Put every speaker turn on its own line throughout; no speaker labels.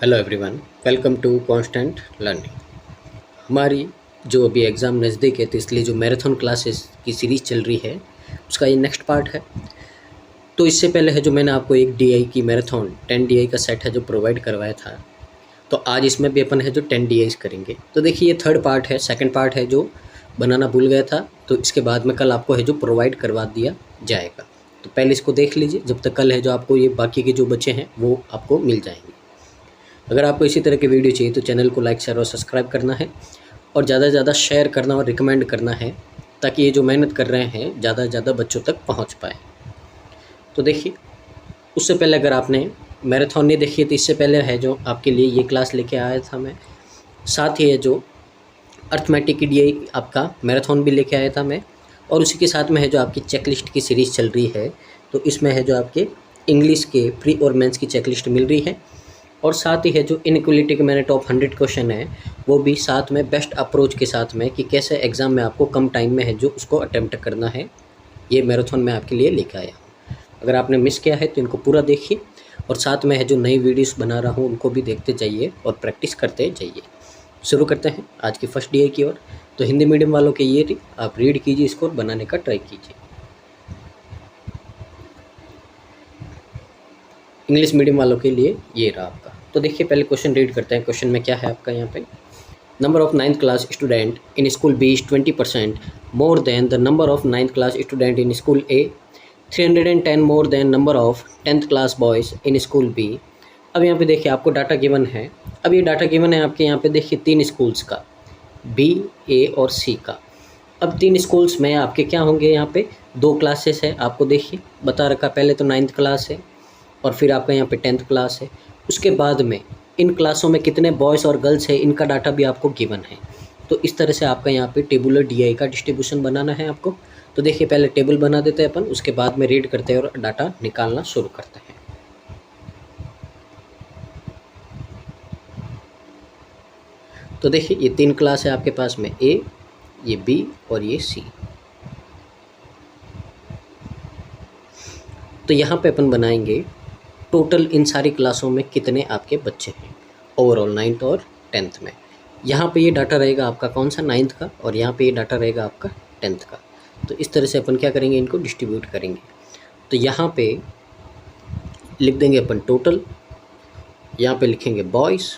Hello everyone, welcome to Constant Learning. हमारी जो अभी एग्ज़ाम नज़दीक है तो इसलिए जो मैराथन क्लासेस की सीरीज़ चल रही है उसका ये नेक्स्ट पार्ट है। तो इससे पहले है जो मैंने आपको एक डीआई की मैराथन 10 डीआई का सेट है जो प्रोवाइड करवाया था, तो आज इसमें भी अपन है जो 10 डीआईज करेंगे। तो देखिए ये थर्ड पार्ट है, सेकंड पार्ट है जो बनाना भूल गया था, तो इसके बाद में कल आपको है जो प्रोवाइड करवा दिया जाएगा। तो पहले इसको देख लीजिए, जब तक कल है जो आपको ये बाकी के जो बचे हैं वो आपको मिल जाएंगे। अगर आपको इसी तरह के वीडियो चाहिए तो चैनल को लाइक शेयर और सब्सक्राइब करना है और ज़्यादा से ज़्यादा शेयर करना और रिकमेंड करना है ताकि ये जो मेहनत कर रहे हैं ज़्यादा से ज़्यादा बच्चों तक पहुंच पाए। तो देखिए, उससे पहले अगर आपने मैराथन नहीं देखी तो इससे पहले है जो आपके लिए ये क्लास लेके आया था मैं, साथ ही है जो अर्थमेटिक की डीआई आपका मैराथन भी लेके आया था मैं, और उसी के साथ में है जो आपकी चेकलिस्ट की सीरीज़ चल रही है। तो इसमें है जो आपके इंग्लिश के प्री और मेंस की चेकलिस्ट मिल रही है, और साथ ही है जो इनइक्वालिटी के मैंने टॉप 100 क्वेश्चन है वो भी साथ में बेस्ट अप्रोच के साथ में कि कैसे एग्ज़ाम में आपको कम टाइम में है जो उसको अटेम्प्ट करना है, ये मैराथन में आपके लिए लेकर आया हूँ। अगर आपने मिस किया है तो इनको पूरा देखिए, और साथ में है जो नई वीडियोस बना रहा हूँ उनको भी देखते जाइए और प्रैक्टिस करते जाइए। शुरू करते हैं आज की फर्स्ट डीआई की ओर। तो हिंदी मीडियम वालों के ये आप रीड कीजिए, इसको बनाने का ट्राई कीजिए। इंग्लिश मीडियम वालों के लिए ये रहा आपका। तो देखिए पहले क्वेश्चन रीड करते हैं। क्वेश्चन में क्या है आपका यहाँ पे, number of 9th class student in school B is 20% more than the number of 9th class student in school A, 310 more than number of 10th class boys in school B. अब यहाँ पे देखिए आपको डाटा गिवन है। अब ये data given है आपके यहाँ पे देखिए 3 स्कूल्स का, बी, ए और सी का। अब 3 स्कूल्स में आपके क्या होंगे, यहाँ पे 2 क्लासेस है आपको देखिए बता रखा। पहले तो 9th क्लास है और फिर आपका यहाँ पे 10th क्लास है। उसके बाद में इन क्लासों में कितने बॉयज़ और गर्ल्स है इनका डाटा भी आपको गिवन है। तो इस तरह से आपका यहाँ पे टेबुलर डीआई का डिस्ट्रीब्यूशन बनाना है आपको। तो देखिए पहले टेबल बना देते हैं अपन, उसके बाद में रीड करते हैं और डाटा निकालना शुरू करते हैं। तो देखिए ये 3 क्लास है आपके पास में, ए, ये बी और ये सी। तो यहाँ पे अपन बनाएंगे टोटल इन सारी क्लासों में कितने आपके बच्चे हैं ओवरऑल 9th और 10th में। यहाँ पे ये डाटा रहेगा आपका कौन सा 9th का, और यहाँ पे ये डाटा रहेगा आपका 10th का। तो इस तरह से अपन क्या करेंगे, इनको डिस्ट्रीब्यूट करेंगे। तो यहाँ पे लिख देंगे अपन टोटल, यहाँ पे लिखेंगे बॉयज़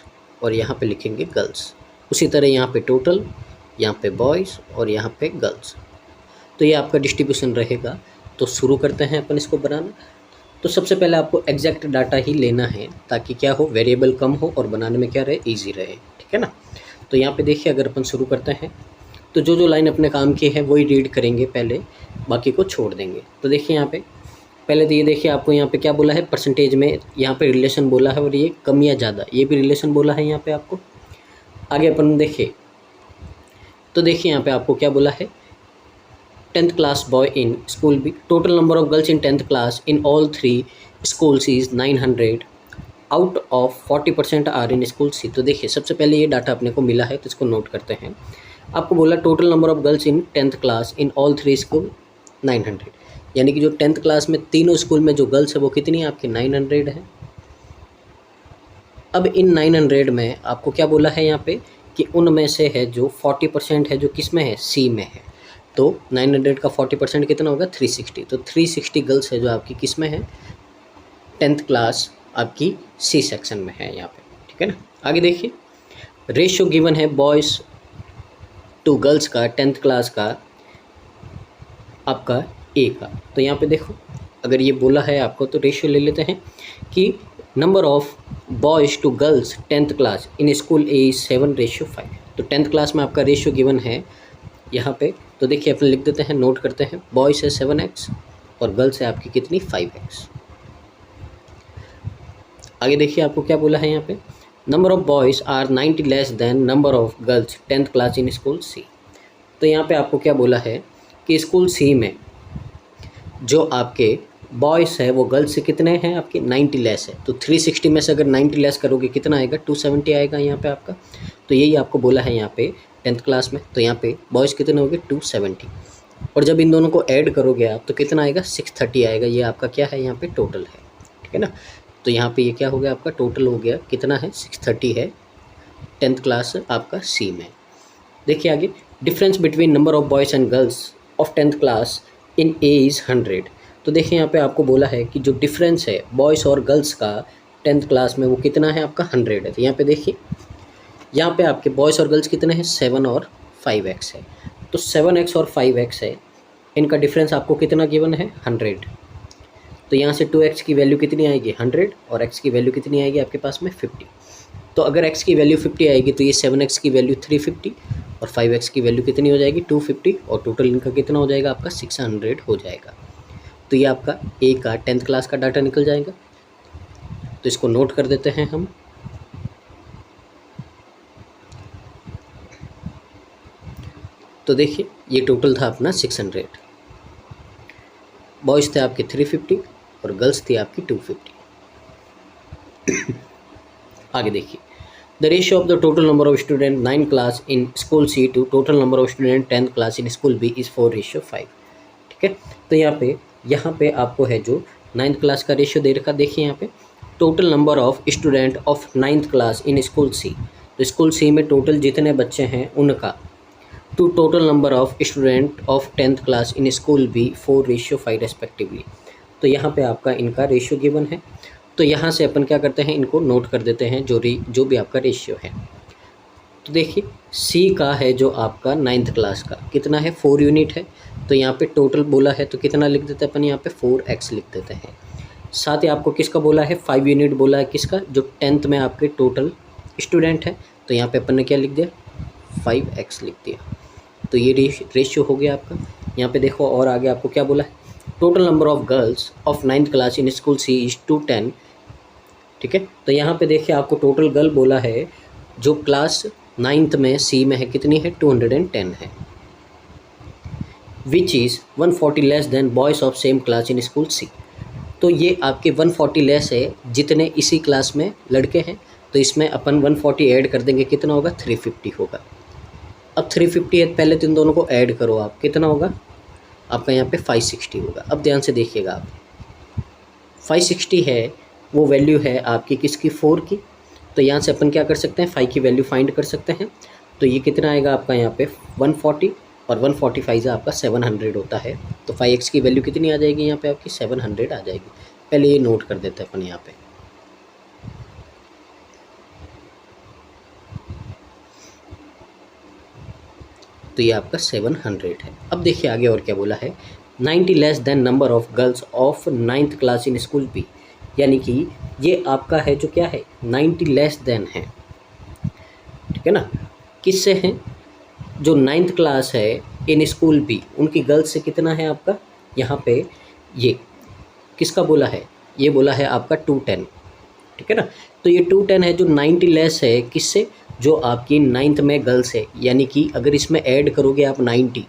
और यहाँ पे लिखेंगे गर्ल्स। उसी तरह यहाँ पे टोटल, यहाँ पे बॉयज़ और यहाँ पे गर्ल्स। तो ये आपका डिस्ट्रीब्यूशन रहेगा। तो शुरू करते हैं अपन इसको बनाना। तो सबसे पहले आपको एग्जैक्ट डाटा ही लेना है ताकि क्या हो, वेरिएबल कम हो और बनाने में क्या रहे, इजी रहे, ठीक है ना। तो यहाँ पे देखिए अगर अपन शुरू करते हैं तो जो जो लाइन अपने काम की है वही रीड करेंगे पहले, बाकी को छोड़ देंगे। तो देखिए यहाँ पे पहले तो ये देखिए आपको यहाँ पे क्या बोला है, परसेंटेज में यहाँ पे रिलेशन बोला है, और ये कम या ज़्यादा ये भी रिलेशन बोला है यहाँ पे आपको। आगे अपन देखिए तो देखिए यहाँ पे आपको क्या बोला है, 10th class boy in school B, total number of girls in 10th class in all 3 schools is 900, out of 40% are in school C। तो देखिए सबसे पहले ये डाटा अपने को मिला है तो इसको नोट करते हैं। आपको बोला total number of girls in 10th class in all 3 school 900, यानी कि जो 10th क्लास में तीनों स्कूल में जो गर्ल्स है वो कितनी है आपकी 900 है। अब इन 900 में आपको क्या बोला है यहाँ पे कि उनमें से है जो 40% है जो किस में है, सी में है। तो 900 का 40% कितना होगा, 360। तो 360 गर्ल्स है जो आपकी किस में है, 10th क्लास आपकी सी सेक्शन में है यहाँ पे, ठीक है ना। आगे देखिए रेशियो गिवन है बॉयज़ टू गर्ल्स का 10th क्लास का आपका ए का। तो यहाँ पे देखो अगर ये बोला है आपको तो रेशियो ले लेते हैं कि number of boys to girls 10th class in school A is 7:5। तो 10th क्लास में आपका रेशियो गिवन है यहाँ पे। तो देखिए अपन लिख देते हैं, नोट करते हैं, बॉयज़ है 7x और गर्ल्स है आपकी कितनी 5x। आगे देखिए आपको क्या बोला है यहाँ पे, number of boys are 90 less than number of girls 10th class in school C. तो यहाँ पे आपको क्या बोला है कि स्कूल सी में जो आपके बॉयज़ है वो गर्ल्स से कितने हैं आपके 90 लेस है। तो 360 में से अगर 90 लेस करोगे कितना आएगा, 270 आएगा यहाँ पे आपका। तो यही आपको बोला है यहाँ पे 10th क्लास में। तो यहाँ पे बॉयज़ कितने हो गए 270, और जब इन दोनों को ऐड करोगे आप तो कितना आएगा 630 आएगा। ये आपका क्या है यहाँ पे टोटल है, ठीक है ना। तो यहाँ पे ये क्या हो गया आपका, टोटल हो गया कितना है, 630 है 10th क्लास आपका सी में। देखिए आगे, difference between number of boys and girls of 10th class in A is 100। तो देखिए यहाँ पे आपको बोला है कि जो डिफरेंस है बॉयज़ और गर्ल्स का 10th क्लास में वो कितना है आपका 100 है। तो यहाँ पे देखिए, यहाँ पे आपके बॉयज़ और गर्ल्स कितने हैं, 7 और 5x है। तो 7x और 5x है, इनका डिफरेंस आपको कितना गिवन है, 100। तो यहाँ से 2x की वैल्यू कितनी आएगी, 100, और x की वैल्यू कितनी आएगी आपके पास में, 50। तो अगर x की वैल्यू 50 आएगी तो ये 7x की वैल्यू 350 और 5x की वैल्यू कितनी हो जाएगी, 250, और टोटल इनका कितना हो जाएगा आपका 600 हो जाएगा। तो ये आपका ए का 10th क्लास का डाटा निकल जाएगा। तो इसको नोट कर देते हैं हम। तो देखिए ये टोटल था अपना 600, बॉयज़ थे आपके 350 और गर्ल्स थी आपकी 250। आगे देखिए, the ratio of the total number of student 9th class in school C to total number of student 10th class in school B is 4:5। ठीक है, तो यहाँ पे आपको है जो 9th क्लास का रेशियो दे रखा। देखिए यहाँ पे total number of student of 9th class in school C, तो स्कूल सी में टोटल जितने बच्चे हैं उनका, to total number of student of 10th class in school B 4:5 respectively. तो यहाँ पे आपका इनका रेशियो गिवन है। तो यहाँ से अपन क्या करते हैं, इनको नोट कर देते हैं जो भी आपका रेशियो है। तो देखिए सी का है जो आपका 9th क्लास का कितना है, 4 यूनिट है। तो यहाँ पे टोटल बोला है तो कितना लिख देते हैं अपन, यहाँ पे 4x लिख देते हैं। साथ ही आपको किसका बोला है, 5 यूनिट बोला है, किसका, जो 10th में आपके टोटल स्टूडेंट है। तो यहाँ पे अपन ने क्या लिख दिया, 5x लिख दिया। तो ये रेशियो हो गया आपका। यहाँ पे देखो और आगे आपको क्या बोला है, total number of girls of 9th class in school C is 210। ठीक है, तो यहाँ पे देखिए आपको टोटल गर्ल बोला है जो क्लास 9th में सी में है, कितनी है, 210 है, which is 140 less than boys of same class in school C. तो ये आपके 140 लेस है जितने इसी क्लास में लड़के हैं। तो इसमें अपन 140 ऐड कर देंगे, कितना होगा, 350 होगा। अब 350 है, पहले तो इन दोनों को ऐड करो आप, कितना होगा आपका यहाँ पे 560 होगा। अब ध्यान से देखिएगा आप, 560 है वो वैल्यू है आपकी किसकी, 4 की। तो यहाँ से अपन क्या कर सकते हैं, 5 की वैल्यू फाइंड कर सकते हैं। तो ये कितना आएगा आपका यहाँ पे 140, और 145 से आपका 700 होता है। तो 5x की वैल्यू कितनी आ जाएगी यहाँ पे आपकी, 700 आ जाएगी। पहले ये नोट कर देते हैं अपन यहाँ पे। तो ये आपका 700 है। अब देखिए आगे और क्या बोला है, 90 less than number of girls of 9th class in school B. यानी कि ये आपका है जो क्या है, 90 लेस देन है। ठीक है ना, किससे हैं, जो 9th क्लास है इन स्कूल बी, उनकी गर्ल्स से कितना है आपका, यहाँ पे ये किसका बोला है, ये बोला है आपका 210। ठीक है ना, तो ये 210 है जो 90 लेस है किससे, जो आपकी 9th में गर्ल्स है। यानी कि अगर इसमें ऐड करोगे आप 90,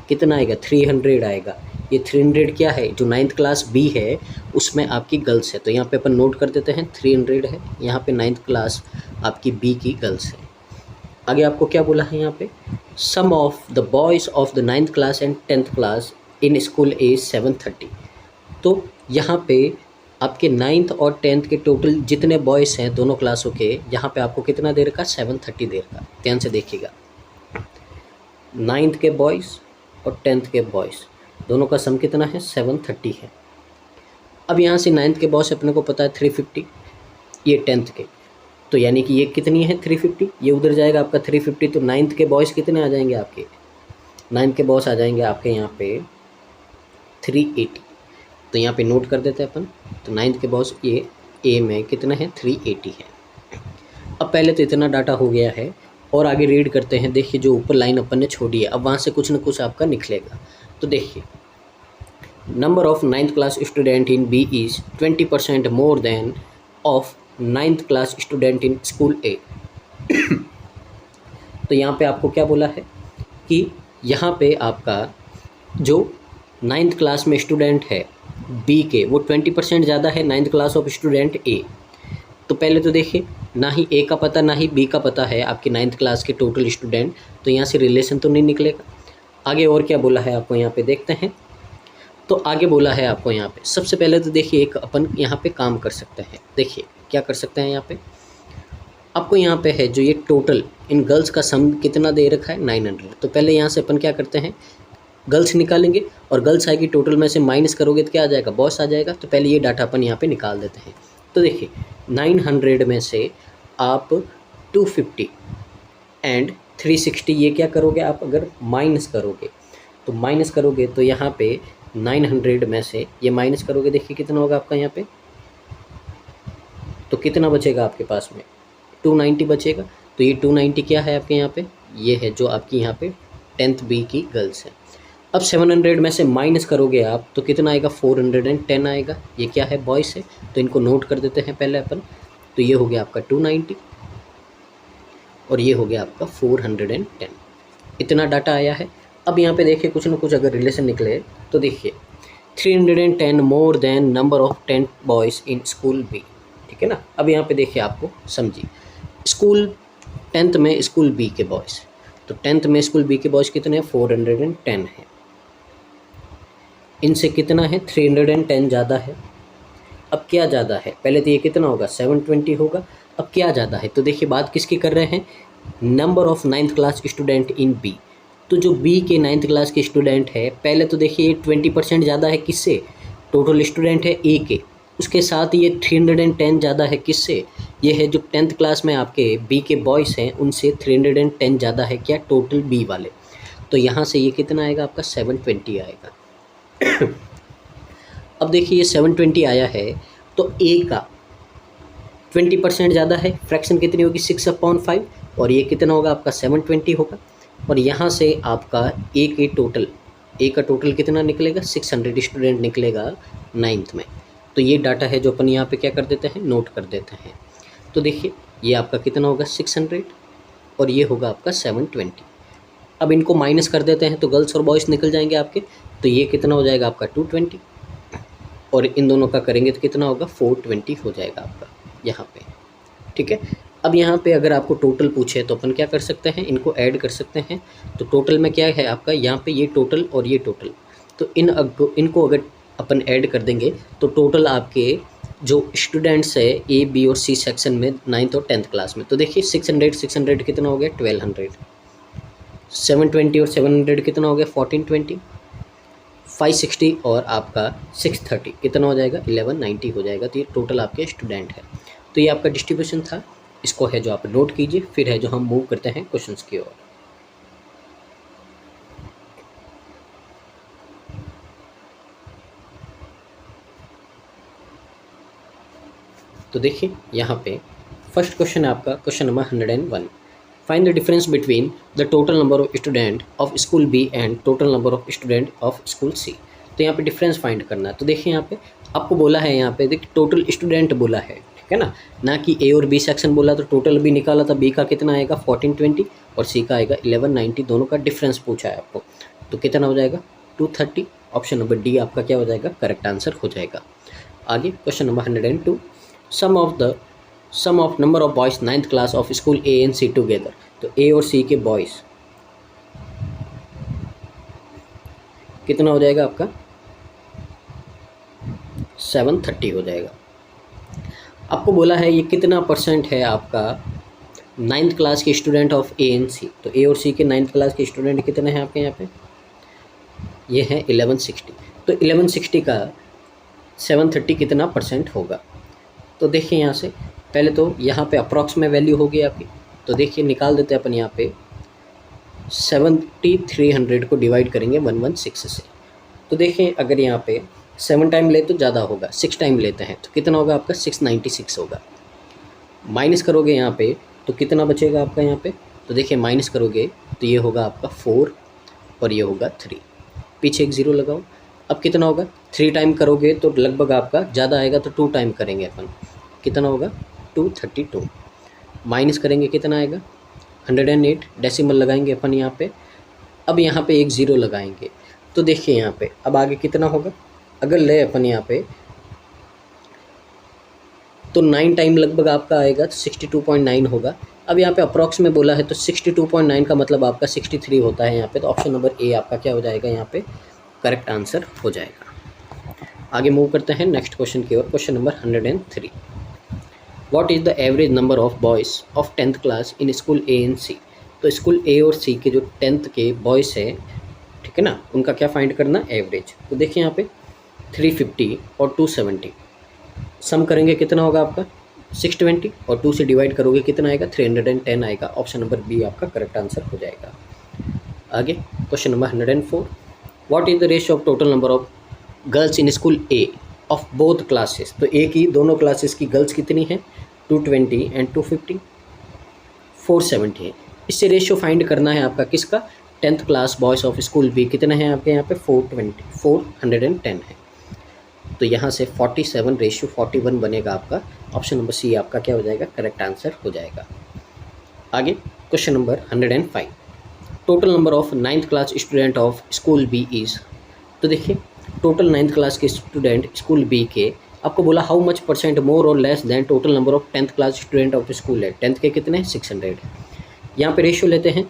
कितना आएगा, 300 आएगा। ये 300 क्या है, जो 9th क्लास बी है उसमें आपकी गर्ल्स है। तो यहाँ पे अपन नोट कर देते हैं 300 है, यहाँ पे 9th क्लास आपकी बी की गर्ल्स है। आगे आपको क्या बोला है यहाँ पे, sum of the boys of the 9th class and 10th class in school is 730। तो यहाँ पे आपके 9th और 10th के टोटल जितने बॉयज़ हैं दोनों क्लासों के, यहाँ पे आपको कितना दे रखा, 730 दे रखा। ध्यान से देखिएगा, 9th के बॉयज़ और 10th के बॉयज़ दोनों का सम कितना है, 730 है। अब यहाँ से 9th के बॉयज़ अपने को पता है 350, ये 10th के, तो यानी कि ये कितनी है 350, ये उधर जाएगा आपका 350। तो 9th के बॉयज़ कितने आ जाएंगे आपके, 9th के बॉयज़ आ जाएंगे आपके यहाँ पे 380। तो यहाँ पे नोट कर देते हैं अपन। तो 9th के बॉयज़ ये ए में कितना है, 380 है। अब पहले तो इतना डाटा हो गया है, और आगे रीड करते हैं। देखिए जो ऊपर लाइन अपन ने छोड़ी है, अब वहाँ से कुछ ना कुछ आपका निकलेगा। तो देखिए, number of 9th class student in B is 20% more than of 9th class student in school A. तो यहाँ पे आपको क्या बोला है कि यहाँ पे आपका जो 9th क्लास में स्टूडेंट है बी के, वो 20% ज़्यादा है 9th क्लास ऑफ स्टूडेंट ए। तो पहले तो देखिए, ना ही ए का पता ना ही बी का पता है आपकी 9th क्लास के टोटल स्टूडेंट, तो यहाँ से रिलेशन तो नहीं निकलेगा। आगे और क्या बोला है आपको यहाँ पे देखते हैं, तो आगे बोला है आपको यहाँ पे, सबसे पहले तो देखिए एक अपन यहाँ पे काम कर सकते हैं। देखिए क्या कर सकते हैं, यहाँ पे आपको यहाँ पे है जो ये टोटल इन गर्ल्स का सम कितना दे रखा है 900। तो पहले यहाँ से अपन क्या करते हैं, गर्ल्स निकालेंगे और गर्ल्स आएगी, टोटल में से माइनस करोगे तो क्या आ जाएगा, बॉयस आ जाएगा। तो पहले ये डाटा अपन यहाँ पे निकाल देते हैं। तो देखिए 900 में से आप 250 एंड 360 ये क्या करोगे आप, अगर माइनस करोगे तो माइनस करोगे तो यहाँ पे 900 में से ये माइनस करोगे, देखिए कितना होगा आपका यहाँ पे, तो कितना बचेगा आपके पास में 290 बचेगा। तो ये 290 क्या है आपके यहाँ पे, ये है जो आपकी यहाँ पे 10th बी की गर्ल्स है। अब 700 में से माइनस करोगे आप तो कितना आएगा, 410 आएगा। ये क्या है, बॉयस है, तो इनको नोट कर देते हैं पहले अपन। तो ये हो गया आपका 290 और ये हो गया आपका 410। इतना डाटा आया है। अब यहाँ पे देखिए कुछ ना कुछ अगर रिलेशन निकले तो देखिए 310 more than number of 10 boys in school B, ठीक है ना। अब यहाँ पे देखिए आपको समझिए, स्कूल 10th में स्कूल बी के बॉयज़, तो 10th में स्कूल बी के बॉयज़ कितने हैं, 410 है। इनसे कितना है, 310 ज़्यादा है। अब क्या ज़्यादा है, पहले तो ये कितना होगा, 720 होगा। अब क्या ज़्यादा है, तो देखिए बात किसकी कर रहे हैं, number of 9th class student in B. तो जो बी के 9th क्लास के स्टूडेंट है, पहले तो देखिए 20% ज़्यादा है किससे, टोटल स्टूडेंट है ए के, उसके साथ ये 310 ज़्यादा है किससे, ये है जो 10th क्लास में आपके बी के बॉयज़ हैं उनसे 310 ज़्यादा है क्या, टोटल बी वाले। तो यहाँ से ये कितना आएगा आपका, 720 आएगा। अब देखिए ये 720 आया है, तो ए का 20% ज़्यादा है, फ्रैक्शन कितनी होगी, 6/5, और ये कितना होगा आपका 720 होगा। और यहाँ से आपका ए का टोटल कितना निकलेगा, 600 स्टूडेंट निकलेगा 9th में। तो ये डाटा है जो अपन यहाँ पे क्या कर देते हैं, नोट कर देते हैं। तो देखिए ये आपका कितना होगा, 600 और ये होगा आपका 720। अब इनको माइनस कर देते हैं तो गर्ल्स और बॉयज़ निकल जाएंगे आपके। तो ये कितना हो जाएगा आपका 220 और इन दोनों का करेंगे तो कितना होगा, 420 हो जाएगा आपका यहाँ पे, ठीक है। अब यहाँ पे अगर आपको टोटल पूछे तो अपन क्या कर सकते हैं, इनको ऐड कर सकते हैं। तो टोटल में क्या है आपका, यहाँ पे ये टोटल और ये टोटल, तो इनको अगर अपन ऐड कर देंगे तो टोटल आपके जो स्टूडेंट्स है ए बी और सी सेक्शन में 9th और 10th क्लास में, तो देखिए 600 कितना हो गया, 1200, 720 और 700 कितना हो गया, 1420, 560 और आपका 630 कितना हो जाएगा, 1190 हो जाएगा। तो ये टोटल आपके स्टूडेंट है। तो ये आपका डिस्ट्रीब्यूशन था, इसको है जो आप नोट कीजिए। फिर है जो हम मूव करते हैं क्वेश्चंस की ओर। तो देखिए यहाँ पे फर्स्ट क्वेश्चन है आपका, question number 101, find the difference between the total number of student of school B and total number of student of school C. तो यहाँ पे डिफरेंस फाइंड करना है। तो देखिए यहाँ पे आपको बोला है, यहाँ पे देखिए टोटल स्टूडेंट बोला है, ठीक है ना कि ए और बी सेक्शन बोला। तो टोटल भी निकाला था, बी का कितना आएगा 1420 और सी का आएगा 1190, दोनों का डिफरेंस पूछा है आपको। तो कितना हो जाएगा 230, ऑप्शन नंबर डी आपका क्या हो जाएगा, करेक्ट आंसर हो जाएगा। आगे question number 102, sum of number of boys 9th class of school A and C together. तो ए और सी के बॉयज़ कितना हो जाएगा आपका, 730 हो जाएगा। आपको बोला है ये कितना परसेंट है आपका 9th क्लास के student of A and C. तो ए और सी के 9th क्लास के स्टूडेंट कितने हैं आपके यहाँ पे, ये है 1160। तो 1160 का 730 कितना परसेंट होगा। तो देखिए यहाँ से पहले तो यहाँ पे अप्रॉक्स में वैल्यू होगी आपकी। तो देखिए निकाल देते हैं अपन यहाँ पे 7300 को डिवाइड करेंगे 116 से। तो देखिए अगर यहाँ पे 7 टाइम ले तो ज़्यादा होगा, 6 टाइम लेते हैं तो कितना होगा आपका 696 होगा। माइनस करोगे यहाँ पे तो कितना बचेगा आपका यहाँ पे, तो देखिए माइनस करोगे तो ये होगा आपका 4 और ये होगा 3, पीछे एक ज़ीरो लगाओ। अब कितना होगा, 3 टाइम करोगे तो लगभग आपका ज़्यादा आएगा, तो 2 टाइम करेंगे अपन, कितना होगा 232। माइनस करेंगे कितना आएगा 108, डेसिमल लगाएंगे अपन यहाँ पे। अब यहाँ पे एक ज़ीरो लगाएंगे तो देखिए यहाँ पे अब आगे कितना होगा, अगर ले अपन यहाँ पे तो 9 टाइम लगभग आपका आएगा तो 62.9 होगा। अब यहाँ पे अप्रॉक्स में बोला है तो 62.9 का मतलब आपका 63 होता है यहाँ पे। तो ऑप्शन नंबर ए आपका क्या हो जाएगा यहाँ पे, करेक्ट आंसर हो जाएगा। आगे मूव करते हैं नेक्स्ट क्वेश्चन की ओर। Question number 103, what is the average number of boys of 10th class in school A and C. तो स्कूल ए और सी के जो 10th के बॉयज़ है, ठीक है ना, उनका क्या फाइंड करना, एवरेज। तो देखिए यहाँ पे 350 और 270 सम करेंगे कितना होगा आपका 620, और 2 से डिवाइड करोगे कितना आएगा 310 आएगा। ऑप्शन नंबर बी आपका करेक्ट आंसर हो जाएगा। आगे question number 104, what is the ratio of total number of girls in school A of both classes. तो ए की दोनों क्लासेस की गर्ल्स कितनी है 220 एंड 250, 470 है। इससे रेशियो फाइंड करना है आपका किसका, 10th class boys of school B कितने हैं आपके यहाँ पे 410 है। तो यहाँ से 47 रेशियो 41 बनेगा आपका। ऑप्शन नंबर सी आपका क्या हो जाएगा, करेक्ट आंसर हो जाएगा। आगे question number 105, total number of 9th class student of school B is. तो देखिए टोटल 9th क्लास के स्टूडेंट स्कूल बी के आपको बोला हाउ मच परसेंट मोर और less than total number of 10th class student of school है। 10th के कितने 600। यहाँ पे रेशियो लेते हैं,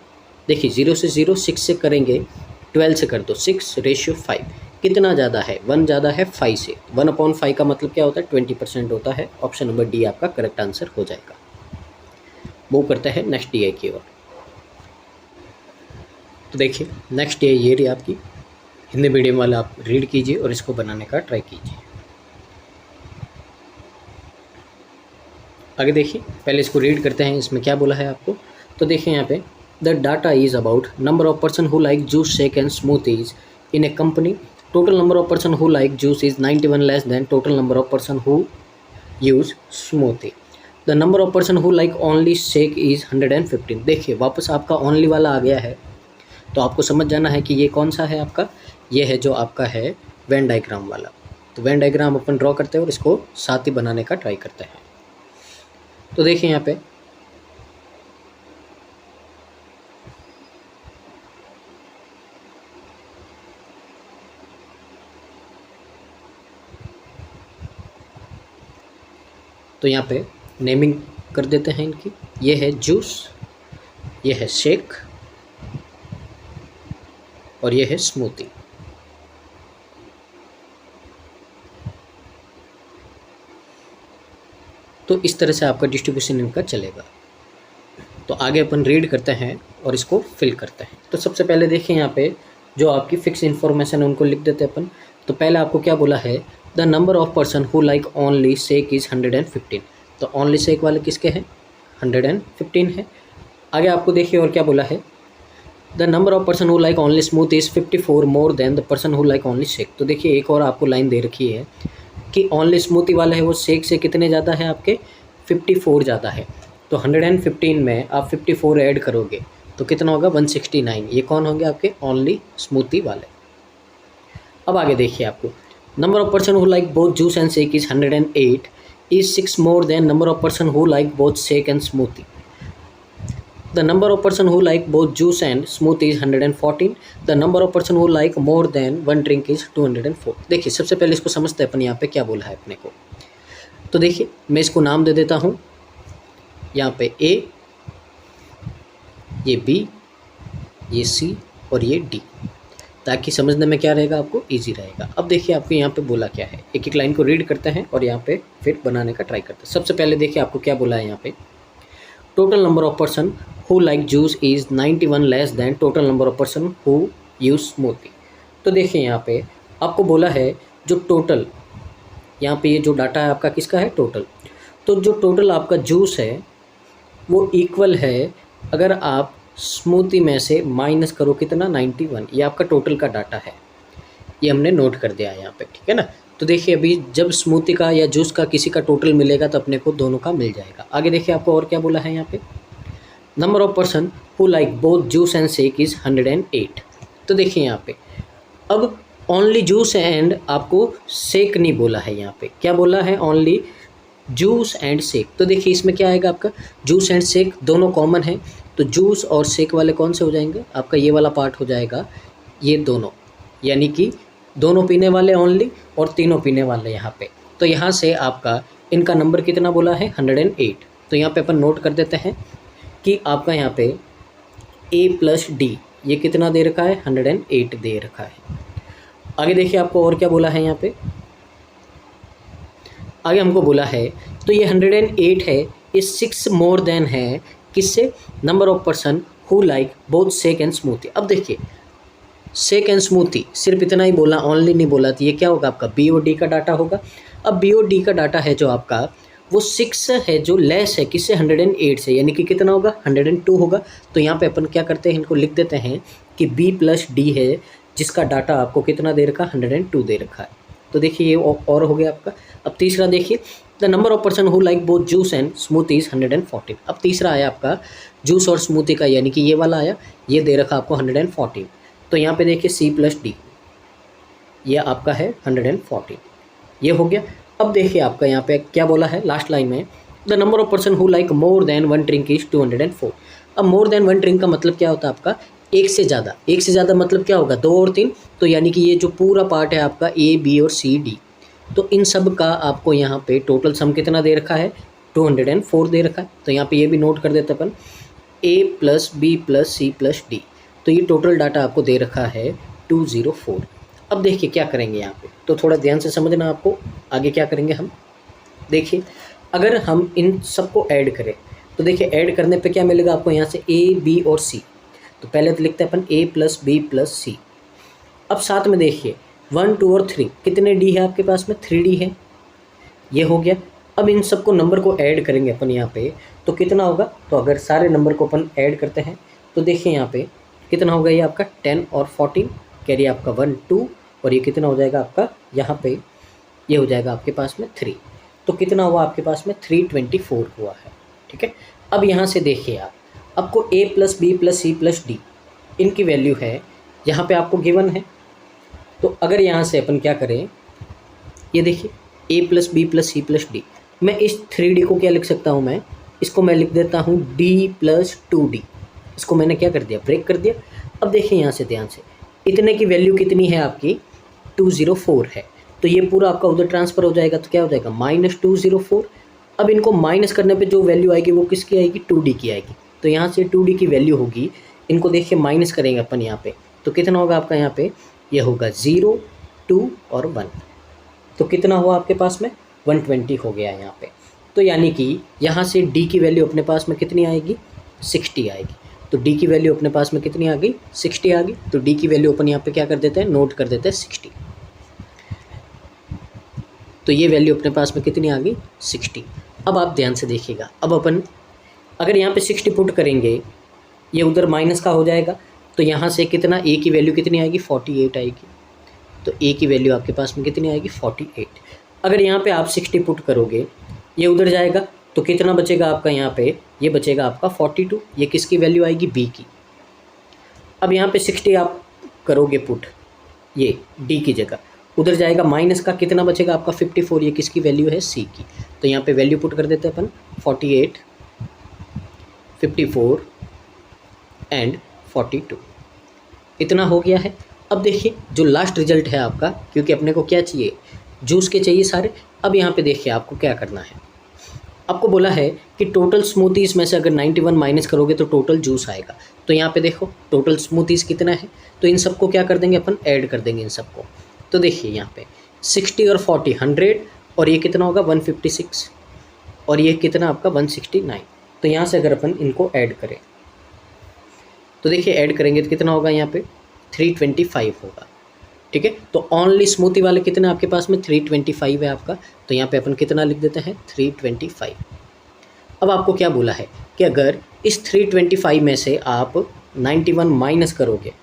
देखिए 0 से 0, 6 से करेंगे 12 से कर दो 6:5। कितना ज़्यादा है 1 ज़्यादा है 5 से। 1/5 का मतलब क्या होता है 20% होता है। ऑप्शन नंबर डी आपका करेक्ट आंसर हो जाएगा। मूव करते हैं नेक्स्ट डी की ओर। तो देखिए नेक्स्ट ये रही आपकी हिंदी मीडियम वाला, आप रीड कीजिए और इसको बनाने का ट्राई कीजिए। आगे देखिए पहले इसको रीड करते हैं, इसमें क्या बोला है आपको। तो देखिए यहाँ पे the data is about number of person who like juice shake and smoothies in a company. Total number of person who like juice is 91 less than total number of person who use smoothie. The number of person who like only shake is 115। देखिए वापस आपका only वाला आ गया है, तो आपको समझ जाना है कि ये कौन सा है आपका, ये है जो आपका है वेन डायग्राम वाला। तो वेन डायग्राम अपन ड्रॉ करते हैं और इसको साथ ही बनाने का ट्राई करते हैं। तो देखिए यहाँ पे तो यहाँ पे नेमिंग कर देते हैं इनकी। ये है जूस, ये है शेक और ये है स्मूथी। तो इस तरह से आपका डिस्ट्रीब्यूशन इनका चलेगा। तो आगे अपन रीड करते हैं और इसको फिल करते हैं। तो सबसे पहले देखिए यहाँ पे जो आपकी फिक्स इन्फॉर्मेशन है उनको लिख देते हैं अपन। तो पहले आपको क्या बोला है, the number of person who like only shake is 115। तो ओनली शेक वाले किसके हैं 115 है। आगे आपको देखिए और क्या बोला है, the number of person who like only smooth is 54 more than the person who like only shake. तो देखिए एक और आपको लाइन दे रखी है कि ओनली स्मूथी वाला है वो शेक से कितने ज़्यादा है आपके 54 ज़्यादा है। तो 115 में आप 54 ऐड करोगे तो कितना होगा 169। ये कौन होंगे आपके ओनली स्मूथी वाले। अब आगे देखिए आपको number of person who like both juice and shake is 108 is 6 more than number of person who like both shake and smoothie. The number of person who like both juice and smoothie is 114. The number of person who like more than one drink is 204. देखिए सबसे पहले इसको समझते हैं अपन, यहाँ पे क्या बोला है अपने को। तो देखिए मैं इसको नाम दे देता हूँ, यहाँ पे A, ये B, ये C और ये D, ताकि समझने में क्या रहेगा आपको इजी रहेगा। अब देखिए आपको यहाँ पे बोला क्या है, एक एक लाइन को रीड करते हैं और यहाँ पे फिर बनाने का ट्राई करते हैं। सबसे पहले देखिए आपको क्या बोला है यहाँ पे, total number of person who like juice is 91 less than total number of person who use smoothie. तो देखिए यहाँ पे आपको बोला है जो टोटल, यहाँ पे ये जो डाटा है आपका किसका है टोटल। तो जो टोटल आपका जूस है वो इक्वल है अगर आप स्मूथी में से माइनस करो कितना 91। ये आपका टोटल का डाटा है, ये हमने नोट कर दिया है यहाँ पे, ठीक है ना। तो देखिए अभी जब स्मूथी का या जूस का किसी का टोटल मिलेगा तो अपने को दोनों का मिल जाएगा। आगे देखिए आपको और क्या बोला है यहाँ पे, number of person who like both juice and shake is 108। तो देखिए यहाँ पे अब ओनली जूस एंड आपको शेक नहीं बोला है, यहाँ पे क्या बोला है ओनली जूस एंड शेक। तो देखिए इसमें क्या आएगा आपका जूस एंड शेक दोनों कॉमन है, तो जूस और शेक वाले कौन से हो जाएंगे आपका, ये वाला पार्ट हो जाएगा ये दोनों, यानी कि दोनों पीने वाले ओनली और तीनों पीने वाले यहाँ पे। तो यहाँ से आपका इनका नंबर कितना बोला है 108। तो यहाँ पे अपन नोट कर देते हैं कि आपका यहाँ पे A + D ये कितना दे रखा है 108 दे रखा है। आगे देखिए आपको और क्या बोला है यहाँ पे, आगे हमको बोला है तो ये 108 है, ये 6 मोर देन है किससे, number of person who like both shake and smoothie. अब देखिए शेक एंड स्मूथी सिर्फ इतना ही बोला, ऑनली नहीं बोला, तो ये क्या होगा आपका बी और डी का डाटा होगा। अब बी और डी का डाटा है जो आपका वो 6 है जो लेस है किससे 108 से, यानी कि कितना होगा 102 होगा। तो यहाँ पे अपन क्या करते हैं, इनको लिख देते हैं कि बी प्लस डी है जिसका डाटा आपको कितना दे रखा 102 दे रखा है। तो देखिए ये और हो गया आपका। अब तीसरा देखिए the number of person who like both juice and smoothies 114। अब तीसरा आया आपका जूस और स्मूथी का, यानी कि ये वाला आया, ये दे रखा आपको 114। तो यहाँ पे देखिए सी प्लस डी ये आपका है 114, ये हो गया। अब देखिए आपका यहाँ पे क्या बोला है लास्ट लाइन में, the number of person who like more than 1 drink is 204। अब मोर देन 1 ड्रिंक का मतलब क्या होता है आपका एक से ज़्यादा मतलब क्या होगा 2 और 3। तो यानी कि ये जो पूरा पार्ट है आपका ए बी और सी डी, तो इन सब का आपको यहाँ पे टोटल सम कितना दे रखा है 204 दे रखा है। तो यहाँ पे ये भी नोट कर देते अपन A plus B plus C plus D, तो ये टोटल डाटा आपको दे रखा है 204। अब देखिए क्या करेंगे यहाँ पे, तो थोड़ा ध्यान से समझना आपको आगे क्या करेंगे हम। देखिए अगर हम इन सबको ऐड करें तो देखिए ऐड करने पे क्या मिलेगा आपको यहाँ से ए बी और सी। तो पहले तो लिखते हैं अपन ए प्लस बी प्लस सी। अब साथ में देखिए 1 2 और 3 कितने डी है आपके पास में 3D है, ये हो गया। अब इन सबको नंबर को ऐड करेंगे अपन यहाँ पे तो कितना होगा, तो अगर सारे नंबर को अपन ऐड करते हैं तो देखिए यहाँ पे कितना होगा, ये आपका 10 और 14 कैरी आपका 1 2 और ये कितना हो जाएगा आपका यहाँ पे, ये हो जाएगा आपके पास में 3। तो कितना हुआ आपके पास में 324 हुआ है, ठीक है। अब यहाँ से देखिए आप आपको a plus B plus C plus D इनकी वैल्यू है यहाँ पे आपको गिवन है। तो अगर यहाँ से अपन क्या करें, ये देखिए a plus B plus C plus D, मैं इस 3D को क्या लिख सकता हूँ, मैं इसको मैं लिख देता हूँ d प्लस 2d। इसको मैंने क्या कर दिया ब्रेक कर दिया। अब देखिए यहाँ से ध्यान से इतने की वैल्यू कितनी है आपकी 204 है, तो ये पूरा आपका उधर ट्रांसफ़र हो जाएगा। तो क्या हो जाएगा -204। अब इनको माइनस करने पे जो वैल्यू आएगी वो किसकी आएगी 2D की आएगी। तो यहाँ से 2D की वैल्यू होगी, इनको देखिए माइनस करेंगे अपन यहाँ पे, तो कितना होगा आपका यहाँ पे, ये होगा 0 2 और 1। तो कितना हुआ आपके पास में 120 हो गया यहाँ पे। तो यानी कि यहाँ से D की वैल्यू अपने पास में कितनी आएगी 60 आएगी। तो D की वैल्यू अपने पास में कितनी आ गई 60 आ गई। तो D की वैल्यू अपन यहाँ पे क्या कर देते हैं नोट कर देते हैं 60। तो ये वैल्यू अपने पास में कितनी आ गई 60। अब आप ध्यान से देखिएगा, अब अपन अगर यहाँ पे 60 पुट करेंगे ये उधर माइनस का हो जाएगा, तो यहाँ से कितना a की वैल्यू कितनी आएगी 48 आएगी। तो a की वैल्यू आपके पास में कितनी आएगी 48। अगर यहाँ पे आप 60 पुट करोगे ये उधर जाएगा तो कितना बचेगा आपका यहाँ पे, ये बचेगा आपका 42। ये किसकी वैल्यू आएगी b की। अब यहाँ पे 60 आप करोगे पुट ये d की जगह, उधर जाएगा माइनस का, कितना बचेगा आपका 54। ये किसकी वैल्यू है c की। तो यहाँ पे वैल्यू पुट कर देते हैं अपन 48 54 एंड 42, इतना हो गया है। अब देखिए जो लास्ट रिजल्ट है आपका, क्योंकि अपने को क्या चाहिए जूस के चाहिए सारे। अब यहाँ पे देखिए आपको क्या करना है, आपको बोला है कि टोटल स्मूथीज़ में से अगर 91 माइनस करोगे तो टोटल जूस आएगा। तो यहाँ पे देखो टोटल स्मूथीज़ कितना है, तो इन सबको क्या कर देंगे अपन ऐड कर देंगे इन सबको। तो देखिए यहाँ पे 60 और 40 100 और ये कितना होगा 156 और ये कितना आपका 169। तो यहाँ से अगर अपन इनको ऐड करें तो देखिए ऐड करेंगे तो कितना होगा यहाँ पे 325 होगा, ठीक है। तो ओनली स्मूथी वाले कितना आपके पास में 325 है आपका। तो यहाँ पे अपन कितना लिख देते हैं 325। अब आपको क्या बोला है कि अगर इस 325 में से आप 91 माइनस करोगे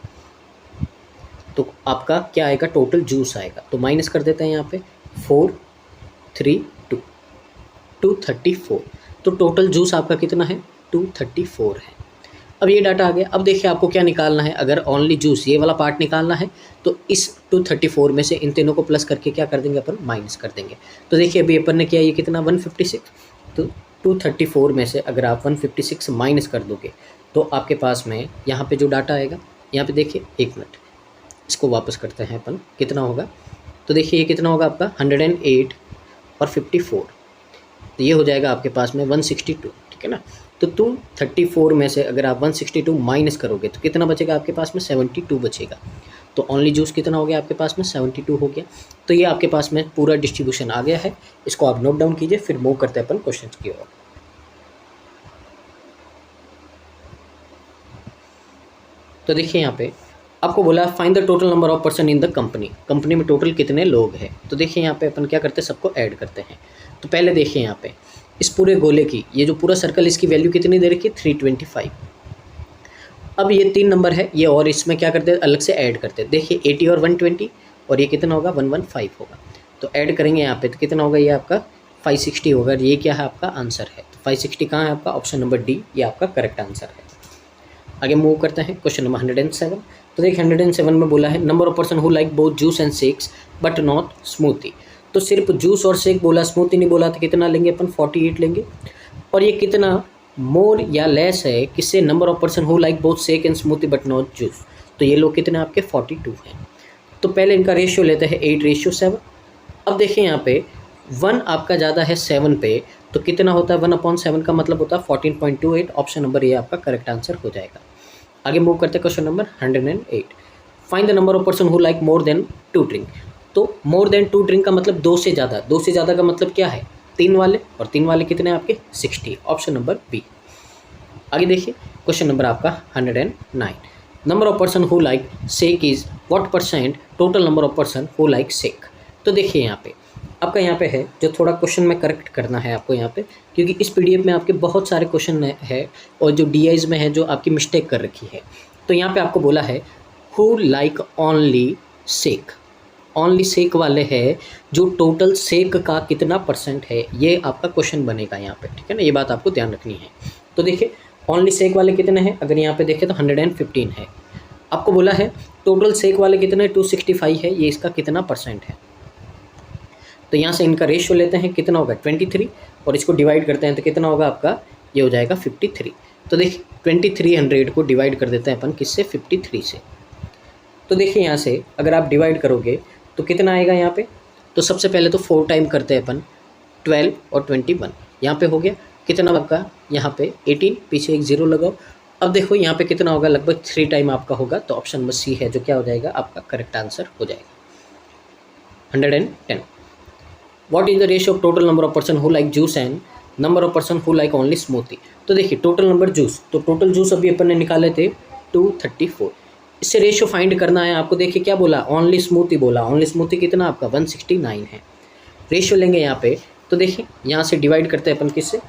तो आपका क्या आएगा टोटल जूस आएगा। तो माइनस कर देते हैं यहाँ पे 432 234। तो टोटल जूस आपका कितना है 234 है। अब ये डाटा आ गया। अब देखिए आपको क्या निकालना है, अगर ओनली जूस ये वाला पार्ट निकालना है तो इस 234 में से इन तीनों को प्लस करके क्या कर देंगे अपन माइनस कर देंगे। तो देखिए अभी अपन ने किया ये कितना 156। तो 234 में से अगर आप 156 माइनस कर दोगे तो आपके पास में यहाँ पे जो डाटा आएगा, यहाँ पे देखिए एक मिनट इसको वापस करते हैं अपन, कितना होगा। तो देखिए ये कितना होगा आपका 108 और 54, तो ये हो जाएगा आपके पास में 162, ठीक है ना। तो 234 में से अगर आप 162 माइनस करोगे तो कितना बचेगा आपके पास में 72 बचेगा। तो ओनली जूस कितना हो गया आपके पास में 72 हो गया। तो ये आपके पास में पूरा डिस्ट्रीब्यूशन आ गया है, इसको आप नोट डाउन कीजिए, फिर मूव करते हैं अपन क्वेश्चन की ओर। तो देखिए यहाँ पे आपको बोला find the total number of person in the company, company में टोटल कितने लोग हैं। तो देखिए यहाँ पे अपन क्या करते हैं, सबको ऐड करते हैं। तो पहले देखिए यहाँ पे इस पूरे गोले की, ये जो पूरा सर्कल, इसकी वैल्यू कितनी दे रखी है 325। अब ये 3 नंबर है ये, और इसमें क्या करते हैं अलग से ऐड करते हैं। देखिए 80 और 120, और ये कितना होगा 115 होगा। तो ऐड करेंगे यहाँ पे तो कितना होगा, ये आपका 560 होगा। ये क्या है आपका आंसर है। तो 560 कहाँ है आपका, ऑप्शन नंबर डी, ये आपका करेक्ट आंसर है। आगे मूव करते हैं क्वेश्चन नंबर 107। तो देखिए 107 में बोला है number of person who like both juice and shakes but not smoothie. तो सिर्फ जूस और शेक बोला, स्मूथी नहीं बोला, तो कितना लेंगे अपन 48 लेंगे। और ये कितना मोर या लेस है किससे, number of person who like both shake and smoothie but not juice. तो ये लोग कितने आपके 42 हैं। तो पहले इनका रेशियो लेते हैं 8:7। अब देखिए यहाँ पे 1 आपका ज़्यादा है 7 पे, तो कितना होता है 1/7 का मतलब होता है 14.28। ऑप्शन नंबर ये आपका करेक्ट आंसर हो जाएगा। आगे मूव करते हैं question number 108। Find the number of person who like more than 2 drink. तो मोर देन 2 ड्रिंक का मतलब 2 से ज़्यादा, 2 से ज़्यादा का मतलब क्या है 3 वाले, और 3 वाले कितने आपके 60। Option number B. आगे देखिए क्वेश्चन नंबर आपका 109। Number of person who like shake is what percent total number of person who like shake. तो देखिए यहाँ पे आपका यहाँ पे है जो थोड़ा क्वेश्चन में करेक्ट करना है आपको यहाँ पे, क्योंकि इस पीडीएफ में आपके बहुत सारे क्वेश्चन है और जो डीआईज में है जो आपकी मिस्टेक कर रखी है। तो यहाँ पे आपको बोला है who like only shake, only shake वाले है जो टोटल शेक का कितना परसेंट है, ये आपका क्वेश्चन बनेगा यहाँ पे, ठीक है ना। ये बात आपको ध्यान रखनी है। तो देखिए ओनली शेक वाले कितने हैं, अगर यहाँ पे देखें तो 115 है। आपको बोला है टोटल शेक वाले कितने 265 है, ये इसका कितना परसेंट है। तो यहाँ से इनका रेशियो लेते हैं, कितना होगा 23, और इसको डिवाइड करते हैं तो कितना होगा आपका, ये हो जाएगा 53। तो देखिए 2300 को डिवाइड कर देते हैं अपन किससे 53 से। तो देखिए यहाँ से अगर आप डिवाइड करोगे तो कितना आएगा यहाँ पे। तो सबसे पहले तो 4 टाइम करते हैं अपन, 12 और 21 यहाँ पे हो गया, कितना आपका यहाँ पे 18, पीछे एक 0 लगाओ। अब देखो यहाँ पे कितना होगा, लगभग 3 टाइम आपका होगा। तो ऑप्शन नंबर सी है जो क्या हो जाएगा आपका करेक्ट आंसर हो जाएगा। 110। What is the ratio of total number of person who like juice and number of person who like only smoothie. तो देखिए टोटल नंबर जूस, तो टोटल जूस अभी अपन ने निकाले थे 234, इससे रेशियो फाइंड करना है आपको। देखिए क्या बोला, ओनली स्मूथी बोला, ओनली स्मूथी कितना आपका 169 है। रेशियो लेंगे यहाँ पे, तो देखिए यहाँ से डिवाइड करते हैं अपन किससे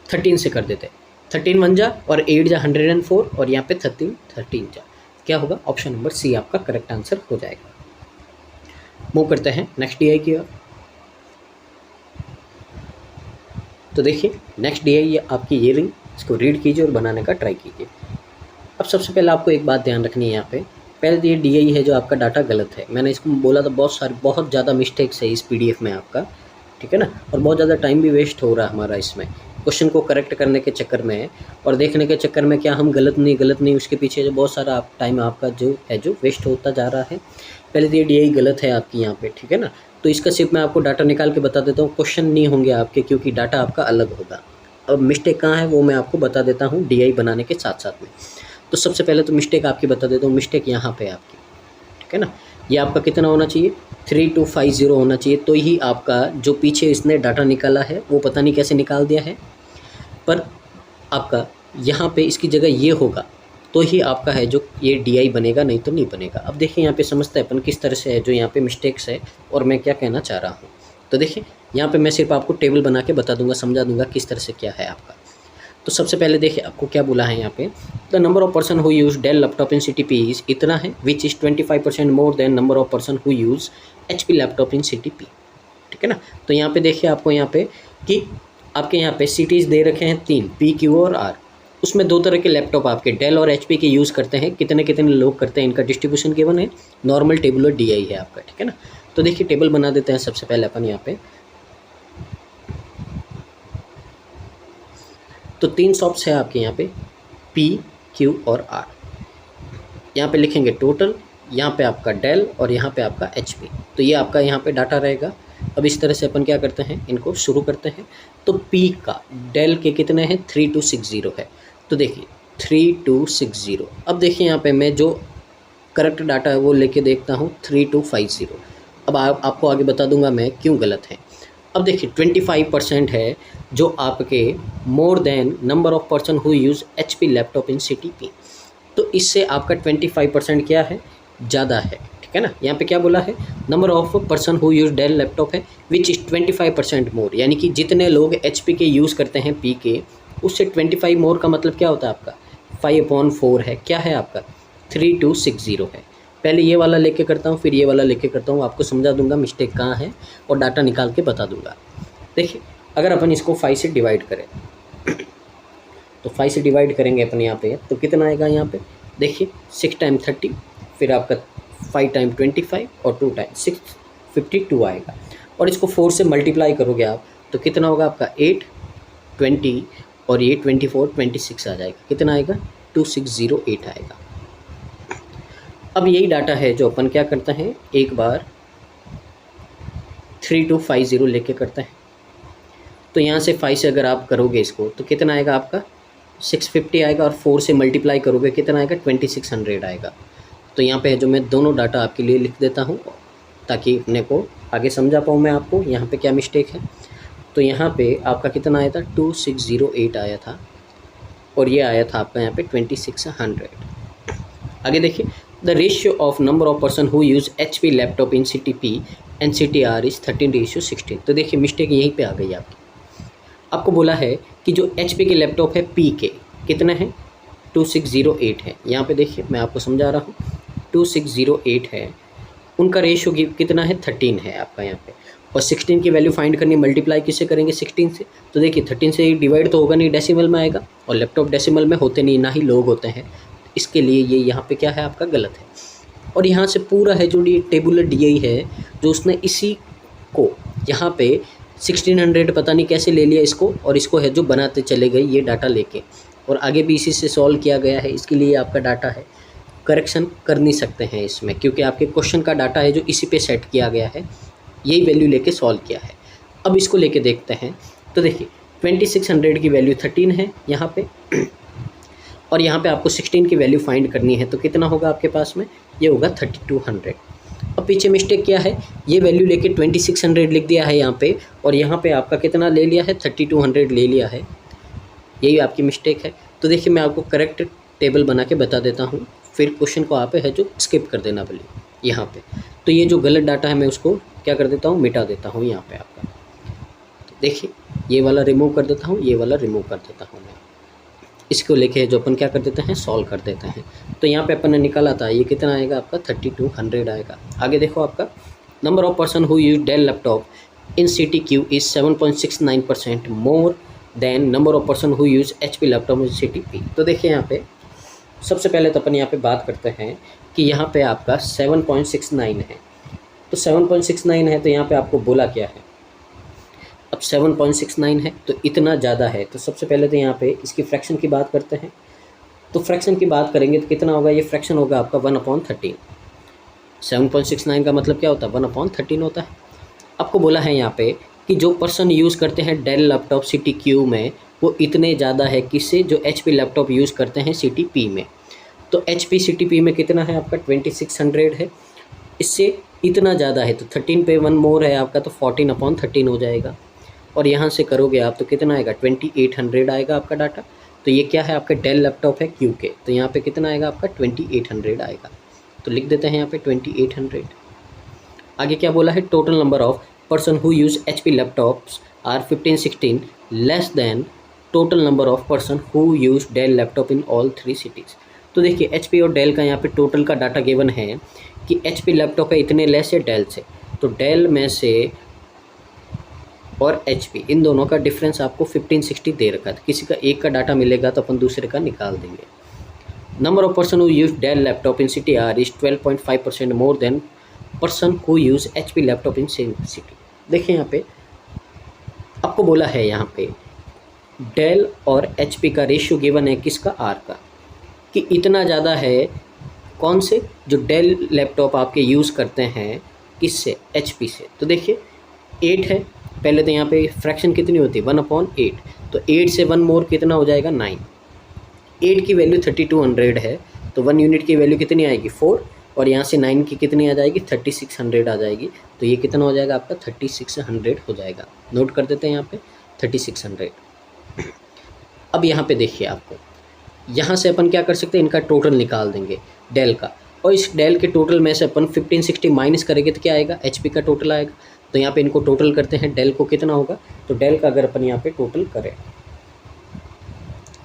13 से कर देते हैं। 13 1 जा और 8 जा 104, और यहाँ पे 13 जा, क्या होगा ऑप्शन नंबर सी आपका करेक्ट आंसर हो जाएगा। मूव करते हैं नेक्स्ट डीआई की ओर। तो देखिए नेक्स्ट डीआई आपकी ये रिंग, इसको रीड कीजिए और बनाने का ट्राई कीजिए। अब सबसे पहले आपको एक बात ध्यान रखनी है यहाँ पे, पहले तो ये डीआई है जो आपका डाटा गलत है। मैंने इसको बोला था बहुत ज़्यादा मिस्टेक्स है इस पीडीएफ में आपका, ठीक है ना, और बहुत ज़्यादा टाइम भी वेस्ट हो रहा है हमारा इसमें क्वेश्चन को करेक्ट करने के चक्कर में और देखने के चक्कर में, क्या हम गलत नहीं उसके पीछे जो बहुत सारा टाइम आपका जो है जो वेस्ट होता जा रहा है। पहले तो ये डीआई गलत है आपकी यहाँ पे, ठीक है ना। तो इसका सिर्फ मैं आपको डाटा निकाल के बता देता हूँ, क्वेश्चन नहीं होंगे आपके क्योंकि डाटा आपका अलग होगा। अब मिस्टेक कहाँ है वो मैं आपको बता देता हूँ डीआई बनाने के साथ साथ में। तो सबसे पहले तो मिस्टेक आपकी बता देता हूँ, मिस्टेक यहाँ पे आपकी, ठीक है ना। ये आपका कितना होना चाहिए 3250 होना चाहिए, तो ही आपका जो पीछे इसने डाटा निकाला है वो पता नहीं कैसे निकाल दिया है, पर आपका यहाँ पे इसकी जगह ये होगा तो ही आपका है जो ये डीआई बनेगा, नहीं तो नहीं बनेगा। अब देखिए यहाँ पे समझते हैं अपन किस तरह से है जो यहाँ पे मिस्टेक्स है और मैं क्या कहना चाह रहा हूँ। तो देखिए यहाँ पे मैं सिर्फ आपको टेबल बना के बता दूंगा, समझा दूंगा किस तरह से क्या है आपका। तो सबसे पहले देखिए आपको क्या बोला है यहाँ पे, the number of person who use del laptop in CTP is इतना है, which is 25% more than number of person who use HP laptop in CTP, ठीक है ना। तो यहाँ पे देखिए आपको यहाँ पे कि आपके यहाँ पे सिटीज़ दे रखे हैं 3, P, Q और R। उसमें 2 तरह के लैपटॉप आपके डेल और HP के यूज़ करते हैं, कितने कितने लोग करते हैं, इनका डिस्ट्रीब्यूशन गिवन है, नॉर्मल टेबल और DI है आपका, ठीक है ना। तो देखिए टेबल बना देते हैं सबसे पहले अपन यहाँ पे। तो 3 शॉप्स है आपके यहाँ पे P, Q और R। यहाँ पे लिखेंगे टोटल, यहाँ पे आपका डेल और यहाँ पे आपका HP। तो ये आपका यहाँ पे डाटा रहेगा। अब इस तरह से अपन क्या करते हैं, इनको शुरू करते हैं। तो P का डेल के कितने हैं 3260 है, तो देखिए 3260। अब देखिए यहाँ पे मैं जो करेक्ट डाटा है वो लेके देखता हूँ 3250। अब आपको आगे बता दूंगा मैं क्यों गलत है। अब देखिए 25% है जो आपके मोर than number of person who use HP laptop in CTP। तो इससे आपका 25% क्या है, ज़्यादा है, ठीक है ना। यहाँ पे क्या बोला है, number of person who use Dell laptop है विच इज़ 25% मोर, यानी कि जितने लोग HP के यूज़ करते हैं P के, उससे 25 मोर का मतलब क्या होता है आपका 5/4 है, क्या है आपका 3260 है। पहले ये वाला लेके करता हूँ, फिर ये वाला लेके करता हूँ, आपको समझा दूंगा मिस्टेक कहाँ है और डाटा निकाल के बता दूंगा। देखिए अगर अपन इसको 5 से डिवाइड करें तो 5 से डिवाइड करेंगे अपन यहाँ पे तो कितना आएगा, यहाँ पे देखिए 6 टाइम 30, फिर आपका 5 टाइम 25 और 2 टाइम 6, 52 आएगा। और इसको 4 से मल्टीप्लाई करोगे आप तो कितना होगा आपका 8, 20 और ये 24, 26 आ जाएगा, कितना आएगा 2608 आएगा। अब यही डाटा है जो अपन क्या करते हैं, एक बार 3250 लेके करते हैं। तो यहाँ से 5 से अगर आप करोगे इसको तो कितना आएगा आपका 650 आएगा, और 4 से मल्टीप्लाई करोगे कितना आएगा 2600 आएगा। तो यहाँ पे है जो मैं दोनों डाटा आपके लिए लिख देता हूँ ताकि अपने को आगे समझा पाऊँ मैं आपको यहाँ पे क्या मिस्टेक है। तो यहाँ पे आपका कितना आया था 2608 आया था, और ये आया था आपका यहाँ पे 2600। आगे देखिए the ratio of number of person who use HP laptop in CTP and CTR is 13:16। तो देखिए मिस्टेक यहीं पे आ गई आपकी। आपको बोला है कि जो HP के लैपटॉप है P के कितने हैं 2608 है। यहाँ पे देखिए मैं आपको समझा रहा हूँ 2608 है, उनका रेशियो कितना है 13 है आपका यहाँ पे। और 16 की वैल्यू फाइंड करनी, मल्टीप्लाई किससे करेंगे 16 से। तो देखिए 13 से डिवाइड तो होगा नहीं, डेसिमल में आएगा, और लैपटॉप डेसिमल में होते नहीं, ना ही लोग होते हैं, इसके लिए ये यहाँ पे क्या है आपका गलत है। और यहाँ से पूरा है जो ये टेबुलर DI है जो उसने इसी को यहाँ पे 1600 पता नहीं कैसे ले लिया इसको, और इसको है जो बनाते चले गए ये डाटा लेके, और आगे भी इसी से सॉल्व किया गया है। इसके लिए आपका डाटा है, करेक्शन कर नहीं सकते हैं इसमें, क्योंकि आपके क्वेश्चन का डाटा है जो इसी पे सेट किया गया है, यही वैल्यू लेके सॉल्व किया है। अब इसको लेके देखते हैं। तो देखिए 2600 की वैल्यू 13 है यहाँ पे, और यहाँ पे आपको 16 की वैल्यू फाइंड करनी है, तो कितना होगा आपके पास में, ये होगा 3200। अब पीछे मिस्टेक क्या है, ये वैल्यू लेके 2600 लिख दिया है यहाँ पे, और यहाँ पे आपका कितना ले लिया है 3200 ले लिया है, यही आपकी मिस्टेक है। तो देखिए मैं आपको करेक्ट टेबल बना के बता देता हूँ, फिर क्वेश्चन को आप है जो स्किप कर देना भले यहाँ पे। तो ये जो गलत डाटा है मैं उसको क्या कर देता हूँ, मिटा देता हूँ यहाँ पे आपका। तो देखिए ये वाला रिमूव कर देता हूँ, ये वाला रिमूव कर देता हूँ मैं, इसको लेके जो अपन क्या कर देते हैं सॉल्व कर देते हैं। तो यहाँ पे अपन ने निकाला था ये कितना आएगा आपका 3200 आएगा। आगे देखो आपका number of person who use del laptop in CTQ is 7.69% more than number of person who use HP laptop in CTP। तो देखिए यहाँ पे सबसे पहले तो अपन यहाँ पे बात करते हैं कि यहाँ पे आपका 7.69 है। तो 7.69 है तो यहाँ पे आपको बोला क्या है, अब 7.69 है तो इतना ज़्यादा है। तो सबसे पहले तो यहाँ पे इसकी फ्रैक्शन की बात करते हैं। तो फ्रैक्शन की बात करेंगे तो कितना होगा, ये फ्रैक्शन होगा आपका 1/13। 7.69 का मतलब क्या होता है 1/13 होता है। आपको बोला है यहाँ पे कि जो पर्सन यूज़ करते हैं डेल लैपटॉप CTQ में वो इतने ज़्यादा है किससे, जो HP लैपटॉप यूज़ करते हैं CTP में। तो HP CTP में कितना है आपका 2600 है, इससे इतना ज़्यादा है तो 13 पे 1 मोर है आपका, तो 14/13 हो जाएगा। और यहाँ से करोगे आप तो कितना आएगा 2800 आएगा आपका डाटा। तो ये क्या है आपका डेल लैपटॉप है Q के, तो यहाँ पे कितना आएगा आपका 2800 आएगा। तो लिख देते हैं यहाँ पे 2800। आगे क्या बोला है, total number of person who use HP laptops are 1516 less than total number of person who use Dell laptop in all 3 cities. तो देखिए HP और डेल का यहाँ पे टोटल का डाटा गिवन है कि HP लैपटॉप है इतने लेस है डेल से, तो डेल में से और HP इन दोनों का डिफरेंस आपको 1560 दे रखा था। किसी का एक का डाटा मिलेगा तो अपन दूसरे का निकाल देंगे। Number of person who use del laptop in CTR is 12.5% more than person who use HP laptop in same city. देखिए यहाँ पे आपको बोला है यहाँ पे डेल और HP का रेशियो गिवन है किसका, R का, कि इतना ज़्यादा है कौन से, जो डेल लैपटॉप आपके यूज़ करते हैं किससे, HP से। तो देखिए 8 है, पहले तो यहाँ पे फ्रैक्शन कितनी होती है 1/8, तो 8 से 1 मोर कितना हो जाएगा 9। 8 की वैल्यू 3200 है तो 1 यूनिट की वैल्यू कितनी आएगी 4, और यहाँ से 9 की कितनी आ जाएगी, 3600 आ जाएगी। तो ये कितना हो जाएगा आपका, 3600 हो जाएगा। नोट कर देते हैं यहाँ पे 3600। अब यहाँ पे देखिए आपको, यहाँ से अपन क्या कर सकते हैं, इनका टोटल निकाल देंगे डेल का, और इस डेल के टोटल में से अपन 1560 माइनस करेंगे तो क्या आएगा, HP का टोटल आएगा। तो यहाँ पे इनको टोटल करते हैं, डेल को कितना होगा, तो डेल का अगर अपन यहाँ पे टोटल करें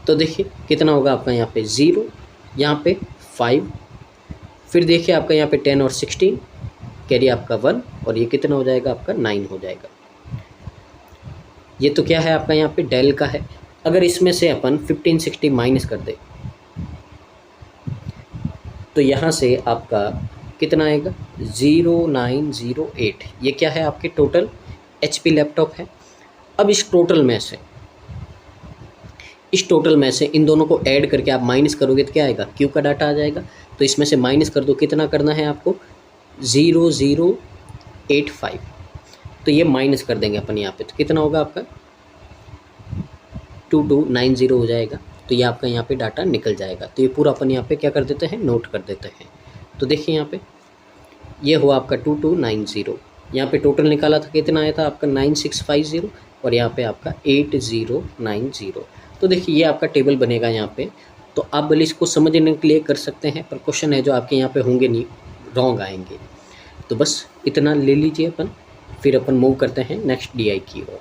तो देखिए कितना होगा आपका, यहाँ पे 0, यहाँ पे 5, फिर देखिए आपका यहाँ पे 10 और 16, कैरी आपका 1, और ये कितना हो जाएगा आपका 9 हो जाएगा। ये तो क्या है आपका यहाँ पे डेल का है। अगर इसमें से अपन 1560 माइनस कर दे तो यहाँ से आपका कितना आएगा, 0908। ये क्या है आपके टोटल HP लैपटॉप है। अब इस टोटल में से इन दोनों को ऐड करके आप माइनस करोगे तो क्या आएगा, Q का डाटा आ जाएगा। तो इसमें से माइनस कर दो, कितना करना है आपको, 0085। तो ये माइनस कर देंगे अपन यहाँ पे, तो कितना होगा आपका 2290 हो जाएगा। तो ये आपका यहाँ पे डाटा निकल जाएगा। तो ये पूरा अपन यहाँ पे क्या कर देते हैं, नोट कर देते हैं। तो देखिए यहाँ पे ये हुआ आपका 2290। यहाँ पे टोटल निकाला था, कितना आया था आपका 9650, और यहाँ पे आपका 8090। तो देखिए ये आपका टेबल बनेगा यहाँ पे। तो आप भले इसको समझने के लिए कर सकते हैं, पर क्वेश्चन है जो आपके यहाँ पे होंगे नहीं, रॉन्ग आएंगे। तो बस इतना ले लीजिए अपन, फिर अपन मूव करते हैं नेक्स्ट DI की ओर।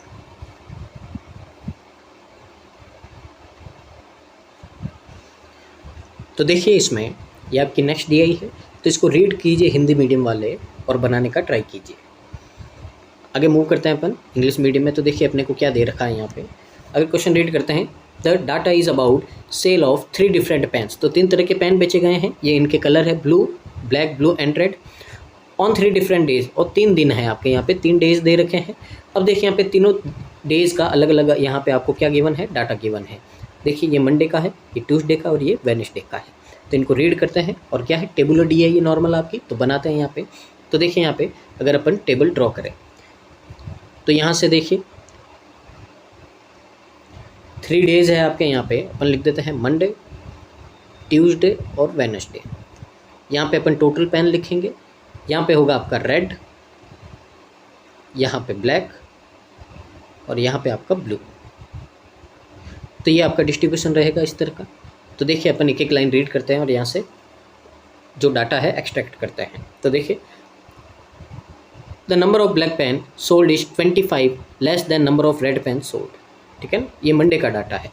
तो देखिए इसमें ये आपकी नेक्स्ट DI है, तो इसको रीड कीजिए हिंदी मीडियम वाले और बनाने का ट्राई कीजिए। आगे मूव करते हैं अपन इंग्लिश मीडियम में। तो देखिए अपने को क्या दे रखा है यहाँ पे। अगर क्वेश्चन रीड करते हैं, the data is about sale of 3 different pens. तो 3 तरह के पेन बेचे गए हैं। ये इनके कलर है blue, black, blue and red, on 3 different days. और 3 दिन है आपके यहाँ पे, 3 डेज दे रखे हैं। अब देखिए यहाँ पे तीनों डेज का अलग अलग यहाँ पे आपको क्या गिवन है, डाटा गिवन है। देखिए ये मंडे का है, ये ट्यूसडे का, और ये वेडनेसडे का है। तो इनको रीड करते हैं, और क्या है, टेबुलर DI ये नॉर्मल आपकी, तो बनाते हैं यहाँ पे। तो देखिए यहाँ पे अगर अपन टेबल ड्रॉ करें तो यहाँ से देखिए 3 डेज है आपके। यहाँ पे अपन लिख देते हैं मंडे, ट्यूसडे और वेडनेसडे। यहाँ पे अपन टोटल पेन लिखेंगे। यहाँ पे होगा आपका रेड, यहाँ पे ब्लैक, और यहाँ पे आपका ब्लू। तो ये आपका डिस्ट्रीब्यूशन रहेगा इस तरह का। तो देखिए अपन एक एक लाइन रीड करते हैं और यहाँ से जो डाटा है एक्सट्रैक्ट करते हैं। तो देखिए the number of black pen sold is 25 less than number of red pen sold. ठीक है ना, ये मंडे का डाटा है।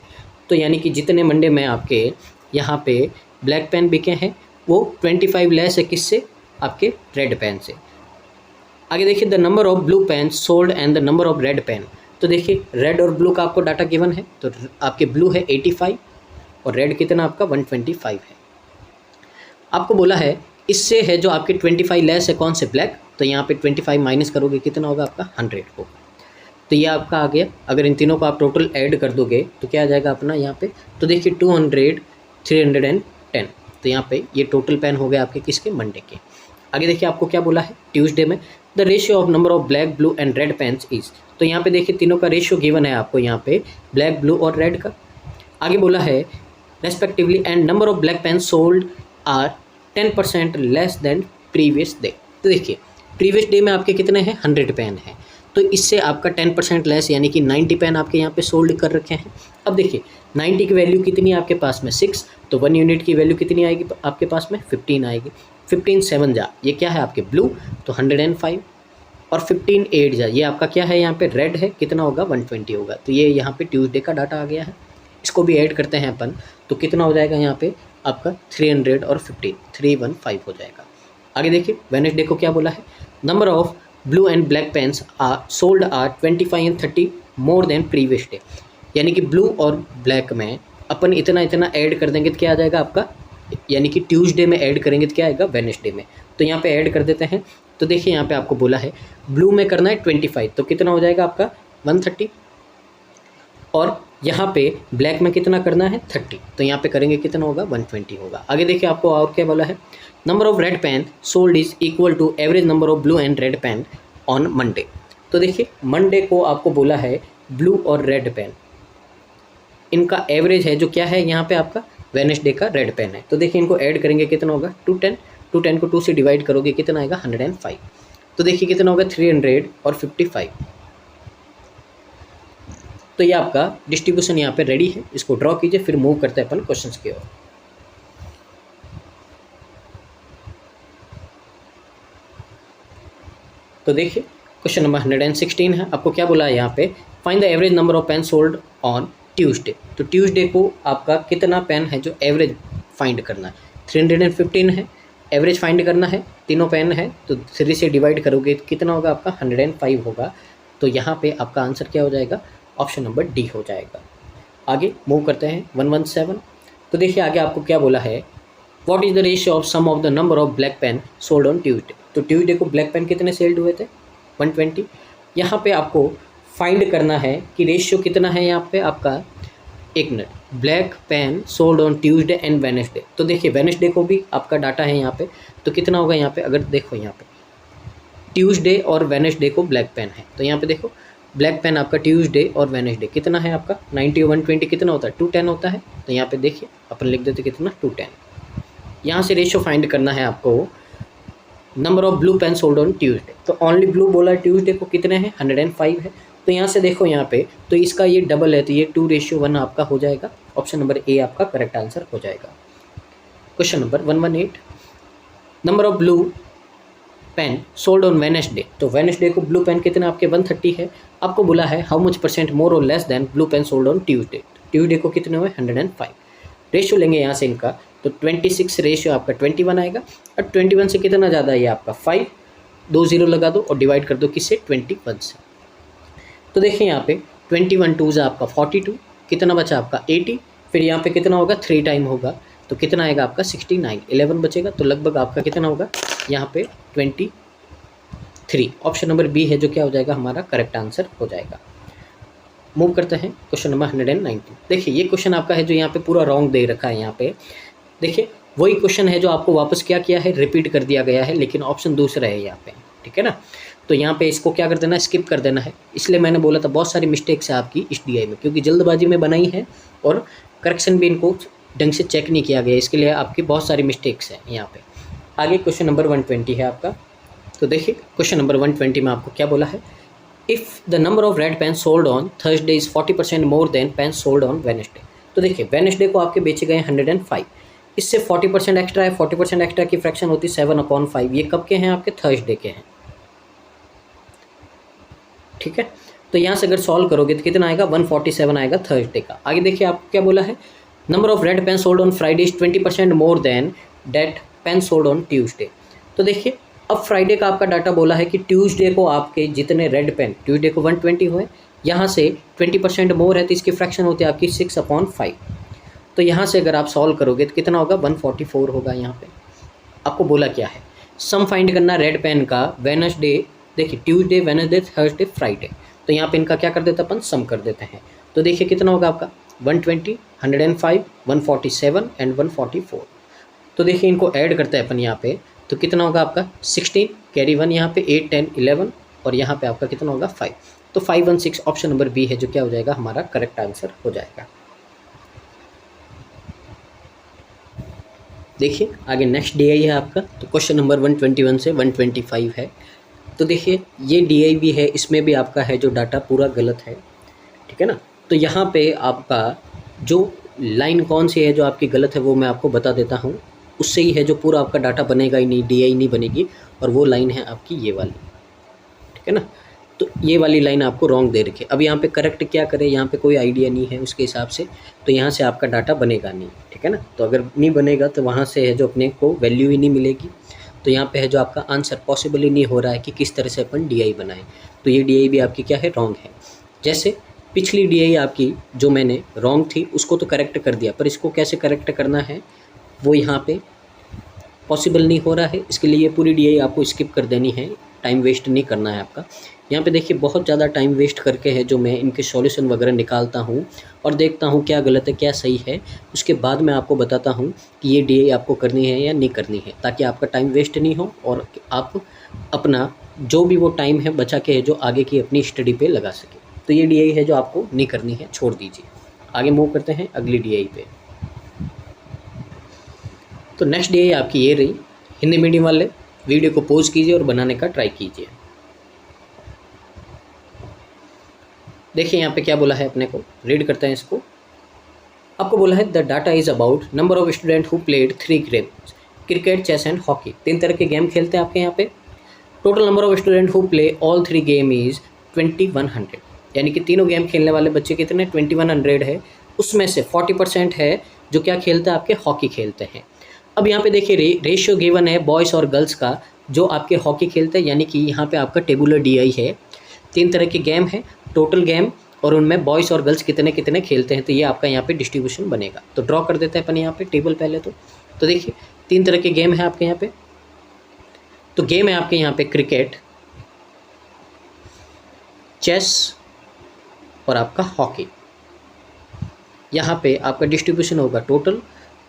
तो यानी कि जितने मंडे में आपके यहाँ पे ब्लैक पेन बिके हैं वो 25 लेस है किससे, आपके रेड पेन से। आगे देखिए the number of blue pen sold and the number of red pen. तो देखिए रेड और ब्लू का आपको डाटा गिवन है। तो आपके ब्लू है 85 और रेड कितना आपका 125 है। आपको बोला है इससे है जो आपके 25 लेस है कौन से, ब्लैक। तो यहाँ पे 25 माइनस करोगे कितना होगा आपका 100 होगा। तो ये आपका आ गया। अगर इन तीनों को आप टोटल ऐड कर दोगे तो क्या आ जाएगा अपना यहाँ पे। तो देखिए 200, 310। तो यहाँ पे ये टोटल पेन हो गया आपके किसके, मंडे के। आगे देखिए आपको क्या बोला है ट्यूसडे में, the ratio of number of black, blue and red pens is. तो यहाँ पे देखिए तीनों का रेशियो गिवन है आपको यहाँ पे, ब्लैक, ब्लू और रेड का। आगे बोला है respectively and number of black pen sold are 10% less than previous day. तो देखिए प्रीवियस डे में आपके कितने हैं, 100 पेन है। तो इससे आपका 10% लेस यानी कि 90 पेन आपके यहाँ पे सोल्ड कर रखे हैं। अब देखिए 90 की वैल्यू कितनी है आपके पास में 6, तो 1 यूनिट की वैल्यू कितनी आएगी आपके पास में 15 आएगी। 15 7 जा ये क्या है आपके ब्लू, तो 105, और 15 8 जा ये आपका क्या है यहाँ पे रेड है, कितना होगा 120 होगा। तो ये यहाँ पे ट्यूसडे का डाटा आ गया है। इसको भी ऐड करते हैं अपन तो कितना हो जाएगा यहाँ पे आपका 300 और 15 315 हो जाएगा। आगे देखिए वेडनेसडे को क्या बोला है, number of blue and black pens are sold are 25 and 30 more than previous day. यानी कि ब्लू और ब्लैक में अपन इतना इतना ऐड कर देंगे तो क्या आ जाएगा आपका, यानी कि ट्यूसडे में ऐड करेंगे तो क्या आएगा वेडनेसडे में। तो यहाँ पे ऐड कर देते हैं। तो देखिए यहाँ पे आपको बोला है ब्लू में करना है 25, तो कितना हो जाएगा आपका 130, और यहाँ पे ब्लैक में कितना करना है 30, तो यहाँ पे करेंगे कितना होगा 120 होगा। आगे देखिए आपको और क्या बोला है, number of red pen sold is equal to average number of blue and red pen on Monday. तो देखिए मंडे को आपको बोला है ब्लू और रेड पेन इनका एवरेज है जो क्या है यहाँ पे आपका वेडनेसडे का रेड पेन है। तो देखिए इनको ऐड करेंगे कितना होगा 210, 210 को 2 से डिवाइड करोगे कितना आएगा 105। तो देखिए कितना होगा 300 और 55। तो ये आपका डिस्ट्रीब्यूशन यहाँ पे रेडी है, इसको ड्रॉ कीजिए, फिर मूव करते हैं अपन क्वेश्चंस की ओर। तो देखिए क्वेश्चन नंबर 116 है। आपको क्या बोला है यहाँ पे, find the average number of pen sold on Tuesday. तो ट्यूसडे को आपका कितना पेन है जो एवरेज फाइंड करना है, 315 है, एवरेज फाइंड करना है, तीनों पेन है, तो 3 से डिवाइड करोगे तो कितना होगा आपका 105 होगा। तो यहाँ पे आपका आंसर क्या हो जाएगा, ऑप्शन नंबर डी हो जाएगा। आगे मूव करते हैं 117। तो देखिए आगे आपको क्या बोला है, what is the ratio of sum of the number of black pen sold on Tuesday. तो ट्यूसडे को ब्लैक पेन कितने सेल्ड हुए थे, 120। यहाँ पे आपको फाइंड करना है कि रेशियो कितना है यहाँ पे आपका, एक minute, black pen sold on Tuesday and Wednesday. तो देखिए वेडनेसडे को भी आपका डाटा है यहाँ पे, तो कितना होगा यहाँ पे, अगर देखो यहाँ पे ट्यूसडे और वेडनेसडे को ब्लैक पेन है, तो यहाँ पे देखो ब्लैक पेन आपका ट्यूसडे और वेडनेसडे कितना है आपका 90 और 120 कितना होता है 210 होता है। तो यहाँ पे देखिए अपन लिख देते कितना 210। यहाँ से रेशियो फाइंड करना है आपको number of blue pen sold on Tuesday. तो ओनली ब्लू बोला है, ट्यूसडे को कितने हैं 105 है। तो यहाँ से देखो यहाँ पे, तो इसका ये डबल है, तो ये 2:1 आपका हो जाएगा। ऑप्शन नंबर ए आपका करेक्ट आंसर हो जाएगा। Question number 118, number of blue pen sold on Wednesday. तो वेडनेसडे को ब्लू पेन कितने आपके 130 है। आपको बोला है हाउ मच % मोर और less than blue pen sold on Tuesday. Tuesday को कितने हुए 105। रेशियो लेंगे यहाँ से इनका, तो 26 रेशियो आपका 21 आएगा, और 21 से कितना ज़्यादा है आपका 5, 2 0 लगा दो और डिवाइड कर दो किससे 21 से। तो देखिए यहाँ पे 21 2 आपका 42, कितना बचा आपका 80, फिर यहाँ पे कितना होगा 3 टाइम होगा, तो कितना आएगा आपका 69, 11 बचेगा, तो लगभग आपका कितना होगा यहाँ पे 23। ऑप्शन नंबर बी है जो क्या हो जाएगा हमारा करेक्ट आंसर हो जाएगा। मूव करते हैं क्वेश्चन नंबर 119। देखिए ये क्वेश्चन आपका है जो यहाँ पे पूरा रॉन्ग दे रखा है। यहाँ पे देखिए वही क्वेश्चन है जो आपको वापस क्या किया है, रिपीट कर दिया गया है, लेकिन ऑप्शन दूसरा है यहाँ पे, ठीक है ना। तो यहाँ पे इसको क्या कर देना है, स्किप कर देना है। इसलिए मैंने बोला था बहुत सारी मिस्टेक्स है आपकी इस DI में, क्योंकि जल्दबाजी में बनाई है और करेक्शन भी इनको ढंग से चेक नहीं किया गया, इसके लिए आपकी बहुत सारी मिस्टेक्स हैं यहाँ पे। आगे क्वेश्चन नंबर 120 है आपका। तो देखिए क्वेश्चन नंबर 120 में आपको क्या बोला है, if the number of red pen sold on Thursday is 40% more than pen sold on Wednesday. तो देखिए वेडनेसडे को आपके बेचे गए 105, इससे 40% एक्स्ट्रा है, 40% एक्स्ट्रा की फ्रैक्शन होती है 7/5। ये कब के हैं आपके, थर्सडे के हैं, ठीक है। तो यहाँ से अगर सॉल्व करोगे तो कितना आएगा 147 आएगा थर्सडे का। आगे देखिए आपको क्या बोला है, number of red pen sold on Friday is 20% more than that pen sold on Tuesday. तो देखिए अब फ्राइडे का आपका डाटा बोला है कि ट्यूसडे को आपके जितने रेड पेन, ट्यूसडे को 120 हुए, यहाँ से 20% मोर है, तो इसकी फ्रैक्शन होती है आपकी 6/5। तो यहाँ से अगर आप सॉल्व करोगे तो कितना होगा 144 होगा। यहाँ पे आपको बोला क्या है, सम फाइंड करना रेड पेन का वेडनेसडे, देखिए ट्यूसडे वेडनेसडे थर्सडे फ्राइडे, तो यहाँ पे इनका क्या कर देते हैं अपन, सम कर देते हैं। तो देखिए कितना होगा आपका 120, 105, 147 एंड 144। तो देखिए इनको ऐड करते हैं अपन यहाँ पे, तो कितना होगा आपका 16 कैरी 1, यहाँ पे 8 10 11, और यहाँ पे आपका कितना होगा 5। तो 516 ऑप्शन नंबर बी है जो क्या हो जाएगा हमारा करेक्ट आंसर हो जाएगा। देखिए आगे नेक्स्ट DI है आपका। तो क्वेश्चन नंबर 121 से 125 है। तो देखिए ये DI भी है, इसमें भी आपका है जो डाटा पूरा गलत है, ठीक है ना। तो यहाँ पे आपका जो लाइन कौन सी है जो आपकी गलत है वो मैं आपको बता देता हूँ, उससे ही है जो पूरा आपका डाटा बनेगा ही नहीं, DI नहीं बनेगी, और वो लाइन है आपकी ये वाली, ठीक है ना। तो ये वाली लाइन आपको रॉन्ग दे रखी है। अब यहाँ पे करेक्ट क्या करें, यहाँ पे कोई आइडिया नहीं है उसके हिसाब से, तो यहाँ से आपका डाटा बनेगा नहीं, ठीक है ना। तो अगर नहीं बनेगा तो वहाँ से है जो अपने को वैल्यू ही नहीं मिलेगी। तो यहाँ पे है जो आपका आंसर पॉसिबल ही नहीं हो रहा है कि किस तरह से अपन DI बनाएं। तो ये DI भी आपकी क्या है, रॉन्ग है। जैसे पिछली DI आपकी जो मैंने रॉन्ग थी उसको तो करेक्ट कर दिया, पर इसको कैसे करेक्ट करना है वो यहाँ पे पॉसिबल नहीं हो रहा है। इसके लिए ये पूरी DI आपको स्किप कर देनी है, टाइम वेस्ट नहीं करना है आपका। यहाँ पे देखिए बहुत ज़्यादा टाइम वेस्ट करके है जो मैं इनके सॉल्यूशन वगैरह निकालता हूँ और देखता हूँ क्या गलत है क्या सही है, उसके बाद मैं आपको बताता हूँ कि ये DI आपको करनी है या नहीं करनी है, ताकि आपका टाइम वेस्ट नहीं हो और आप अपना जो भी वो टाइम है बचा के है जो आगे की अपनी स्टडी पे लगा सके। तो ये DI है जो आपको नहीं करनी है, छोड़ दीजिए। आगे मूव करते हैं अगली DI पे। तो नेक्स्ट DI आपकी ये रही, हिंदी मीडियम वाले वीडियो को पॉज कीजिए और बनाने का ट्राई कीजिए। देखिए यहाँ पे क्या बोला है, अपने को रीड करते हैं इसको। आपको बोला है the data is about number of student who played 3 games, cricket, chess and hockey. 3 तरह के गेम खेलते हैं आपके यहाँ पे। Total number of student who play all 3 game is 2100, यानी कि तीनों गेम खेलने वाले बच्चे कितने 2100 है। उसमें से 40% है जो क्या खेलते हैं, आपके हॉकी खेलते हैं। अब यहाँ पे देखिए रेशियो गिवन है बॉयज़ और गर्ल्स का जो आपके हॉकी खेलते हैं, यानी कि यहाँ पे आपका टेबुलर DI है। 3 तरह के गेम है टोटल गेम, और उनमें बॉयज़ और गर्ल्स कितने कितने खेलते हैं, तो ये आपका यहाँ पे डिस्ट्रीब्यूशन बनेगा। तो ड्रॉ कर देते हैं अपन यहाँ पे टेबल पहले तो देखिए 3 तरह के गेम है आपके यहाँ पे। तो गेम है आपके यहाँ पे क्रिकेट, चेस और आपका हॉकी। यहाँ पे आपका डिस्ट्रीब्यूशन होगा टोटल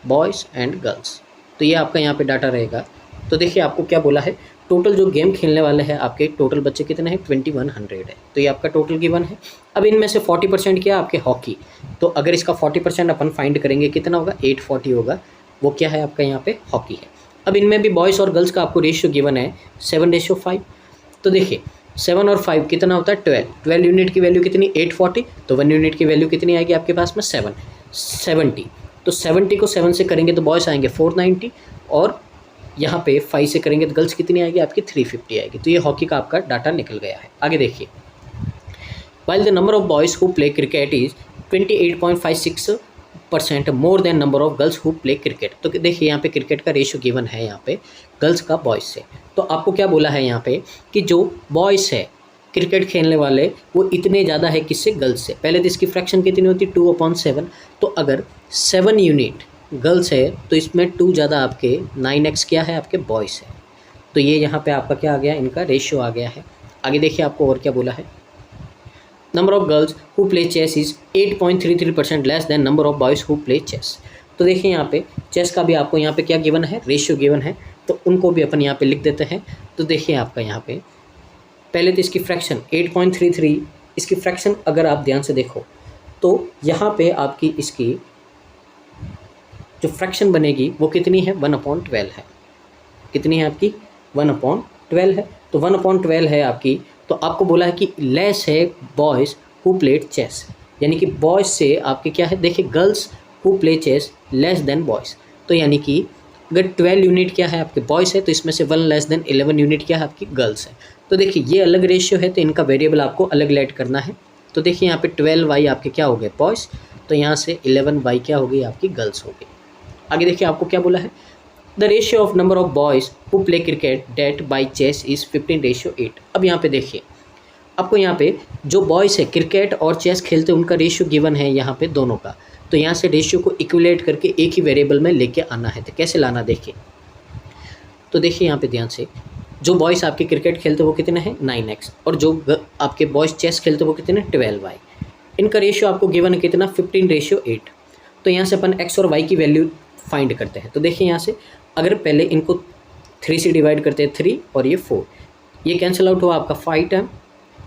बॉयज़ एंड गर्ल्स। तो ये आपका यहाँ पे डाटा रहेगा। तो देखिए आपको क्या बोला है, टोटल जो गेम खेलने वाले हैं आपके टोटल बच्चे कितने हैं 2100 है। तो ये आपका टोटल गिवन है। अब इनमें से 40% क्या आपके हॉकी, तो अगर इसका 40% अपन फाइंड करेंगे कितना होगा 840 होगा, वो क्या है आपका यहाँ पे हॉकी है। अब इनमें भी बॉयज़ और गर्ल्स का आपको रेशियो गिवन है 7:5। तो देखिए 7 और 5 कितना होता है 12 यूनिट की वैल्यू कितनी 840, तो 1 यूनिट की वैल्यू कितनी आएगी आपके पास में 70। तो 70 को 7 से करेंगे तो बॉयज़ आएंगे 490, और यहाँ पे 5 से करेंगे तो गर्ल्स कितनी आएगी आपकी 350 आएगी। तो ये हॉकी का आपका डाटा निकल गया है। आगे देखिए, while the number of boys who play cricket is 28.56% more than number of girls who play cricket. तो देखिए यहाँ पे क्रिकेट का रेशियो गिवन है यहाँ पे गर्ल्स का बॉयज़ से। तो आपको क्या बोला है यहाँ पे कि जो बॉयज़ है क्रिकेट खेलने वाले वो इतने ज़्यादा है किससे, गर्ल्स से। पहले तो इसकी फ्रैक्शन कितनी होती है 2/7। तो अगर 7 यूनिट गर्ल्स है तो इसमें 2 ज़्यादा आपके 9x क्या है आपके बॉयज़ है। तो ये यहाँ पे आपका क्या आ गया, इनका रेशियो आ गया है। आगे देखिए आपको और क्या बोला है, number of girls who play chess is 8.33% less than number of boys who play chess. तो देखिए यहाँ पे चेस का भी आपको यहाँ पे क्या गिवन है, रेशियो गिवन है, तो उनको भी अपन यहाँ पे लिख देते हैं। तो देखिए आपका यहाँ पे पहले तो इसकी फ्रैक्शन 8.33, इसकी फ्रैक्शन अगर आप ध्यान से देखो तो यहाँ पे आपकी इसकी जो फ्रैक्शन बनेगी वो कितनी है 1/12 है। कितनी है आपकी 1/12 है। तो 1/12 है आपकी। तो आपको बोला है कि लेस है बॉयज़ हु प्लेड चेस, यानी कि बॉयज़ से आपके क्या है, देखिए girls who play chess less than boys. तो यानी कि अगर 12 यूनिट क्या है आपके बॉयज़ है तो इसमें से 1 लेस देन 11 यूनिट क्या है आपकी गर्ल्स है। तो देखिए ये अलग रेशियो है, तो इनका वेरिएबल आपको अलग लेट करना है। तो देखिए यहाँ पे 12y आपके क्या हो गए बॉयज़, तो यहाँ से 11y क्या हो गई आपकी गर्ल्स हो गई। आगे देखिए आपको क्या बोला है, the ratio of number of boys who play cricket that by chess is 15:8। अब यहाँ पे देखिए आपको यहाँ पे जो बॉयज़ है क्रिकेट और चेस खेलते हैं उनका रेशियो गिवन है यहाँ पे दोनों का। तो यहाँ से रेशियो को इक्विलेट करके एक ही वेरिएबल में लेके आना है। तो कैसे लाना देखिए, तो देखिए यहाँ पे ध्यान से, जो बॉयज़ आपके क्रिकेट खेलते वो कितने हैं 9x, और जो आपके बॉयज़ चेस खेलते वो कितने 12y। इनका रेशियो आपको गिवन है कितना 15:8। तो यहाँ से अपन x और y की वैल्यू फाइंड करते हैं। तो देखिए यहाँ से अगर पहले इनको 3 से डिवाइड करते हैं 3 और ये 4, ये कैंसिल आउट हुआ आपका 5 टाइम,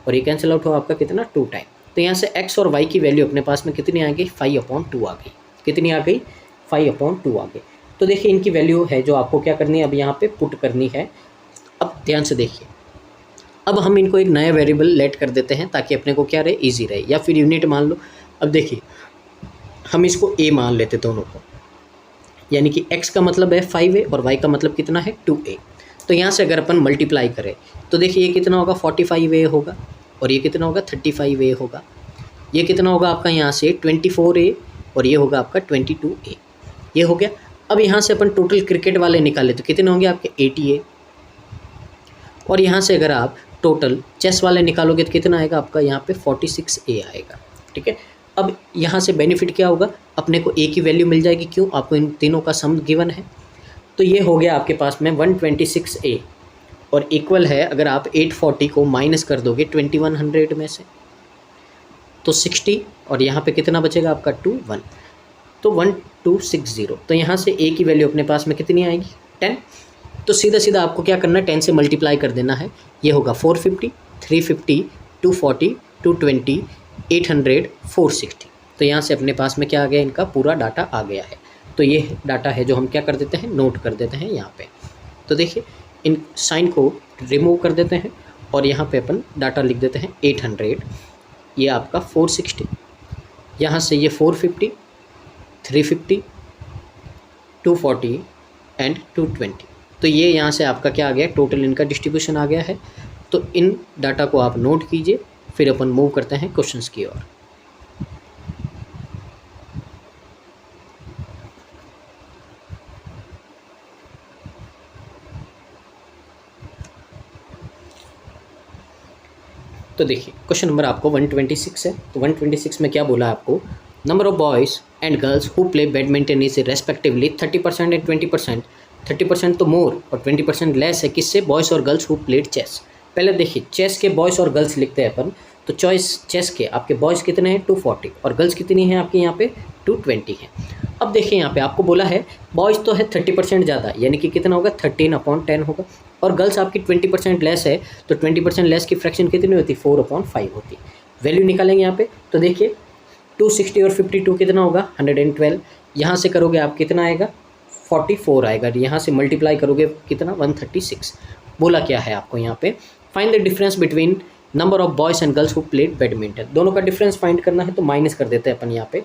और ये कैंसिल आउट हुआ आपका कितना 2 टाइम। तो यहाँ से x और y की वैल्यू अपने पास में कितनी आ गई 5/2 आ गई। कितनी आ गई 5/2 आ गई। तो देखिए इनकी वैल्यू है जो आपको क्या करनी है अब यहाँ पे पुट करनी है। अब ध्यान से देखिए, अब हम इनको एक नया वेरिएबल लेट कर देते हैं ताकि अपने को क्या रहे ईजी रहे, या फिर यूनिट मान लो। अब देखिए हम इसको a मान लेते दोनों को, यानी कि x का मतलब है 5a और y का मतलब कितना है 2a। तो यहाँ से अगर अपन मल्टीप्लाई करें तो देखिए ये कितना होगा 45a होगा, और ये कितना होगा 35a होगा। ये कितना होगा आपका यहाँ से 24a, और ये होगा आपका 22a। ये हो गया। अब यहाँ से अपन टोटल क्रिकेट वाले निकाले तो कितने होंगे आपके 80a, और यहाँ से अगर आप टोटल चेस वाले निकालोगे तो कितना आएगा आपका यहाँ पे 46a आएगा। ठीक है। अब यहाँ से बेनिफिट क्या होगा, अपने को a की वैल्यू मिल जाएगी। क्यों, आपको इन तीनों का सम गिवन है। तो ये हो गया आपके पास में 126a, और इक्वल है अगर आप 840 को माइनस कर दोगे 2100 में से तो 60, और यहाँ पे कितना बचेगा आपका 1, तो 1260। तो यहाँ से a की वैल्यू अपने पास में कितनी आएगी 10। तो सीधा सीधा आपको क्या करना है 10 से मल्टीप्लाई कर देना है। ये होगा 450, 350, 240, 220, 800, 460। तो यहाँ से अपने पास में क्या आ गया, इनका पूरा डाटा आ गया है। तो ये डाटा है जो हम क्या कर देते हैं नोट कर देते हैं यहाँ पे। तो देखिए इन साइन को रिमूव कर देते हैं और यहाँ पे अपन डाटा लिख देते हैं 800, ये आपका 460, यहाँ से ये 450, 350, 240 एंड 220। तो ये यहाँ से आपका क्या आ गया, टोटल इनका डिस्ट्रीब्यूशन आ गया है। तो इन डाटा को आप नोट कीजिए, फिर अपन मूव करते हैं क्वेश्चंस की ओर। तो देखिए क्वेश्चन नंबर आपको 126 है। तो 126 में क्या बोला है आपको, number of boys and girls who play badminton is respectively 30% and 20%। 30% तो मोर और 20% लेस है किससे, बॉयज़ और गर्ल्स हु प्लेड चेस। पहले देखिए चेस के बॉयज़ और गर्ल्स लिखते हैं अपन। तो चेस के आपके बॉयज़ कितने हैं 240 और गर्ल्स कितनी हैं आपके यहाँ पे 220 हैं। अब देखिए यहाँ पे आपको बोला है बॉयज़ तो है 30% ज़्यादा, यानी कि कितना होगा 13/10 होगा, और गर्ल्स आपकी 20% लेस है। तो 20% लेस की फ्रैक्शन कितनी होती है 4/5 होती है। वैल्यू निकालेंगे यहाँ पे। तो देखिए 260 और 52 कितना होगा 112। यहाँ से करोगे आप कितना आएगा 44 आएगा। यहाँ से मल्टीप्लाई करोगे कितना 136। बोला क्या है आपको यहाँ पे, find the difference between number of boys and girls who played badminton. दोनों का डिफरेंस फाइंड करना है, तो माइनस कर देते हैं अपन यहाँ पे।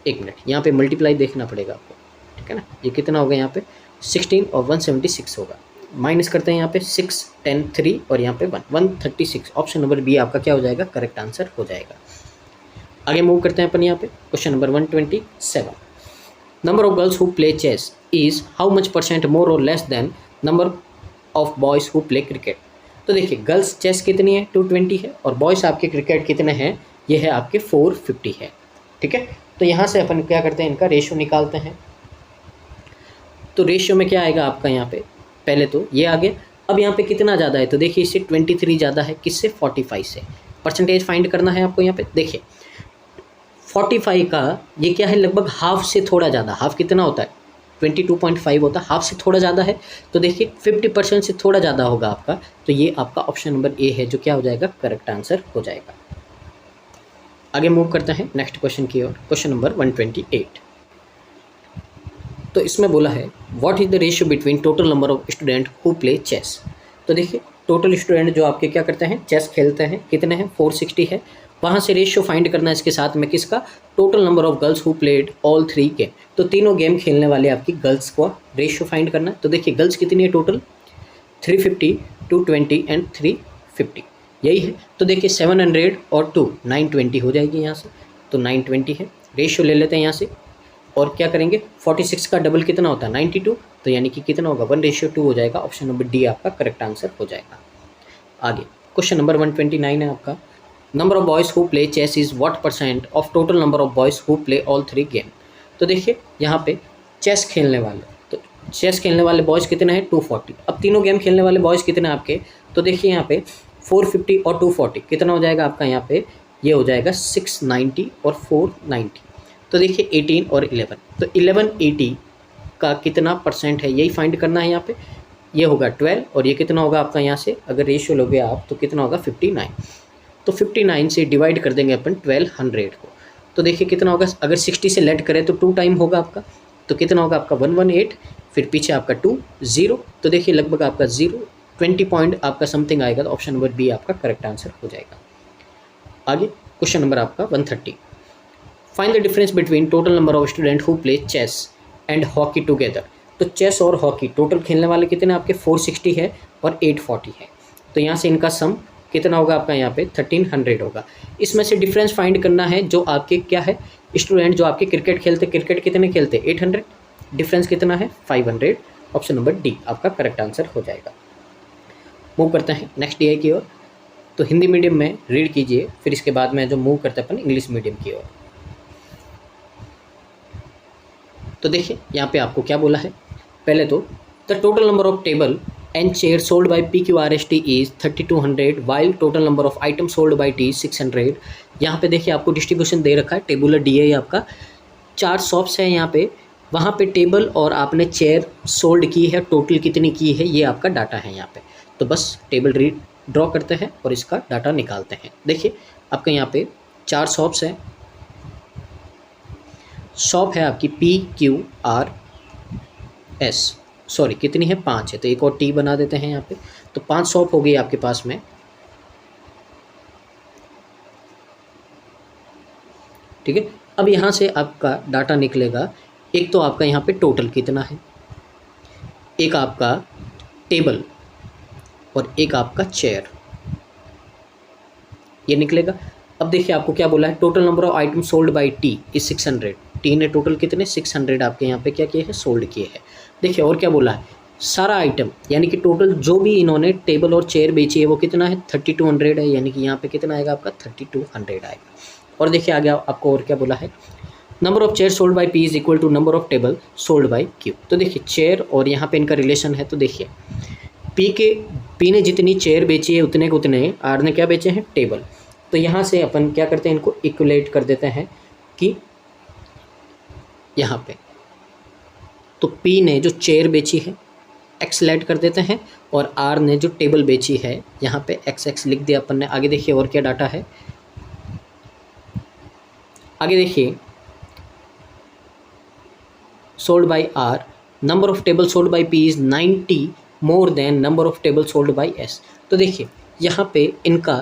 एक मिनट, यहाँ पे मल्टीप्लाई देखना पड़ेगा आपको, ठीक है ना। ये कितना होगा यहाँ पे 16 और 176 होगा। माइनस करते हैं यहाँ पे 6, 10, 3 और यहाँ पे 136। ऑप्शन नंबर बी आपका क्या हो जाएगा, करेक्ट आंसर हो जाएगा। आगे मूव करते हैं अपन यहाँ पे question number 127। Number of girls who play chess is how much % more और less than number of boys who play cricket. तो देखिए गर्ल्स चेस कितनी है 220 है, और बॉयज़ आपके क्रिकेट कितने हैं, ये है आपके 450 है, ठीक है। तो यहाँ से अपन क्या करते हैं, इनका रेशियो निकालते हैं। तो रेशियो में क्या आएगा आपका यहाँ पे, पहले तो ये आगे, अब यहाँ पे कितना ज़्यादा है, तो देखिए इससे 23 ज़्यादा है, किससे 45 से। परसेंटेज फाइंड करना है आपको यहाँ पे। देखिए 45 का ये क्या है, लगभग हाफ से थोड़ा ज़्यादा। हाफ कितना होता है 22.5 होता है, हाफ से थोड़ा ज़्यादा है। तो देखिए 50% से थोड़ा ज़्यादा होगा आपका। तो ये आपका ऑप्शन नंबर ए है जो क्या हो जाएगा, करेक्ट आंसर हो जाएगा। आगे मूव करते हैं नेक्स्ट क्वेश्चन की ओर, क्वेश्चन नंबर 128। तो इसमें बोला है what is the ratio between total number of student who play chess. तो देखिए टोटल स्टूडेंट जो आपके क्या करते हैं, चेस खेलते हैं, कितने हैं 460 है। वहाँ से रेशियो फाइंड करना है इसके साथ में किसका, total number of girls who played all 3 game. तो तीनों गेम खेलने वाले आपकी गर्ल्स को रेशियो फाइंड करना है। तो देखिए गर्ल्स कितनी है टोटल 350, 220 एंड 350, यही है। तो देखिए 700 और 2 920 हो जाएगी यहाँ से। तो 920 है, रेशियो ले लेते हैं यहाँ से, और क्या करेंगे 46 का डबल कितना होता है 92। तो यानी कि कितना होगा 1:2 हो जाएगा। ऑप्शन नंबर डी आपका करेक्ट आंसर हो जाएगा। आगे क्वेश्चन नंबर 129 है आपका, number of boys who play chess is what % of total number of boys who play all 3 game. तो देखिए यहाँ पे चेस खेलने वाले, तो चेस खेलने वाले बॉयज़ कितने हैं 240। अब तीनों गेम खेलने वाले बॉयज़ कितने हैं आपके, तो देखिए यहाँ पे 450 और 240 कितना हो जाएगा आपका यहाँ पे, ये हो जाएगा 690 और 490। तो देखिए 18 और 11, तो 1180 का कितना % है यही फाइंड करना है यहाँ पे। ये होगा 12 और ये कितना होगा आपका यहाँ से, अगर रेशियो लोगे आप तो कितना होगा 59। तो 59 से डिवाइड कर देंगे अपन 1200 को। तो देखिए कितना होगा, अगर 60 से लेट करें तो 2 टाइम होगा आपका। तो कितना होगा आपका 118, फिर पीछे आपका 2 0। तो देखिए लगभग आपका 20 पॉइंट आपका समथिंग आएगा। तो ऑप्शन नंबर बी आपका करेक्ट आंसर हो जाएगा। आगे क्वेश्चन नंबर आपका 130, find the difference between total number of student who play chess and hockey together. तो चेस और हॉकी टोटल खेलने वाले कितने आपके 460 है और 840 है। तो यहाँ से इनका सम कितना होगा आपका यहाँ पे 1300 होगा। इसमें से डिफरेंस फाइंड करना है जो आपके क्या है, स्टूडेंट जो आपके क्रिकेट खेलते, क्रिकेट कितने खेलते 800, डिफरेंस कितना है 500। ऑप्शन नंबर डी आपका करेक्ट आंसर हो जाएगा। मूव करते हैं नेक्स्ट डीआई की ओर। तो हिंदी मीडियम में रीड कीजिए, फिर इसके बाद में जो मूव करते हैं अपन इंग्लिश मीडियम की ओर। तो देखिए यहाँ पे आपको क्या बोला है, पहले तो the total number of table and chair sold bye PQRST is 3200 while total number of item sold bye T 600। यहाँ पे देखिए आपको डिस्ट्रीब्यूशन दे रखा है, टेबुलर DI आपका 4 शॉप्स है यहाँ पे, वहाँ पे टेबल और आपने चेयर सोल्ड की है, टोटल कितनी की है ये आपका डाटा है यहाँ पे। तो बस टेबल ड्रॉ करते हैं और इसका डाटा निकालते हैं। देखिए आपके यहाँ पे 4 शॉप्स हैं। शॉप है आपकी PQRS, सॉरी कितनी है, 5 है, तो एक और टी बना देते हैं यहाँ पे, तो 5 शॉप हो गई आपके पास में। ठीक है, अब यहाँ से आपका डाटा निकलेगा, एक तो आपका यहाँ पे टोटल कितना है, एक आपका टेबल और एक आपका चेयर, ये निकलेगा। अब देखिए आपको क्या बोला है, total number of item sold by T is 600। T ने टोटल कितने 600 आपके यहाँ पे क्या किए हैं, सोल्ड किए हैं। देखिए और क्या बोला है, सारा आइटम यानी कि टोटल जो भी इन्होंने टेबल और चेयर बेची है वो कितना है 3200 है, यानी कि यहाँ पे कितना आएगा आपका 3200 आएगा। और देखिए आगे आपको और क्या बोला है, number of chair sold by P is equal to number of table sold by Q. तो देखिए चेयर और यहाँ पे इनका रिलेशन है, तो देखिए पी ने जितनी चेयर बेची है उतने के उतने आर ने क्या बेचे हैं, टेबल। तो यहाँ से अपन क्या करते हैं, इनको इक्वलेट कर देते हैं कि यहाँ पे तो पी ने जो चेयर बेची है एक्सलेट कर देते हैं, और आर ने जो टेबल बेची है यहाँ पे एक्स लिख दिया अपन ने। आगे देखिए और क्या डाटा है, आगे देखिए sold by R, number of table sold by P is 90 more than number of table sold by S. तो देखिए यहाँ पे इनका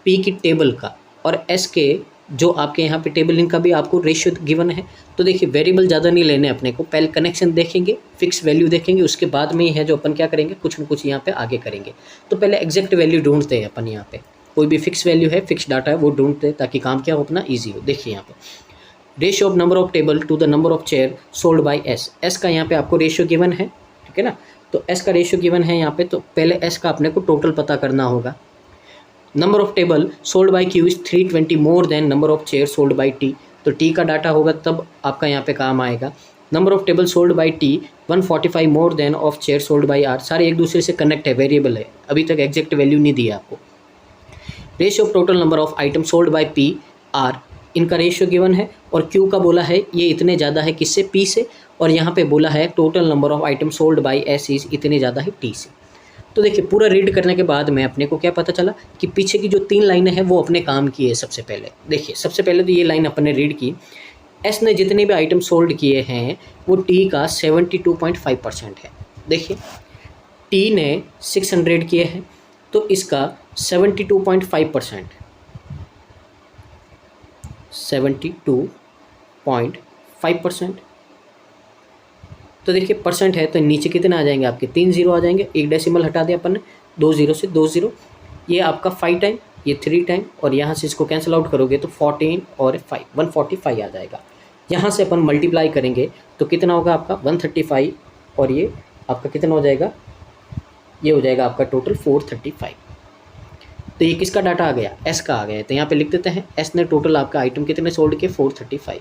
पी की टेबल का और एस के जो आपके यहाँ पे टेबल इनका भी आपको रेशियो गिवन है। तो देखिए वेरिएबल ज़्यादा नहीं लेने अपने को, पहले कनेक्शन देखेंगे, फिक्स वैल्यू देखेंगे, उसके बाद में ही है जो अपन क्या करेंगे, कुछ न कुछ यहाँ पे आगे करेंगे। तो पहले एग्जैक्ट वैल्यू ढूंढते हैं अपन, यहाँ पे कोई भी फिक्स वैल्यू है, फिक्स डाटा है, वो ढूंढते हैं ताकि काम क्या हो अपना ईजी हो। देखिए यहाँ पे ratio of number of table to the number of chair sold by S, S का यहाँ पे आपको रेशियो गिवन है, ठीक है ना। तो एस का रेशियो गिवन है यहाँ पे, तो पहले एस का अपने को टोटल पता करना होगा। Number of table sold by Q is 320 more than number of chair sold by T, तो टी का डाटा होगा तब आपका यहाँ पे काम आएगा। Number of table sold by T 145 more than of chair sold by R, सारे एक दूसरे से कनेक्ट है, वेरिएबल है, अभी तक एग्जैक्ट वैल्यू नहीं दी है आपको। Ratio of total number of item sold by P R, इनका रेशियो गिवन है, और क्यू का बोला है ये इतने ज़्यादा है किससे, पी से, और यहाँ पे बोला है total number of item sold by S is इतने ज़्यादा है टी से। तो देखिए पूरा रीड करने के बाद में अपने को क्या पता चला कि पीछे की जो 3 लाइनें हैं वो अपने काम की है। सबसे पहले देखिए, सबसे पहले तो ये लाइन अपन ने रीड की, एस ने जितने भी आइटम सोल्ड किए हैं वो टी का 72.5% है। देखिए टी ने 600 किए हैं, तो इसका 72.5%, 72.5%। तो देखिए परसेंट है तो नीचे कितने आ जाएंगे आपके, 3 जीरो आ जाएंगे, एक डेसिमल हटा दिया अपन ने, 2 जीरो से 2 जीरो, ये आपका 5 टाइम, ये 3 टाइम, और यहाँ से इसको कैंसिल आउट करोगे तो 14 और 5 145 आ जाएगा। यहाँ से अपन मल्टीप्लाई करेंगे तो कितना होगा आपका 135, और ये आपका कितना हो जाएगा, ये हो जाएगा आपका टोटल 435। तो ये किसका डाटा आ गया, एस का आ गया, तो यहाँ पे लिख देते हैं एस ने टोटल आपका आइटम कितने सोल्ड किए 435,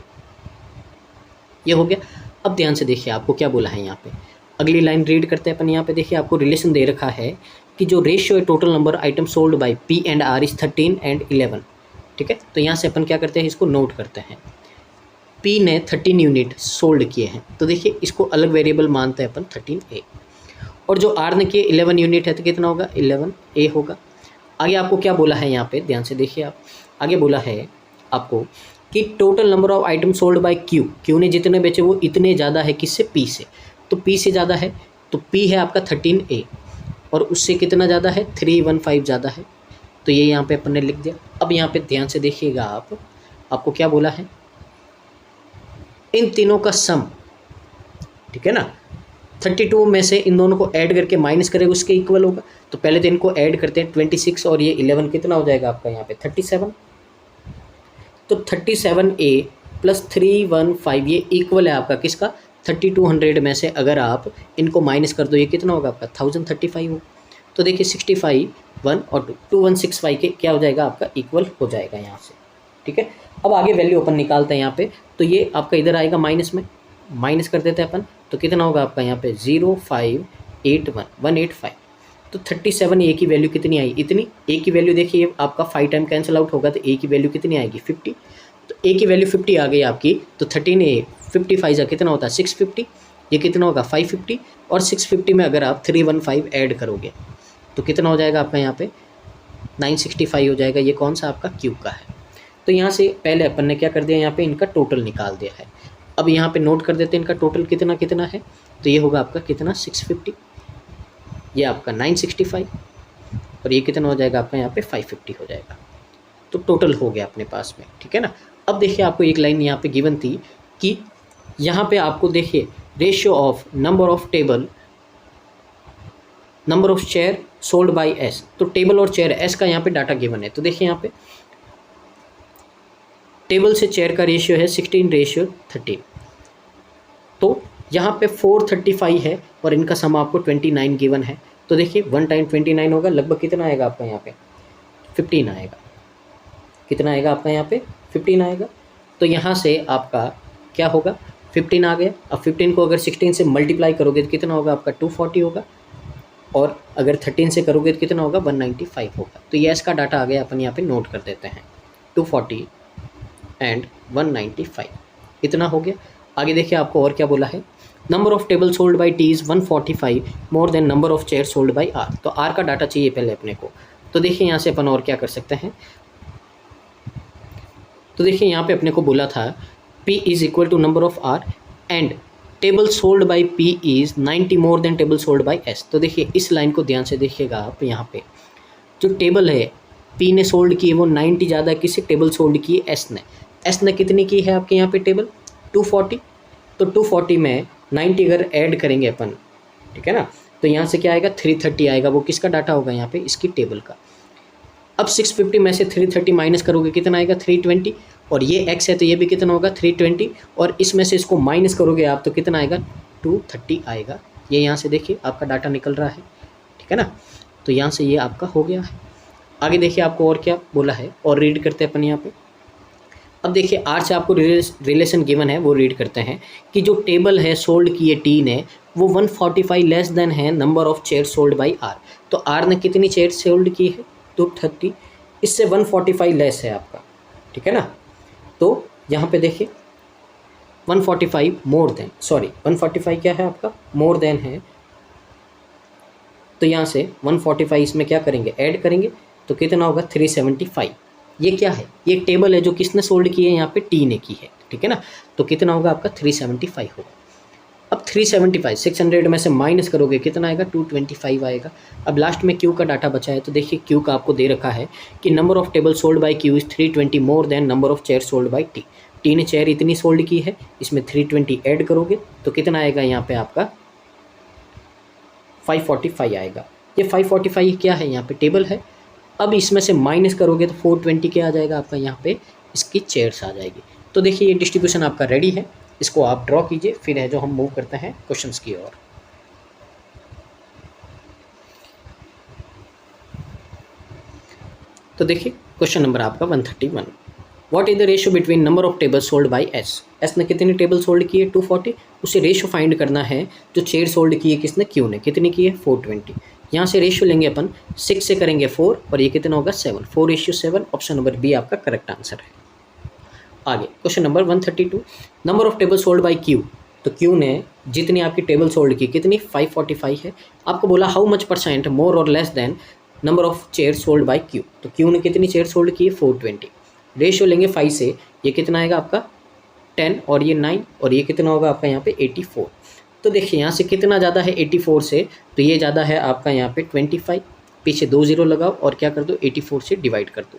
ये हो गया। अब ध्यान से देखिए आपको क्या बोला है यहाँ पे, अगली लाइन रीड करते हैं अपन। यहाँ पे देखिए आपको रिलेशन दे रखा है कि जो रेशियो है total number item sold by P and R is 13 and 11, ठीक है। तो यहाँ से अपन क्या करते हैं, इसको नोट करते हैं, पी ने 13 यूनिट सोल्ड किए हैं, तो देखिए इसको अलग वेरिएबल मानते हैं अपन 13A, और जो आर ने किए 11 यूनिट है तो कितना होगा 11A होगा। आगे आपको क्या बोला है यहाँ पे, ध्यान से देखिए आप, आगे बोला है आपको कि total number of item sold by Q, Q ने जितने बेचे वो इतने ज़्यादा है किससे, पी से, तो पी से ज़्यादा है, तो पी है आपका 13A, और उससे कितना ज़्यादा है 315 ज़्यादा है, तो ये यहाँ पे अपन ने लिख दिया। अब यहाँ पे ध्यान से देखिएगा आप, आपको क्या बोला है, इन तीनों का सम, ठीक है ना, 32 में से इन दोनों को ऐड करके माइनस करेगा उसके इक्वल होगा। तो पहले तो इनको ऐड करते हैं, 26 और ये 11 कितना हो जाएगा आपका यहाँ पे 37, तो 37A प्लस 315 ये इक्वल है आपका किसका 3200 में से अगर आप इनको माइनस कर दो ये कितना होगा आपका 1035 हो। तो देखिए 65 1 और 2 2165 के क्या हो जाएगा आपका इक्वल हो जाएगा यहाँ से, ठीक है। अब आगे वैल्यू अपन निकालते हैं यहाँ पे, तो ये आपका इधर आएगा माइनस में, माइनस कर देते हैं अपन, तो कितना होगा आपका यहाँ पे 0581185, तो 37 ए की वैल्यू कितनी आई, इतनी। ए की वैल्यू देखिए आपका 5 टाइम कैंसिल आउट होगा तो ए की वैल्यू कितनी आएगी 50, तो ए की वैल्यू 50 आ गई आपकी, तो 13A 55 जा कितना होता है 650, ये कितना होगा 550, और 650 में अगर आप 315 ऐड करोगे तो कितना हो जाएगा आपका यहाँ पे 965 हो जाएगा। ये कौन सा आपका क्यू का है। तो यहाँ से पहले अपन ने क्या कर दिया, यहाँ पे इनका टोटल निकाल दिया है। अब यहाँ पे नोट कर देते हैं इनका टोटल कितना कितना है, तो ये होगा आपका कितना 650, ये आपका 965 और ये कितना हो जाएगा आपका यहाँ पे 550 हो जाएगा। तो टोटल हो गया अपने पास में, ठीक है ना। अब देखिए आपको एक लाइन यहाँ पे गिवन थी कि यहाँ पे आपको देखिए ratio of number of table number of chair sold by S, तो टेबल और चेयर एस का यहाँ पे डाटा गिवन है। तो देखिए यहाँ पे टेबल से चेयर का रेशियो है 16:13, तो यहाँ पे 435 है और इनका सम आपको 29 गिवन है। तो देखिए 1 टाइम 29 होगा, लगभग कितना आएगा आपका यहाँ पे 15 आएगा। कितना आएगा आपका यहाँ पे 15 आएगा। तो यहाँ से आपका क्या होगा 15 आ गया। अब 15 को अगर 16 से मल्टीप्लाई करोगे तो कितना होगा आपका 240 होगा, और अगर 13 से करोगे तो कितना होगा 195 होगा। तो ये इसका डाटा आ गया, अपन यहाँ पे नोट कर देते हैं 240 एंड 195, इतना हो गया। आगे देखिए आपको और क्या बोला है, number of table sold by T is 145 more than number of chair sold by R. तो आर का डाटा चाहिए पहले अपने को। तो देखिए यहाँ से अपन और क्या कर सकते हैं, तो देखिए यहाँ पे अपने को बोला था P is equal to number of R and table sold by P is 90 more than table sold by S। तो देखिए इस लाइन को ध्यान से देखिएगा आप, यहाँ पे जो टेबल है P ने सोल्ड की है वो 90 ज़्यादा किसी टेबल सोल्ड की है S ने। S ने कितनी की है आपके यहाँ पे टेबल 240, तो 240 में 90 अगर ऐड करेंगे अपन, ठीक है ना, तो यहाँ से क्या आएगा 330 आएगा। वो किसका डाटा होगा यहाँ पे, इसकी टेबल का। अब 650 में से 330 माइनस करोगे कितना आएगा 320, और ये x है तो ये भी कितना होगा 320, और इसमें से इसको माइनस करोगे आप तो कितना आएगा 230 आएगा। ये यहाँ से देखिए आपका डाटा निकल रहा है, ठीक है ना। तो यहाँ से ये आपका हो गया है। आगे देखिए आपको और क्या बोला है, और रीड करते हैं अपन यहाँ पे। अब देखिए आर से आपको रिलेशन गिवन है, वो रीड करते हैं कि जो टेबल है सोल्ड की है टी ने वो 145 लेस देन है number of chair sold by R. तो आर ने कितनी चेयर सोल्ड की है 230, इससे 145 लेस है आपका, ठीक है ना। तो यहाँ पे देखिए 145 मोर देन, सॉरी 145 क्या है आपका मोर देन है, तो यहाँ से 145 इसमें क्या करेंगे ऐड करेंगे तो कितना होगा 375। ये क्या है, ये एक टेबल है जो किसने सोल्ड की है यहाँ पे टी ने की है, ठीक है ना। तो कितना होगा आपका 375 होगा। अब 375 600 में से माइनस करोगे कितना आएगा 225 आएगा। अब लास्ट में क्यू का डाटा बचा है, तो देखिए क्यू का आपको दे रखा है कि number of table sold by Q is 320 more than number of chair sold by T. T ने चेयर इतनी सोल्ड की है, इसमें 320 ऐड करोगे तो कितना आएगा यहाँ पे आपका 545 आएगा। ये 545 क्या है यहाँ पे टेबल है। अब इसमें से माइनस करोगे तो 420 क्या आ जाएगा आपका यहाँ पे इसकी चेयर्स आ जाएगी। तो देखिए ये डिस्ट्रीब्यूशन आपका रेडी है, इसको आप ड्रॉ कीजिए, फिर है जो हम मूव करते हैं क्वेश्चंस की ओर। तो देखिए क्वेश्चन नंबर आपका 131, what is the ratio between number of table sold by S. S ने कितनी टेबल सोल्ड की है 240, उसे रेशियो फाइंड करना है जो चेयर सोल्ड की है किसने क्यू ने, कितनी की है 420। यहाँ से रेशियो लेंगे अपन 6 से करेंगे 4 और ये कितना होगा 7, 4:7। ऑप्शन नंबर बी आपका करेक्ट आंसर है। आगे question number 132, number of table sold by Q. तो क्यू ने जितनी आपकी टेबल सोल्ड की कितनी 545 है। आपको बोला हाउ मच % मोर और less than number of chair sold by Q. तो क्यू ने कितनी चेयर सोल्ड की है 420। रेशियो लेंगे 5 से, ये कितना आएगा आपका 10 और ये 9 और ये कितना होगा आपका यहाँ पे 84। तो देखिए यहाँ से कितना ज़्यादा है 84 से, तो ये ज़्यादा है आपका यहाँ पे 25, पीछे 2 0 लगाओ और क्या कर दो 84 से डिवाइड कर दो।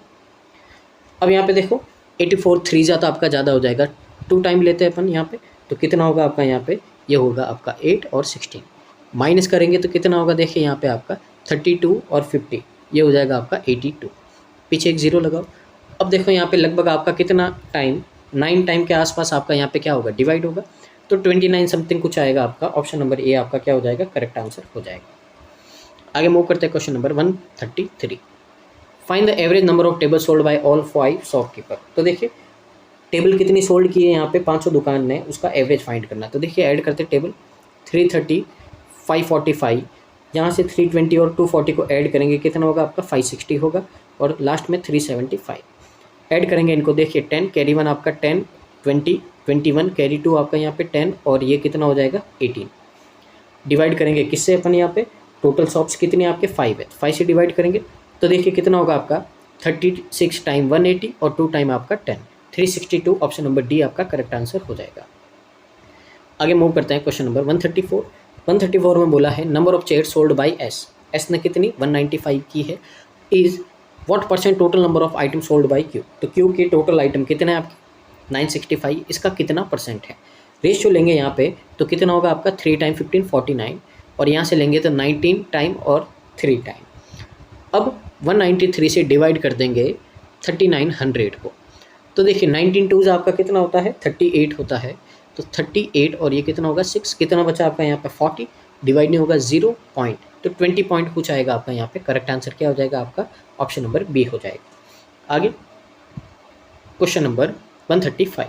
अब यहाँ पे देखो 84 3 ज़्यादा आपका ज़्यादा हो जाएगा, 2 टाइम लेते हैं अपन यहाँ पे, तो कितना होगा आपका यहाँ पे ये होगा आपका 8 और 16। माइनस करेंगे तो कितना होगा देखिए यहाँ पे आपका 32 और 50, ये हो जाएगा आपका 82, पीछे एक 0 लगाओ। अब देखो यहाँ पे लगभग आपका कितना टाइम 9 टाइम के आसपास आपका यहाँ पे क्या होगा डिवाइड होगा, तो 29 समथिंग कुछ आएगा आपका। ऑप्शन नंबर ए आपका क्या हो जाएगा करेक्ट आंसर हो जाएगा। आगे मूव करते हैं question number 133, find the average number of table sold by all 5 shopkeeper. तो देखिए टेबल कितनी सोल्ड की है यहाँ पे 500 दुकान ने, उसका एवरेज फाइंड करना। तो देखिए ऐड करते टेबल 330 545, यहाँ से 320 और 240 को ऐड करेंगे कितना होगा आपका 560 होगा, और लास्ट में 375 ऐड करेंगे इनको। देखिए 10 कैरी 1 आपका 10 20 21 कैरी 2 आपका यहाँ पे 10 और ये कितना हो जाएगा 18। डिवाइड करेंगे किससे अपन यहाँ पे टोटल शॉप्स कितनी आपके 5 है, 5 से डिवाइड करेंगे तो देखिए कितना होगा आपका 36 टाइम 180 और 2 टाइम आपका 10, 362। ऑप्शन नंबर डी आपका करेक्ट आंसर हो जाएगा। आगे मूव करते हैं क्वेश्चन नंबर 134। 134 में बोला है number of chair sold by S. S ने कितनी 195 की है। Is what percent total number of item sold by Q. तो क्यू के टोटल आइटम कितने हैं आपके 965, इसका कितना परसेंट है। रेशियो लेंगे यहाँ पे तो कितना होगा आपका 3 टाइम 15 49, और यहाँ से लेंगे तो 19 टाइम और 3 टाइम। अब 193 से डिवाइड कर देंगे 3900 को। तो देखिए 19 टूज आपका कितना होता है 38 होता है। तो 38 और ये कितना होगा 6, कितना बचा आपका यहाँ पे 40, डिवाइड नहीं होगा 0 पॉइंट, तो 20 पॉइंट कुछ आएगा आपका यहाँ पे। करेक्ट आंसर क्या हो जाएगा आपका ऑप्शन नंबर बी हो जाएगा। आगे question number 135।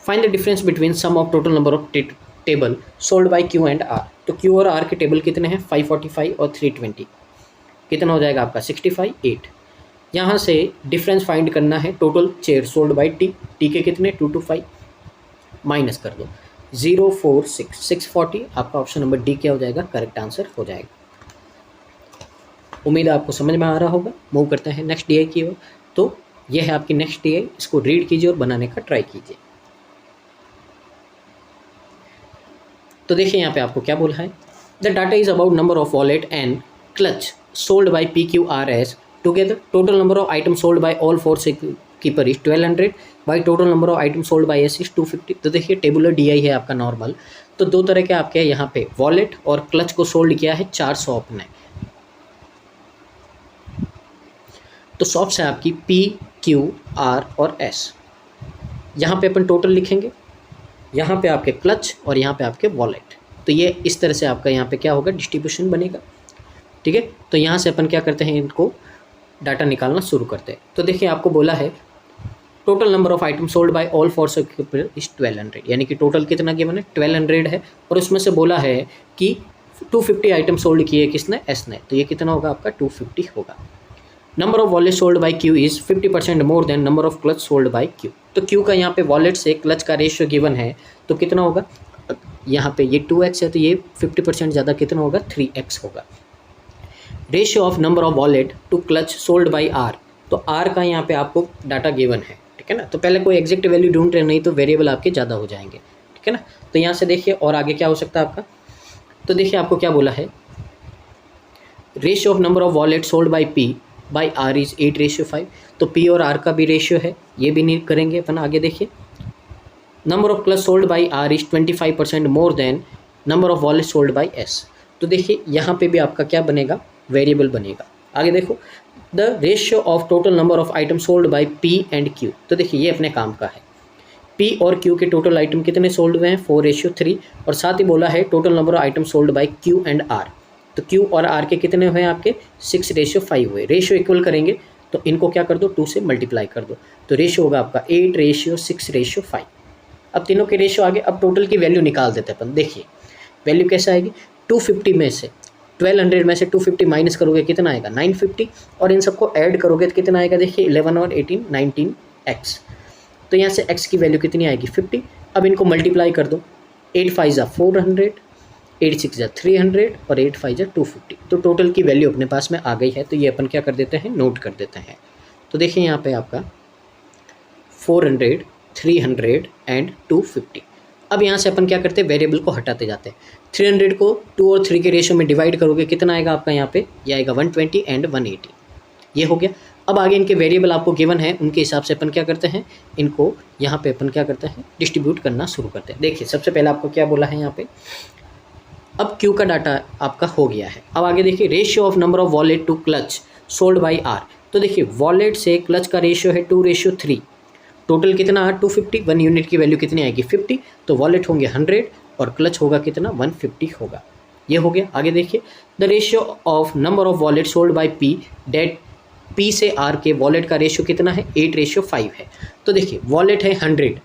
Find the difference between sum of total number of table sold by Q and R. तो क्यू और आर के टेबल कितने हैं 545 और 320, कितना हो जाएगा आपका 65 8। यहाँ से डिफरेंस फाइंड करना है total chair sold by T. T के कितने 225, माइनस कर दो 046 640, आपका ऑप्शन नंबर डी क्या हो जाएगा करेक्ट आंसर हो जाएगा। उम्मीद है आपको समझ में आ रहा होगा। मूव करते हैं नेक्स्ट डीआई की ओर। तो यह है आपकी नेक्स्ट डीआई, इसको रीड कीजिए और बनाने का ट्राई कीजिए। तो देखिए यहाँ पे आपको क्या बोला है, the data is about number of wallet and clutch sold by P Q R S together. Total number of item sold by all 4 keeper is 1200 by total number of item sold by S is 250। तो देखिए tabular DI है आपका normal. तो दो तरह के आपके यहाँ पे वॉलेट और क्लच को सोल्ड किया है 4 शॉप ने। तो शॉप्स है आपकी पी क्यू आर और एस। यहाँ पे अपन टोटल लिखेंगे, यहाँ पे आपके क्लच और यहाँ पे आपके वॉलेट। तो ये इस तरह से आपका यहाँ पे क्या होगा डिस्ट्रीब्यूशन बनेगा। ठीक है, तो यहाँ से अपन क्या करते हैं इनको डाटा निकालना शुरू करते हैं। तो देखिए आपको बोला है total number of item sold by all 4 keeper is 1200, यानी कि टोटल कितना गिवन है 1200 है। और उसमें से बोला है कि 250 आइटम सोल्ड किए किसने एस ने, तो ये कितना होगा आपका 250 होगा। Number of wallet sold by Q is 50% more than number of clutch sold by Q. तो क्यू का यहाँ पे वॉलेट से क्लच का रेशियो गिवन है, तो कितना होगा यहाँ पे ये 2x है, तो ये 50% ज़्यादा कितना होगा 3x होगा। Ratio of number of wallet to clutch sold by R. तो आर का यहाँ पे आपको डाटा गिवन है, ठीक है ना। तो पहले कोई एग्जैक्ट वैल्यू ढूंढ रहे नहीं तो वेरिएबल आपके ज़्यादा हो जाएंगे, ठीक है ना। तो यहाँ से देखिए और आगे क्या हो सकता है आपका। तो देखिए आपको क्या बोला है, ratio of number of wallet sold by P by R is 8:5। तो पी और आर का भी रेशियो है, ये भी नहीं करेंगे अपन। आगे देखिए number of clutch sold by R is 25% more than number of wallet sold by S. तो देखिए यहाँ पे भी आपका क्या बनेगा वेरिएबल बनेगा। आगे देखो the ratio of total number of item sold by P and Q. तो देखिए ये अपने काम का है, पी और क्यू के टोटल आइटम कितने सोल्ड हुए हैं 4:3। और साथ ही बोला है total number of item sold by Q and R. तो क्यू और आर के कितने हुए आपके 6:5 हुए। रेशियो इक्वल करेंगे तो इनको क्या कर दो 2 से मल्टीप्लाई कर दो, तो रेशियो होगा आपका 8:6:5। अब तीनों के रेशियो आगे। अब टोटल की वैल्यू निकाल देते हैं अपन। देखिए वैल्यू कैसे आएगी 250 में से 1200 में से 250 माइनस करोगे कितना आएगा 950, और इन सबको ऐड करोगे तो कितना आएगा देखिए 11 और 18 19x। तो यहाँ से x की वैल्यू कितनी आएगी 50। अब इनको मल्टीप्लाई कर दो, 8 5 400, 8 6 300 और 8 5 250। तो टोटल की वैल्यू अपने पास में आ गई है। तो ये अपन क्या कर देते हैं नोट कर देते हैं। तो देखिए यहाँ पे आपका 400 300 एंड 250। अब यहाँ से अपन क्या करते हैं वेरिएबल को हटाते जाते हैं। 300 को 2 और 3 के रेशियो में डिवाइड करोगे कितना आएगा आपका यहाँ पे, ये आएगा 120 एंड 180। ये हो गया। अब आगे इनके वेरिएबल आपको गिवन है, उनके हिसाब से अपन क्या करते हैं इनको यहाँ पे अपन क्या करते हैं डिस्ट्रीब्यूट करना शुरू करते हैं। देखिए सबसे पहले आपको क्या बोला है यहाँ पे, अब क्यू का डाटा आपका हो गया है। अब आगे देखिए ratio of number of wallet to clutch sold by R. तो देखिए वॉलेट से क्लच का रेशियो है 2:3। टोटल कितना 250, 1 यूनिट की वैल्यू कितनी आएगी 50। तो वॉलेट होंगे 100 और क्लच होगा कितना 150 होगा। ये हो गया। आगे देखिए the ratio of number of wallet sold by P, that P से आर के वॉलेट का रेशियो कितना है 8:5 है। तो देखिए वॉलेट है 100,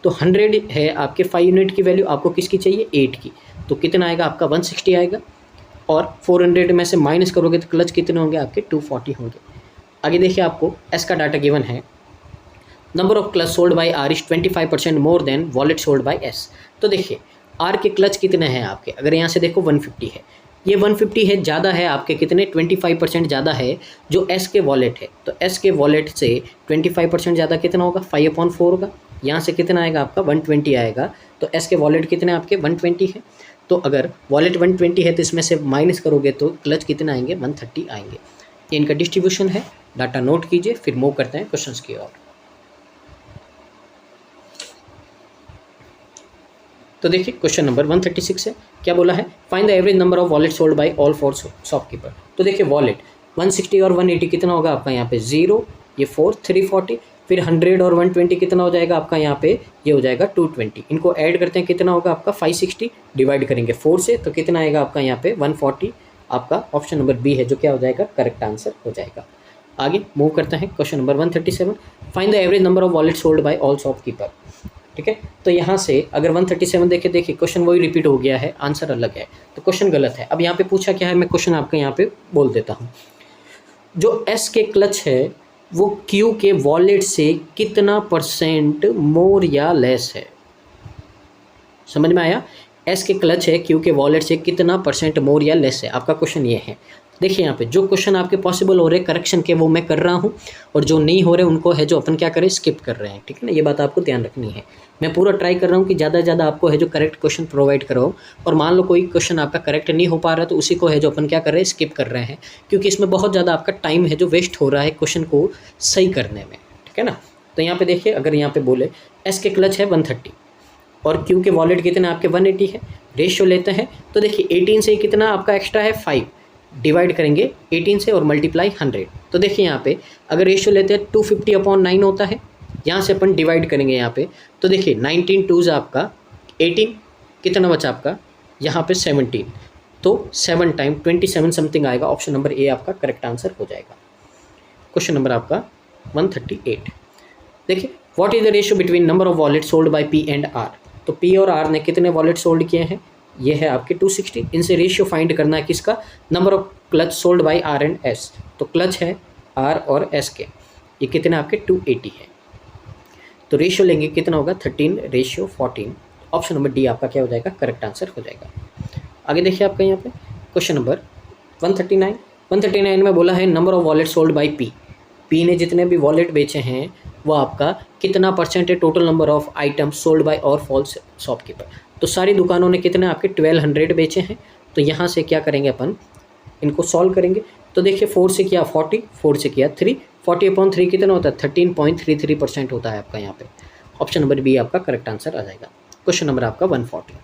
तो 100 है आपके 5 यूनिट की वैल्यू, आपको किसकी चाहिए 8 की। तो कितना आएगा आपका 160 आएगा, और 400 में से माइनस करोगे तो क्लच कितने होंगे आपके 240 होंगे। आगे देखिए आपको एस का डाटा गिवन है, number of clutch sold by R is 25% more than wallet sold by S. तो देखिए आर के क्लच कितने हैं आपके, अगर यहाँ से देखो 150 है, ये 150 है ज़्यादा है आपके कितने 25% ज़्यादा है जो एस के वॉलेट है। तो एस के वॉलेट से 25% ज़्यादा कितना होगा 5/4 होगा। यहाँ से कितना आएगा आपका 120 आएगा, तो एस के वॉलेट कितने आपके 120 है। तो अगर वॉलेट 120 है तो इसमें से माइनस करोगे तो क्लच कितने आएंगे 130 आएंगे। ये इनका डिस्ट्रीब्यूशन है, डाटा नोट कीजिए, फिर मूव करते हैं क्वेश्चंस की ओर। तो देखिए क्वेश्चन नंबर 136 है, क्या बोला है, find the average number of wallet sold by all 4 shopkeeper. तो देखिए वॉलेट 160 और 180 कितना होगा आपका यहाँ पे 0, ये 4 340, फिर 100 और 120 कितना हो जाएगा आपका यहाँ पे, ये हो जाएगा 220। इनको ऐड करते हैं कितना होगा आपका 560, डिवाइड करेंगे 4 से तो कितना आएगा आपका यहाँ पे 140। आपका ऑप्शन नंबर बी है जो क्या हो जाएगा करेक्ट आंसर हो जाएगा। आगे मूव करते हैं question number 137, find the average number of wallet sold by all shopkeeper. ठीक है, तो यहाँ से अगर 137 देखिए क्वेश्चन वही रिपीट हो गया है, आंसर अलग है, तो क्वेश्चन गलत है। अब यहाँ पे पूछा क्या है, मैं क्वेश्चन आपको यहाँ पे बोल देता हूँ। जो एस के क्लच है वो क्यू के वॉलेट से कितना % मोर या लेस है, समझ में आया। एस के क्लच है क्यू के वॉलेट से कितना % मोर या लेस है, आपका क्वेश्चन ये है। देखिए यहाँ पे जो क्वेश्चन आपके पॉसिबल हो रहे करेक्शन के वो मैं कर रहा हूँ, और जो नहीं हो रहे उनको है जो अपन क्या करें स्किप कर रहे हैं। ठीक है ना, ये बात आपको ध्यान रखनी है। मैं पूरा ट्राई कर रहा हूँ कि ज़्यादा से ज़्यादा आपको है जो करेक्ट क्वेश्चन प्रोवाइड कराओ, और मान लो कोई क्वेश्चन आपका करेक्ट नहीं हो पा रहा तो उसी को है जो अपन क्या कर रहे हैं स्किप कर रहे हैं, क्योंकि इसमें बहुत ज़्यादा आपका टाइम है जो वेस्ट हो रहा है क्वेश्चन को सही करने में। ठीक है ना, तो यहाँ पे देखिए अगर यहाँ पे बोले एस के क्लच है 130 और क्यू के वॉलेट कितने आपके 180 है, रेशियो लेते हैं तो देखिए 18 से कितना आपका एक्स्ट्रा है 5, डिवाइड करेंगे 18 से और मल्टीप्लाई 100। तो देखिए यहाँ पे अगर रेशियो लेते हैं 250/9 होता है, यहाँ से अपन डिवाइड करेंगे यहाँ पे तो देखिए 19 2 आपका 18, कितना बचा आपका यहाँ पे 17, तो 7 टाइम 27 समथिंग आएगा। ऑप्शन नंबर ए आपका करेक्ट आंसर हो जाएगा। क्वेश्चन नंबर आपका 138, देखिए what is the ratio between number of wallet sold by P and R. तो पी और आर ने कितने वॉलेट सोल्ड किए हैं, ये है आपके 260। इनसे रेशियो फाइंड करना है किसका, number of clutch sold by R and S. तो क्लच है आर और एस के, ये कितने आपके 280 है, तो रेशियो लेंगे कितना होगा 13:14। ऑप्शन नंबर डी आपका क्या हो जाएगा करेक्ट आंसर हो जाएगा। आगे देखिए आपका यहाँ पे क्वेश्चन नंबर 139 में बोला है number of wallet sold by P ने जितने भी वॉलेट बेचे हैं वो आपका कितना % है total number of item sold bye और फॉल्स शॉपकीपर। तो सारी दुकानों ने कितने आपके 1200 बेचे हैं, तो यहाँ से क्या करेंगे अपन इनको सॉल्व करेंगे। तो देखिए 4 से किया 40, 4 से किया 3, 40/3 कितना होता है 13.33% होता है आपका यहाँ पे। ऑप्शन नंबर बी आपका करेक्ट आंसर आ जाएगा। क्वेश्चन नंबर आपका 140,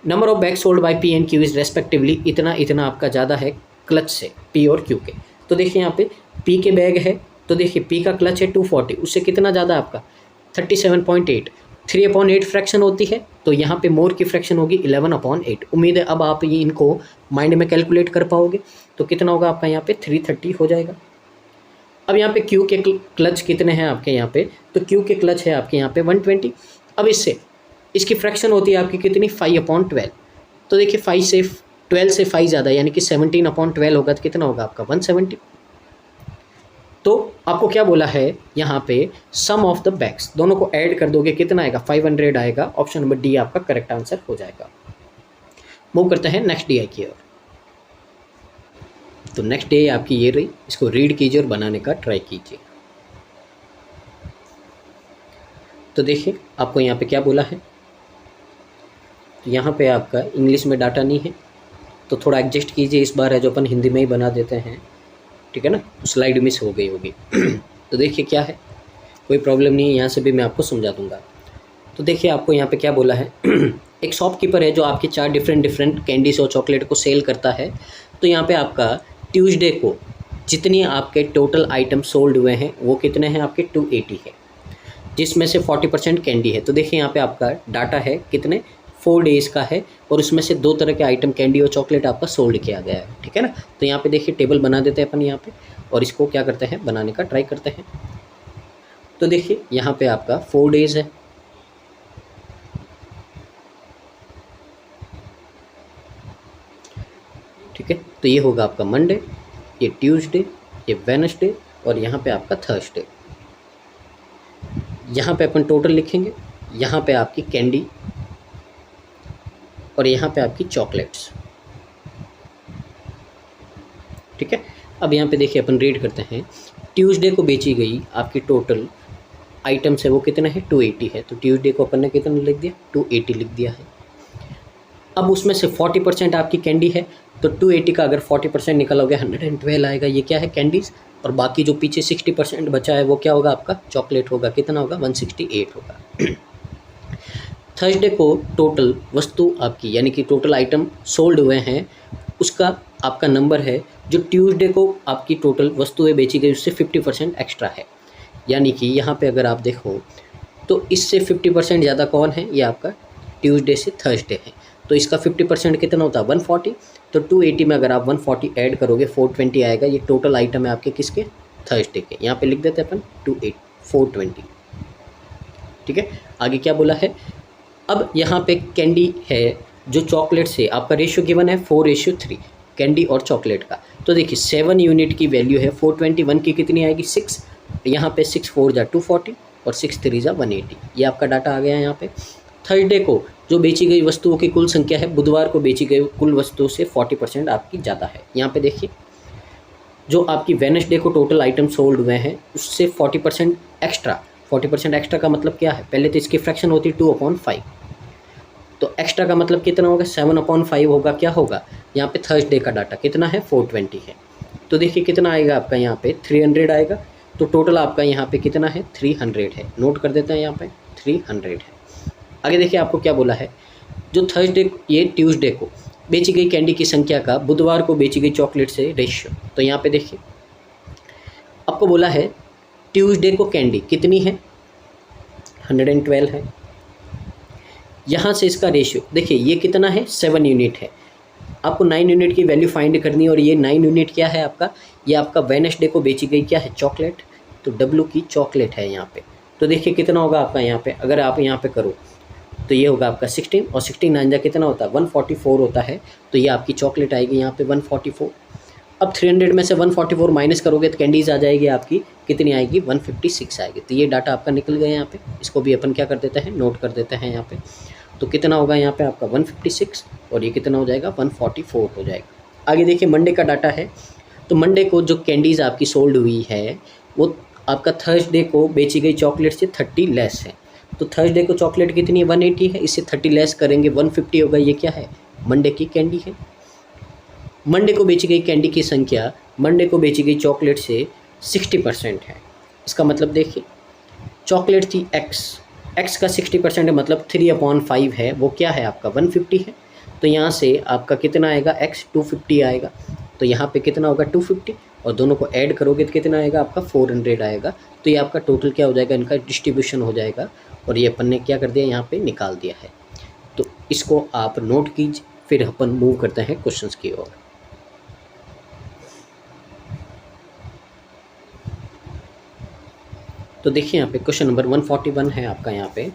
number of bag sold by P and Q is respectively इतना आपका ज़्यादा है क्लच से पी और क्यू के। तो देखिए यहाँ पे पी के बैग है तो देखिए पी का क्लच है 240, उससे कितना ज़्यादा आपका 37.8, 3/8 फ्रैक्शन होती है, तो यहाँ पे मोर की फ्रैक्शन होगी 11/8। उम्मीद है अब आप ये इनको माइंड में कैलकुलेट कर पाओगे, तो कितना होगा आपका यहाँ पे 330 हो जाएगा। अब यहाँ पे क्यू के क्लच कितने हैं आपके यहाँ पे, तो क्यू के क्लच है आपके यहाँ पे 120। अब इससे इसकी फ्रैक्शन होती है आपकी कितनी 5/12, तो देखिए 5 से 12 से 5 ज़्यादा यानी कि 17/12 होगा तो कितना होगा आपका 170। तो आपको क्या बोला है यहाँ पे सम ऑफ द बैग्स, दोनों को ऐड कर दोगे कितना आएगा 500 आएगा। ऑप्शन नंबर डी आपका करेक्ट आंसर हो जाएगा। मूव करते हैं नेक्स्ट डे की ओर। तो नेक्स्ट डे आपकी ये रही, इसको रीड कीजिए और बनाने का ट्राई कीजिए। तो देखिए आपको यहाँ पे क्या बोला है, तो यहाँ पे आपका इंग्लिश में डाटा नहीं है तो थोड़ा एडजस्ट कीजिए, इस बार है जो अपन हिंदी में ही बना देते हैं, ठीक है ना, स्लाइड मिस हो गई होगी। तो देखिए क्या है, कोई प्रॉब्लम नहीं है, यहाँ से भी मैं आपको समझा दूंगा। तो देखिए आपको यहाँ पे क्या बोला है, एक शॉपकीपर है जो आपके 4 डिफरेंट कैंडीज और चॉकलेट को सेल करता है। तो यहाँ पे आपका ट्यूसडे को जितनी आपके टोटल आइटम सोल्ड हुए हैं वो कितने हैं आपके 280 है, जिसमें से 40% कैंडी है। तो देखिए यहाँ पे आपका डाटा है कितने 4 डेज़ का है, और उसमें से 2 तरह के आइटम कैंडी और चॉकलेट आपका सोल्ड किया गया है, ठीक है ना। तो यहाँ पे देखिए टेबल बना देते हैं अपन यहाँ पे, और इसको क्या करते हैं बनाने का ट्राई करते हैं। तो देखिए यहाँ पे आपका 4 डेज़ है, ठीक है। तो ये होगा आपका मंडे, ये ट्यूसडे, ये वेडनेसडे और यहाँ पे आपका थर्सडे। यहाँ पे अपन टोटल लिखेंगे, यहाँ पे आपकी कैंडी और यहाँ पे आपकी चॉकलेट्स, ठीक है। अब यहाँ पे देखिए अपन रीड करते हैं, ट्यूसडे को बेची गई आपकी टोटल आइटम्स है वो कितना है 280 है, तो ट्यूसडे को अपन ने कितना लिख दिया 280 लिख दिया है। अब उसमें से 40% आपकी कैंडी है, तो 280 का अगर 40% निकलोगे 112 आएगा, ये क्या है कैंडीज़। और बाकी जो पीछे 60% बचा है वो क्या होगा आपका चॉकलेट होगा, कितना होगा 168 होगा। थर्सडे को टोटल वस्तु आपकी यानी कि टोटल आइटम सोल्ड हुए हैं उसका आपका नंबर है, जो ट्यूसडे को आपकी टोटल वस्तुएं बेची गई उससे 50% एक्स्ट्रा है। यानी कि यहाँ पे अगर आप देखो तो इससे 50% ज़्यादा कौन है, ये आपका ट्यूसडे से थर्सडे है। तो इसका 50% कितना होता है 140, तो 280 में अगर आप 140 ऐड करोगे 420 आएगा। ये टोटल आइटम है आपके किसके थर्सडे के, यहाँ पे लिख देते हैं अपन 420। ठीक है, आगे क्या बोला है। अब यहाँ पे कैंडी है जो चॉकलेट से आपका रेशियो गिवन है 4:3 कैंडी और चॉकलेट का। तो देखिए 7 यूनिट की वैल्यू है 421 की कितनी आएगी 6, यहाँ पे 6 4 जा 240 और 6 3 जा 180। ये आपका डाटा आ गया है यहाँ पे। थर्सडे को जो बेची गई वस्तुओं की कुल संख्या है बुधवार को बेची गई कुल वस्तुओं से 40% आपकी ज़्यादा है। यहाँ पे देखिए जो आपकी वेडनेसडे को टोटल आइटम सोल्ड हुए हैं उससे 40% एक्स्ट्रा। 40% एक्स्ट्रा का मतलब क्या है, पहले तो इसकी फ्रैक्शन होती है 2/5, तो एक्स्ट्रा का मतलब कितना होगा 7/5 होगा। क्या होगा यहाँ पे थर्सडे का डाटा कितना है 420 है, तो देखिए कितना आएगा आपका यहाँ पे 300 आएगा। तो टोटल आपका यहाँ पे कितना है 300 है, नोट कर देते हैं यहाँ पे 300 है। आगे देखिए आपको क्या बोला है, जो थर्सडे ये ट्यूसडे को बेची गई कैंडी की संख्या का बुधवार को बेची गई चॉकलेट से रेशियो। तो यहाँ पे देखिए आपको बोला है ट्यूसडे को कैंडी कितनी है 112 है, यहाँ से इसका रेशियो देखिए ये कितना है 7 यूनिट है। आपको 9 यूनिट की वैल्यू फाइंड करनी है, और ये 9 यूनिट क्या है आपका, ये आपका वेडनेसडे को बेची गई क्या है चॉकलेट, तो W की चॉकलेट है यहाँ पे। तो देखिए कितना होगा आपका यहाँ पे, अगर आप यहाँ पे करो तो ये होगा आपका 16 और 16 9 कितना होता है 144 होता है। तो ये आपकी चॉकलेट आएगी यहाँ पे 144। अब 300 में से 144 माइनस करोगे तो कैंडीज़ आ जाएगी आपकी कितनी आएगी 156 आएगी। तो ये डाटा आपका निकल गया यहाँ पे, इसको भी अपन क्या कर देते हैं नोट कर देते हैं यहाँ पे। तो कितना होगा यहाँ पे आपका 156 और ये कितना हो जाएगा 144 हो जाएगा। आगे देखिए मंडे का डाटा है, तो मंडे को जो कैंडीज़ आपकी सोल्ड हुई है वो आपका थर्सडे को बेची गई चॉकलेट से 30 लेस है। तो थर्सडे को चॉकलेट कितनी है 180 है, इससे 30 लेस करेंगे 150 होगा। ये क्या है मंडे की कैंडी है। मंडे को बेची गई कैंडी की संख्या मंडे को बेची गई चॉकलेट से 60% है। इसका मतलब देखिए चॉकलेट थी एक्स का 60% है, मतलब 3/5 है, वो क्या है आपका 150 है। तो यहाँ से आपका कितना आएगा एक्स 250 आएगा। तो यहाँ पे कितना होगा 250 और दोनों को ऐड करोगे तो कितना आएगा आपका 400 आएगा। तो ये आपका टोटल क्या हो जाएगा, इनका डिस्ट्रीब्यूशन हो जाएगा। और ये अपन ने क्या कर दिया यहाँ पे निकाल दिया है। तो इसको आप नोट कीजिए, फिर अपन मूव करते हैं क्वेश्चंस की ओर। तो देखिए यहाँ पे क्वेश्चन नंबर 141 है आपका यहाँ पे,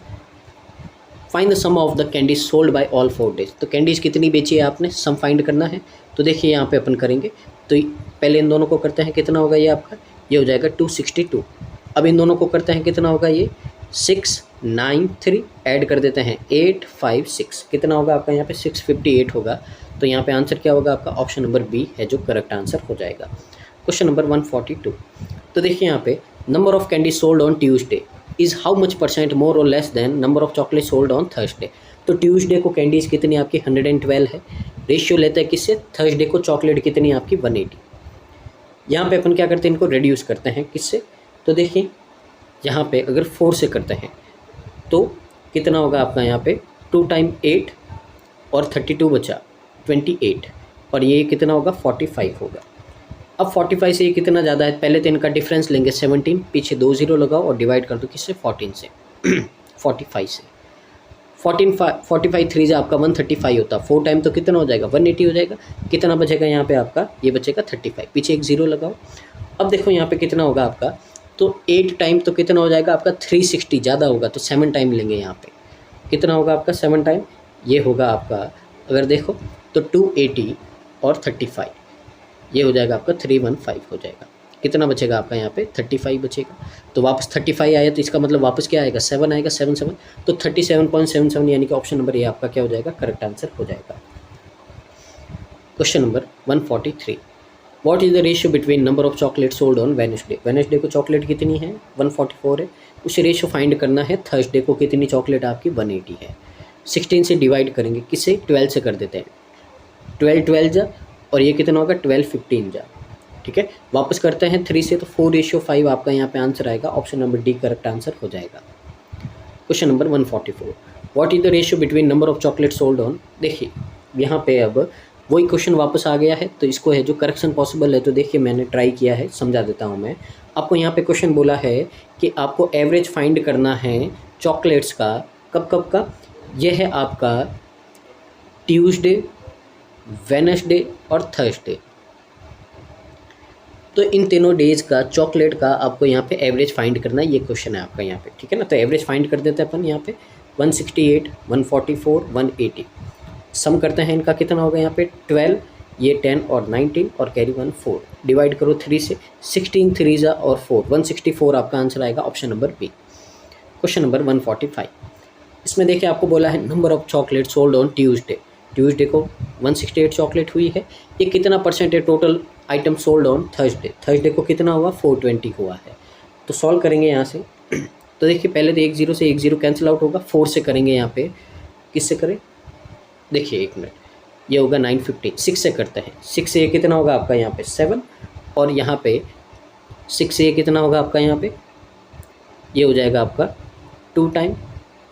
find the sum of the candies sold by all 4 days. तो कैंडीज कितनी बेची है आपने, सम फाइंड करना है। तो देखिए यहाँ पे अपन करेंगे, तो पहले इन दोनों को करते हैं, कितना होगा ये आपका, ये हो जाएगा 262। अब इन दोनों को करते हैं, कितना होगा ये 693, ऐड कर देते हैं 856, कितना होगा आपका यहाँ पे 658 होगा। तो यहाँ पे आंसर क्या होगा आपका, ऑप्शन नंबर बी है जो करेक्ट आंसर हो जाएगा। क्वेश्चन नंबर 142, तो देखिए यहाँ पे number of candy sold on Tuesday is how much % more और less than number of chocolate sold on Thursday. तो ट्यूसडे को कैंडीज़ कितनी आपकी 112 है, रेशियो लेते हैं किससे, थर्सडे को चॉकलेट कितनी आपकी 180। यहाँ पे अपन क्या करते हैं, इनको रिड्यूस करते हैं किससे। तो देखिए यहाँ पे अगर 4 से करते हैं तो कितना होगा आपका यहाँ पे 2 × 8 और 32 बचा 28 और ये कितना होगा 45 होगा। अब 45 से ये कितना ज़्यादा है, पहले तो इनका डिफरेंस लेंगे 17, पीछे 2 0 लगाओ और डिवाइड कर दो किससे 14 से 45 से 45 3 से आपका 135 होता, 4 टाइम तो कितना हो जाएगा 180 हो जाएगा। कितना बचेगा यहाँ पे आपका, ये बचेगा 35, पीछे एक 0 लगाओ। अब देखो यहाँ पे कितना होगा आपका, तो 8 टाइम तो कितना हो जाएगा आपका 360, ज़्यादा होगा तो 7 टाइम लेंगे यहाँ पे, कितना होगा आपका 7 टाइम, ये होगा आपका अगर देखो तो 280 और 35, ये हो जाएगा आपका 315 हो जाएगा। कितना बचेगा आपका यहाँ पे 35 बचेगा। तो वापस 35 आया तो इसका मतलब वापस क्या आएगा 7 आएगा, 7 तो 37.77 यानी कि ऑप्शन नंबर ये आपका क्या हो जाएगा करेक्ट आंसर हो जाएगा। Question number 143, what is the ratio between number of chocolate sold on Wednesday. Wednesday को चॉकलेट कितनी है 144 है, उस रेशो फाइंड करना है थर्सडे को कितनी चॉकलेट आपकी 180 है। 16 से डिवाइड करेंगे, किससे 12 से कर देते हैं, 12 12 जा और ये कितना होगा 12 15 जा, ठीक है। वापस करते हैं 3 से, तो 4:5 आपका यहाँ पे आंसर आएगा, option number D correct answer हो जाएगा। Question number 144, what is the ratio between number of chocolate sold on. देखिए यहाँ पे अब वही क्वेश्चन वापस आ गया है, तो इसको है जो करेक्शन पॉसिबल है, तो देखिए मैंने ट्राई किया है, समझा देता हूँ मैं आपको। यहाँ पे क्वेश्चन बोला है कि आपको एवरेज फाइंड करना है चॉकलेट्स का, कब कब का, यह है आपका ट्यूसडे, वेडनेसडे और थर्सडे। तो इन तीनों डेज़ का चॉकलेट का आपको यहाँ पे एवरेज फाइंड करना है, ये क्वेश्चन है आपका यहाँ पे, ठीक है ना। तो एवरेज फाइंड कर देते हैं अपन यहाँ पे 168, 144, 180, सम करते हैं इनका, कितना होगा यहाँ पे 12, ये 10 और 19 और कैरी 1 4, डिवाइड करो 3 से, 16 3 जा और 4, 164 आपका आंसर आएगा, option number B. Question number 145, इसमें देखिए आपको बोला है number of chocolate sold on Tuesday. Tuesday को 168 चॉकलेट हुई है, ये कितना परसेंट है total item sold on Thursday. Thursday को कितना हुआ 420 हुआ है। तो सॉल्व करेंगे यहाँ से, तो देखिए पहले तो 10 से 10 कैंसिल आउट होगा, 4 से करेंगे यहाँ पे, किससे करें, देखिए एक मिनट, ये होगा 950, 6 से करते हैं, 6 से ये कितना होगा आपका यहाँ पे 7, और यहाँ पे 6 से ये कितना होगा आपका यहाँ पे, ये हो जाएगा आपका 2 टाइम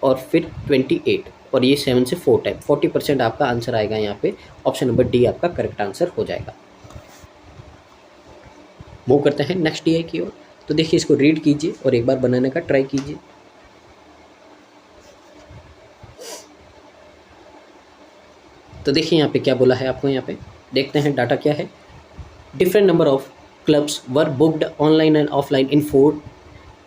और फिर 28, और ये 7 से 4 टाइम, 40% आपका आंसर आएगा यहाँ पे, ऑप्शन नंबर डी आपका करेक्ट आंसर हो जाएगा। मूव करते हैं नेक्स्ट डी की ओर। तो देखिए इसको रीड कीजिए और एक बार बनाने का ट्राई कीजिए। तो देखिए यहाँ पे क्या बोला है आपको, यहाँ पे देखते हैं डाटा क्या है। Different number of clubs were booked online and offline in 4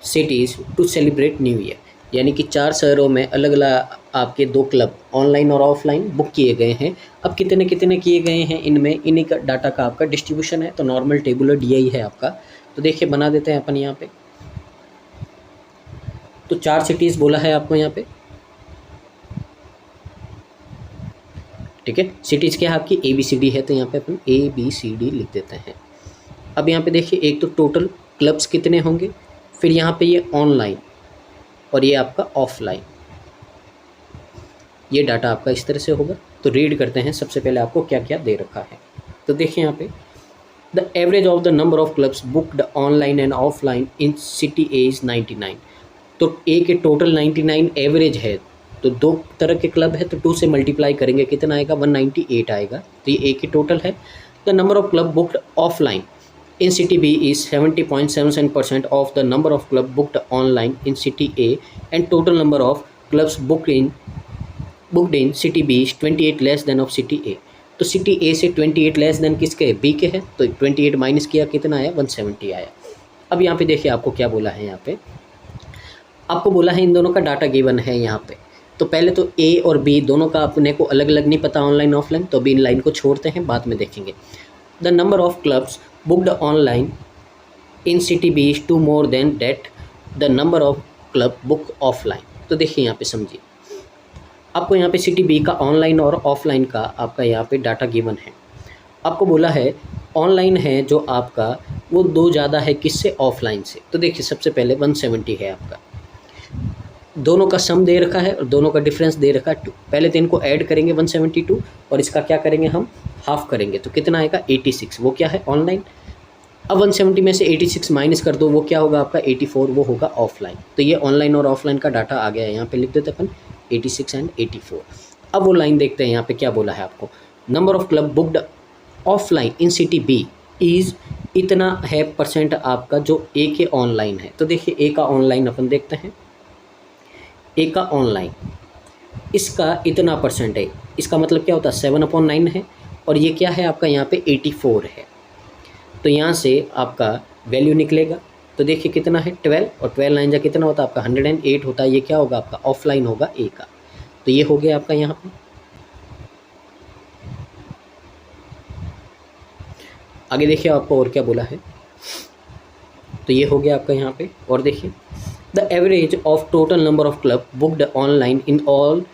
cities to celebrate new year. यानी कि 4 शहरों में अलग अलग आपके 2 क्लब ऑनलाइन और ऑफलाइन बुक किए गए हैं। अब कितने कितने किए गए हैं इनमें, इन्हीं का डाटा का आपका डिस्ट्रीब्यूशन है, तो नॉर्मल टेबुलर डीआई है आपका। तो देखिए बना देते हैं अपन यहाँ पे। तो 4 सिटीज़ बोला है आपको यहाँ पे, ठीक है। सिटीज़ क्या है आपकी ABCD है, तो यहाँ पे अपन ABCD लिख देते हैं। अब यहाँ पे देखिए एक तो टोटल क्लब्स कितने होंगे, फिर यहाँ पे ये ऑनलाइन और ये आपका ऑफलाइन, ये डाटा आपका इस तरह से होगा। तो रीड करते हैं, सबसे पहले आपको क्या क्या दे रखा है। तो देखिए यहाँ पे the average of the number of clubs booked online and offline in city A is 99। तो ए के टोटल 99 एवरेज है, तो 2 तरह के क्लब है, तो 2 से मल्टीप्लाई करेंगे कितना आएगा 198 आएगा। तो ये ए की टोटल है। The number of club booked offline in city B is 70.77% of the number of club booked online in city A, and total number of clubs booked in city B is 28 less than of city A। तो city A से 28 less than किसके है, B के है, तो 28 minus किया कितना आया 170 आया। अब यहाँ पे देखिए आपको क्या बोला है, यहाँ पे आपको बोला है इन दोनों का डाटा गिवन है यहाँ पे। तो पहले तो A और B दोनों का अपने को अलग अलग नहीं पता ऑनलाइन ऑफलाइन, तो अभी इन लाइन को छोड़ते हैं, बाद में देखेंगे। The number of clubs booked online in city B is 2 more than that the number of club booked offline। तो देखिए यहाँ पे समझिए, आपको यहाँ पे सिटी बी का ऑनलाइन और ऑफलाइन का आपका यहाँ पे डाटा गिवन है। आपको बोला है ऑनलाइन है जो आपका वो 2 ज़्यादा है किससे, ऑफलाइन से। तो देखिए सबसे पहले 170 है आपका, दोनों का सम दे रखा है और दोनों का डिफरेंस दे रखा है 2। पहले तो इनको ऐड करेंगे 172 और इसका क्या करेंगे हम हाफ करेंगे, तो कितना आएगा 86, वो क्या है ऑनलाइन। अब 170 में से 86 माइनस कर दो, वो क्या होगा आपका 84, वो होगा ऑफलाइन। तो ये ऑनलाइन और ऑफलाइन का डाटा आ गया है, यहाँ पे लिख देते अपन 86 एंड 84। अब वो लाइन देखते हैं यहाँ पे क्या बोला है आपको, number of club booked offline in city B is इतना है परसेंट आपका जो ए के ऑनलाइन है। तो देखिए ए का ऑनलाइन अपन देखते हैं, ए का ऑनलाइन इसका इतना परसेंट है, इसका मतलब क्या होता है 7/9 है, और ये क्या है आपका यहाँ पे 84 है। तो यहाँ से आपका वैल्यू निकलेगा, तो देखिए कितना है 12, और 12 लाइन जा कितना होता है आपका 108 होता है। ये क्या होगा आपका ऑफलाइन होगा ए का। तो ये हो गया आपका यहाँ पे। आगे देखिए आपको और क्या बोला है, तो ये हो गया आपका यहाँ पे। और देखिए the average of total number of club booked online in all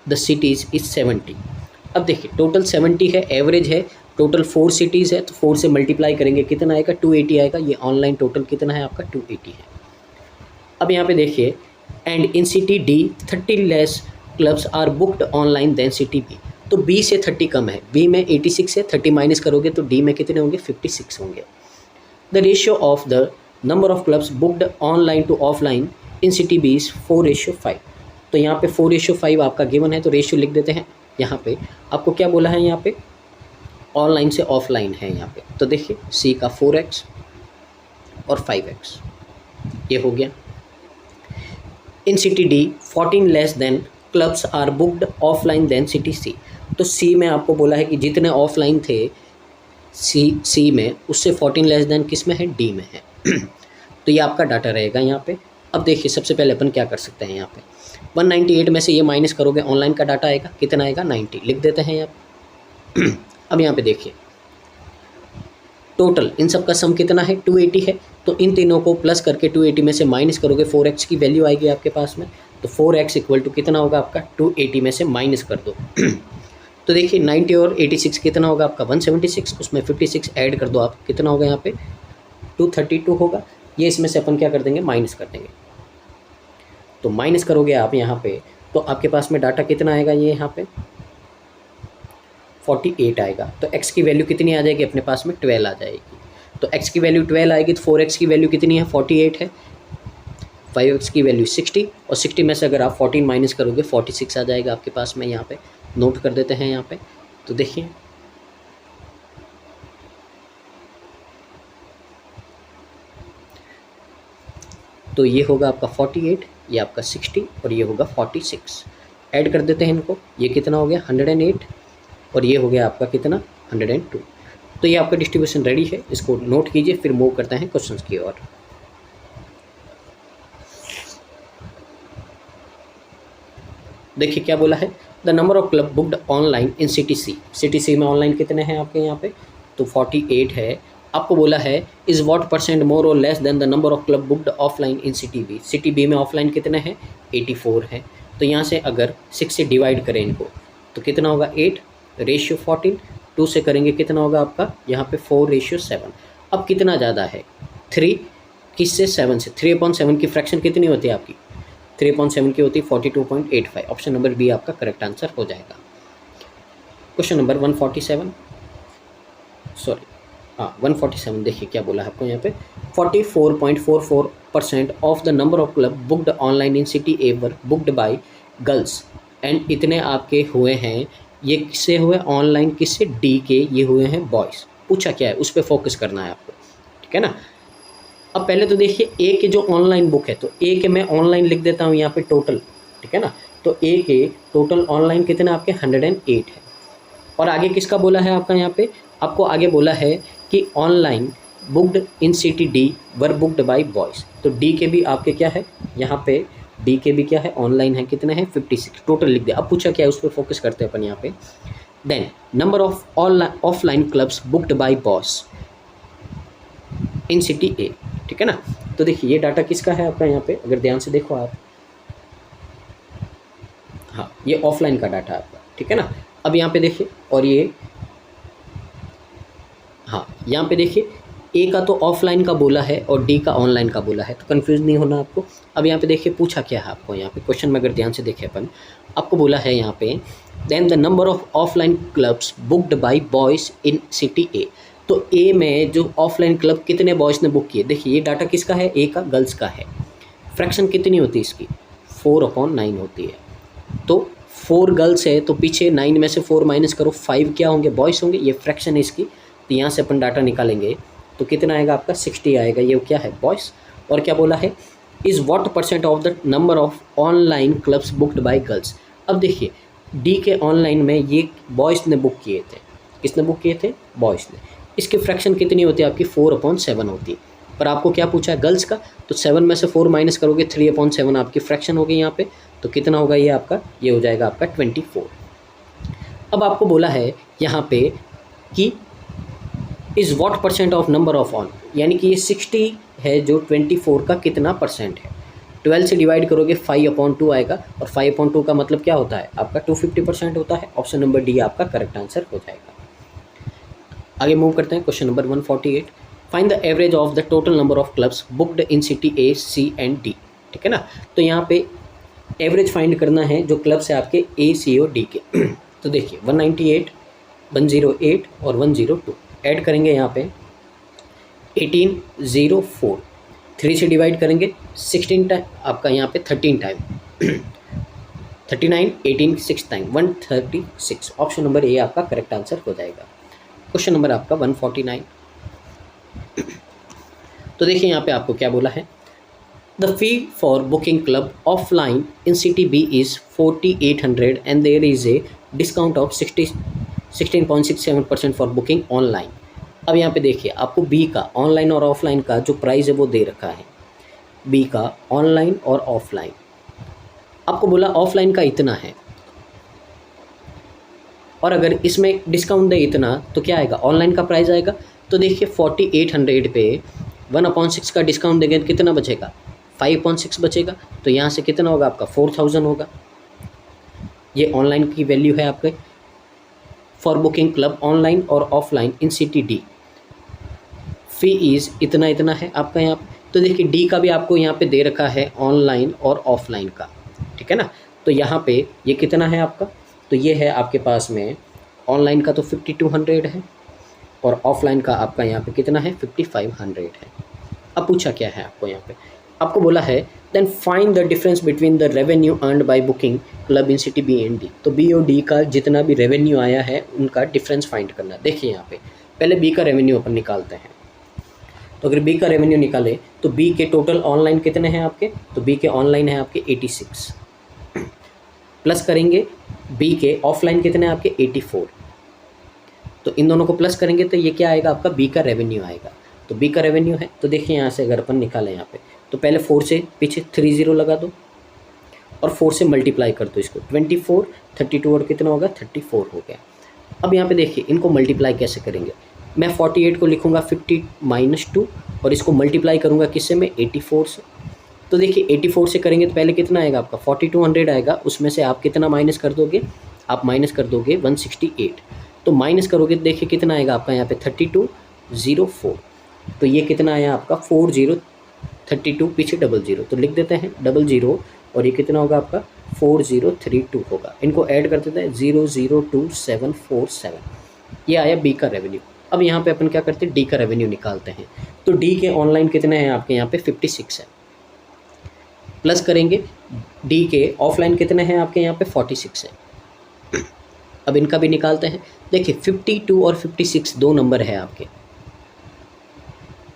the cities is 70। अब देखिए टोटल 70 है, एवरेज है, टोटल 4 सिटीज़ है, तो 4 से मल्टीप्लाई करेंगे कितना आएगा 280 आएगा। ये ऑनलाइन टोटल कितना है आपका 280 है। अब यहाँ पे देखिए, and in city D 30 less clubs are booked online than city B. तो बी से 30 कम है, बी में 86 है, 30 माइनस करोगे तो डी में कितने होंगे, 56 होंगे। The ratio of the number of clubs booked online to offline in city B is 4:5। तो यहाँ पे 4:5 आपका गिवन है, तो रेशियो लिख देते हैं। यहाँ पे आपको क्या बोला है, यहाँ पे ऑनलाइन से ऑफलाइन है यहाँ पे। तो देखिए सी का 4x और 5x ये हो गया। In city D 14 less than clubs are booked offline than city C. तो सी में आपको बोला है कि जितने ऑफलाइन थे सी में, उससे 14 लेस देन किस में है, डी में है। तो ये आपका डाटा रहेगा यहाँ पे। अब देखिए सबसे पहले अपन क्या कर सकते हैं, यहाँ पे 198 में से ये माइनस करोगे, ऑनलाइन का डाटा आएगा, कितना आएगा, 90, लिख देते हैं यहाँ। अब यहाँ पे देखिए टोटल इन सब का सम कितना है, 280 है। तो इन तीनों को प्लस करके 280 में से माइनस करोगे, 4x की वैल्यू आएगी आपके पास में। तो 4x इक्वल टू कितना होगा आपका, 280 में से माइनस कर दो। तो देखिए 90 और 86 कितना होगा आपका, 176, उसमें 56 ऐड कर दो आप, कितना होगा यहाँ पे 232 होगा। ये इसमें से अपन क्या कर देंगे, माइनस कर देंगे। तो माइनस करोगे आप यहाँ पे, तो आपके पास में डाटा कितना आएगा, ये यहाँ पे 48 आएगा। तो x की वैल्यू कितनी आ जाएगी अपने पास में, 12 आ जाएगी। तो x की वैल्यू 12 आएगी, तो 4x की वैल्यू कितनी है, 48 है। 5x की वैल्यू 60, और 60 में से अगर आप 14 माइनस करोगे 46 आ जाएगा आपके पास में। यहाँ पे नोट कर देते हैं यहाँ पे। तो देखिए तो ये होगा आपका 48, ये आपका 60 और ये होगा 46। ऐड कर देते हैं इनको, ये कितना हो गया 108 और ये हो गया आपका कितना 102। तो ये आपका डिस्ट्रीब्यूशन रेडी है, इसको नोट कीजिए। फिर मूव करते हैं क्वेश्चंस की ओर। देखिए क्या बोला है, the number of club booked online in city C. City C में ऑनलाइन कितने हैं आपके यहाँ पे, तो 48 है। आपको बोला है इज़ व्हाट परसेंट मोर और less than the number of club booked offline in city B. City B में ऑफलाइन कितने हैं, 84 है। तो यहाँ से अगर 6 से डिवाइड करें इनको तो कितना होगा 8, रेशियो 14, 2 से करेंगे कितना होगा आपका यहाँ पे 4:7। अब कितना ज़्यादा है, 3 किससे, 7 से। 3/7 की फ्रैक्शन कितनी होती है आपकी, 3/7 की होती है 42.85। ऑप्शन नंबर बी आपका करेक्ट आंसर हो जाएगा। क्वेश्चन नंबर 147 147 देखिए क्या बोला है आपको यहाँ पे, 44.44% of the number of club booked online in city A were booked by girls. And इतने आपके हुए हैं, ये किससे हुए, ऑनलाइन किससे, डी के, ये हुए हैं बॉयज़। पूछा क्या है, उस पर फोकस करना है आपको, ठीक है ना। अब पहले तो देखिए ए के जो ऑनलाइन बुक है, तो ए के मैं ऑनलाइन लिख देता हूँ यहाँ पे टोटल, ठीक है ना। तो ए के टोटल ऑनलाइन कितने आपके 108 है। और आगे किसका बोला है आपका, यहाँ पे आपको आगे बोला है कि online booked in city D were booked by boys. तो डी के भी आपके क्या है, यहाँ पे डी के भी क्या है, ऑनलाइन है, कितने हैं 56, टोटल लिख दिया। अब पूछा क्या है, उस पर फोकस करते हैं अपन यहाँ पे। Then number of offline clubs booked by boys in city A, ठीक है ना। तो देखिए ये डाटा किसका है आपका यहाँ पे, अगर ध्यान से देखो आप, हाँ ये ऑफलाइन का डाटा आपका, ठीक है ना। अब यहाँ पे देखिए, और ये हाँ यहाँ पे देखिए ए का तो ऑफलाइन का बोला है और डी का ऑनलाइन का बोला है, तो कंफ्यूज नहीं होना आपको। अब यहाँ पे देखिए पूछा क्या है आपको, यहाँ पे क्वेश्चन में अगर ध्यान से देखें अपन, आपको बोला है यहाँ पे then the number of offline clubs booked by boys in city A. तो ए में जो ऑफलाइन क्लब कितने बॉयज़ ने बुक किए, देखिए ये डाटा किसका है, ए का, गर्ल्स का है। फ्रैक्शन कितनी होती है इसकी, 4/9 होती है। तो 4 गर्ल्स है, तो पीछे 9 में से 4 माइनस करो, 5 क्या होंगे, बॉयज़ होंगे। ये फ्रैक्शन है इसकी, तो यहाँ से अपन डाटा निकालेंगे तो कितना आएगा आपका 60 आएगा। ये क्या है, बॉयज़। और क्या बोला है, is what percent of the number of online clubs booked by girls. अब देखिए डी के ऑनलाइन में ये बॉयज़ ने बुक किए थे, किसने बुक किए थे, बॉयज़ ने। इसकी फ्रैक्शन कितनी होती है आपकी, 4/7 होती है। पर आपको क्या पूछा है, गर्ल्स का, तो 7 में से 4 माइनस करोगे, 3/7 आपकी फ्रैक्शन होगी यहाँ पे। तो कितना होगा ये आपका, ये हो जाएगा आपका 24। अब आपको बोला है यहाँ पे कि is what percent of number of on, यानी कि ये 60 है जो 24 का कितना परसेंट है। 12 से डिवाइड करोगे 5/2 आएगा, और 5/2 का मतलब क्या होता है आपका 250% होता है। ऑप्शन नंबर डी आपका करेक्ट आंसर हो जाएगा। आगे मूव करते हैं question number 148, find the average of the total number of clubs booked in city A, C and D. ठीक है ना। तो यहाँ पे एवरेज फाइंड करना है जो क्लब्स है आपके ए सी और डी के। तो देखिए 198, 108 और 102 ऐड करेंगे यहाँ पे 1804, 3 से डिवाइड करेंगे 16 टाइम, आपका यहाँ पे 13 time 39, 18 6 time 136। Option number A आपका करेक्ट आंसर हो जाएगा। क्वेश्चन नंबर आपका 149। तो देखिए यहाँ पे आपको क्या बोला है, the fee for booking club offline in city B is 4800 and there is a discount of 16.67% for booking online. अब यहाँ पे देखिए आपको बी का ऑनलाइन और ऑफलाइन का जो प्राइस है वो दे रखा है, बी का ऑनलाइन और ऑफलाइन। आपको बोला ऑफलाइन का इतना है और अगर इसमें डिस्काउंट दे इतना तो क्या आएगा, ऑनलाइन का प्राइस आएगा। तो देखिए 4800 पे 1/6 का डिस्काउंट देंगे तो कितना बचेगा, 5/6 बचेगा। तो यहाँ से कितना होगा आपका 4000 होगा। ये ऑनलाइन की वैल्यू है आपके फॉर बुकिंग क्लब ऑनलाइन और offline in city D. Fee is इतना इतना है आपका यहाँ पे। तो देखिए डी का भी आपको यहाँ पे दे रखा है ऑनलाइन और ऑफलाइन का, ठीक है ना। तो यहाँ पे ये कितना है आपका, तो ये है आपके पास में ऑनलाइन का तो 5200 है और ऑफलाइन का आपका यहाँ पे कितना है 5500 है। अब पूछा क्या है आपको, यहाँ पे आपको बोला है then find the difference between the revenue earned by booking club in city B and D. तो बी और डी का जितना भी रेवेन्यू आया है उनका डिफरेंस फाइंड करना। देखिए यहाँ पे पहले बी का रेवेन्यू अपन निकालते हैं। तो अगर बी का रेवेन्यू निकाले तो बी के टोटल ऑनलाइन कितने हैं आपके, तो बी के ऑनलाइन है आपके 86, प्लस करेंगे बी के ऑफलाइन कितने हैं आपके 84। तो इन दोनों को प्लस करेंगे तो ये क्या आएगा आपका, बी का रेवेन्यू आएगा। तो बी का रेवेन्यू है, तो देखिए यहाँ से अगर अपन निकालें यहाँ पे तो पहले 4 से पीछे 30 लगा दो और 4 से मल्टीप्लाई कर दो इसको, 24, 32 और कितना होगा 34 हो गया। अब यहाँ पे देखिए इनको मल्टीप्लाई कैसे करेंगे, मैं 48 को लिखूँगा 50 - 2 और इसको मल्टीप्लाई करूँगा किससे में 84 से। तो देखिए 84 से करेंगे तो पहले कितना आएगा आपका 4200 आएगा, उसमें से आप कितना माइनस कर दोगे, आप माइनस कर दोगे 168। तो माइनस करोगे तो देखिए कितना आएगा आपका यहाँ पे 3204। तो ये कितना आया आपका 4032, पीछे 00 तो लिख देते हैं 00 और ये कितना होगा आपका 4032 होगा। इनको ऐड कर देते हैं 002747। ये आया बी का रेवेन्यू। अब यहाँ पे अपन क्या करते हैं, डी का रेवेन्यू निकालते हैं। तो डी के ऑनलाइन कितने हैं आपके यहाँ पे 56 है, प्लस करेंगे डी के ऑफलाइन कितने हैं आपके यहाँ पे 46 है। अब इनका भी निकालते हैं। देखिए 52 और 56 दो नंबर है आपके।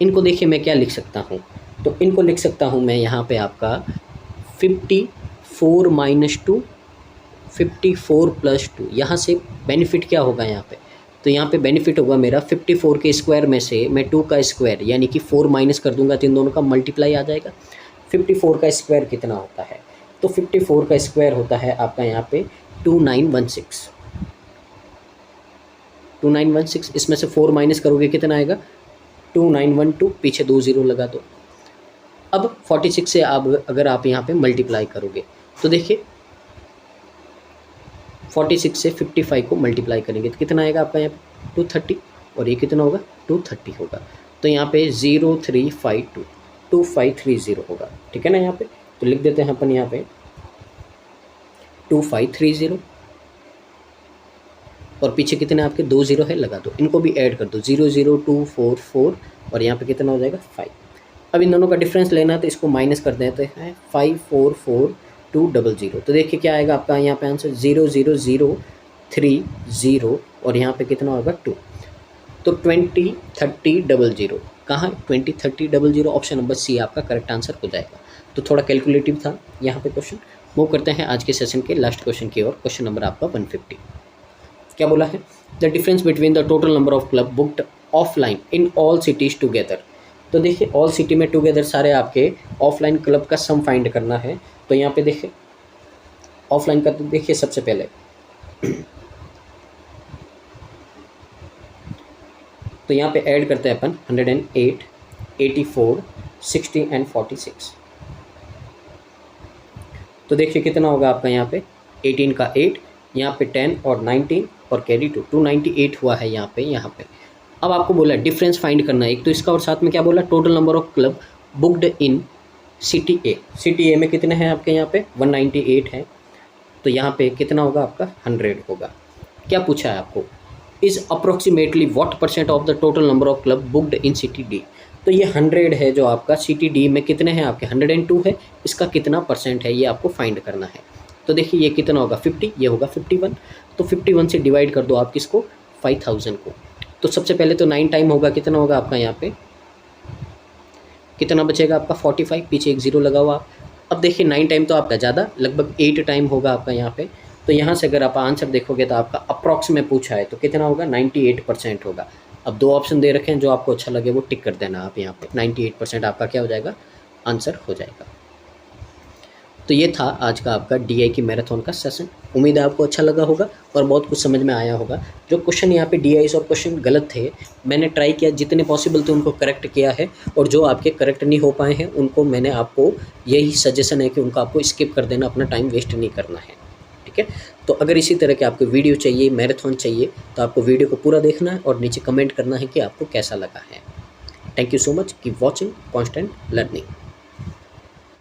इनको देखिए मैं क्या लिख सकता हूँ, तो इनको लिख सकता हूँ मैं यहाँ पे आपका 54 - 2, 54 + 2। यहाँ से बेनिफिट क्या होगा यहाँ पे, तो यहाँ पे बेनिफिट होगा मेरा 54 के स्क्वायर में से मैं 2 का स्क्वायर यानी कि 4 माइनस कर दूंगा तो इन दोनों का मल्टीप्लाई आ जाएगा। 54 का स्क्वायर कितना होता है, तो 54 का स्क्वायर होता है आपका यहाँ पे 2916। 2916 इसमें से 4 माइनस करोगे कितना आएगा 2912, पीछे 20 लगा दो। अब 46 से आप अगर आप यहाँ पे मल्टीप्लाई करोगे तो देखिए 46 से 55 को मल्टीप्लाई करेंगे तो कितना आएगा आपका यहाँ पे 230 और ये कितना होगा 230 होगा। तो यहाँ पे 0352 2530 होगा, ठीक है ना। यहाँ पे तो लिख देते हैं अपन यहाँ पे 2530 और पीछे कितने आपके 20 है लगा दो। इनको भी ऐड कर दो 00244 और यहाँ पे कितना हो जाएगा 5। अब इन दोनों का डिफरेंस लेना है तो इसको माइनस कर देते हैं 544200। तो देखिए क्या आएगा आपका यहाँ पे आंसर 00030 और यहाँ पे कितना होगा 2। तो 203000 कहाँ 203000, ऑप्शन नंबर सी आपका करेक्ट आंसर हो जाएगा। तो थोड़ा कैलकुलेटिव था यहाँ पे क्वेश्चन। मूव करते हैं आज के सेशन के लास्ट क्वेश्चन की ओर। क्वेश्चन नंबर आपका 150 क्या बोला है, the difference between the total number of club booked offline in all cities together. तो देखिए ऑल सिटी में टुगेदर सारे आपके ऑफलाइन क्लब का सम फाइंड करना है। तो यहाँ पे देखिए ऑफलाइन का तो देखिए सबसे पहले तो यहाँ पे ऐड करते हैं अपन 108, 84, 60 एंड 46। तो देखिए कितना होगा आपका यहाँ पे 18 का 8, यहाँ पे 10 और 19 और कैरी 2, 298 हुआ है यहाँ पे। अब आपको बोला डिफरेंस फाइंड करना है एक तो इसका, और साथ में क्या बोला total number of club booked in CTA में कितने हैं आपके यहाँ पे 198 हैं, तो यहाँ पे कितना होगा आपका 100 होगा। क्या पूछा है आपको, is approximately what percent of the total number of club booked in city D. तो ये 100 है जो आपका सिटी डी में कितने हैं आपके 102 है, इसका कितना परसेंट है ये आपको फाइंड करना है। तो देखिए ये कितना होगा 50, ये होगा 51, तो 51 से डिवाइड कर दो आप किसको 5000 को। तो सबसे पहले तो 9 टाइम होगा, कितना होगा आपका यहाँ पे कितना बचेगा आपका 45, पीछे एक ज़ीरो लगा हुआ। अब देखिए 9 टाइम तो आपका ज़्यादा, लगभग 8 टाइम होगा आपका यहाँ पे। तो यहाँ से अगर आप आंसर देखोगे तो आपका अप्रॉक्स में पूछा है तो कितना होगा 98% होगा। अब 2 ऑप्शन दे रखे हैं, जो आपको अच्छा लगे वो टिक कर देना आप यहाँ पे। 98% आपका क्या हो जाएगा, आंसर हो जाएगा। तो ये था आज का आपका DI की मैराथन का सेशन। उम्मीद है आपको अच्छा लगा होगा और बहुत कुछ समझ में आया होगा। जो क्वेश्चन यहाँ पे DI और क्वेश्चन गलत थे, मैंने ट्राई किया जितने पॉसिबल थे उनको करेक्ट किया है, और जो आपके करेक्ट नहीं हो पाए हैं उनको मैंने आपको यही सजेशन है कि उनको आपको स्किप कर देना, अपना टाइम वेस्ट नहीं करना है, ठीक है। तो अगर इसी तरह के आपको वीडियो चाहिए, मैराथन चाहिए, तो आपको वीडियो को पूरा देखना है और नीचे कमेंट करना है कि आपको कैसा लगा है। Thank you so much, keep watching constant learning.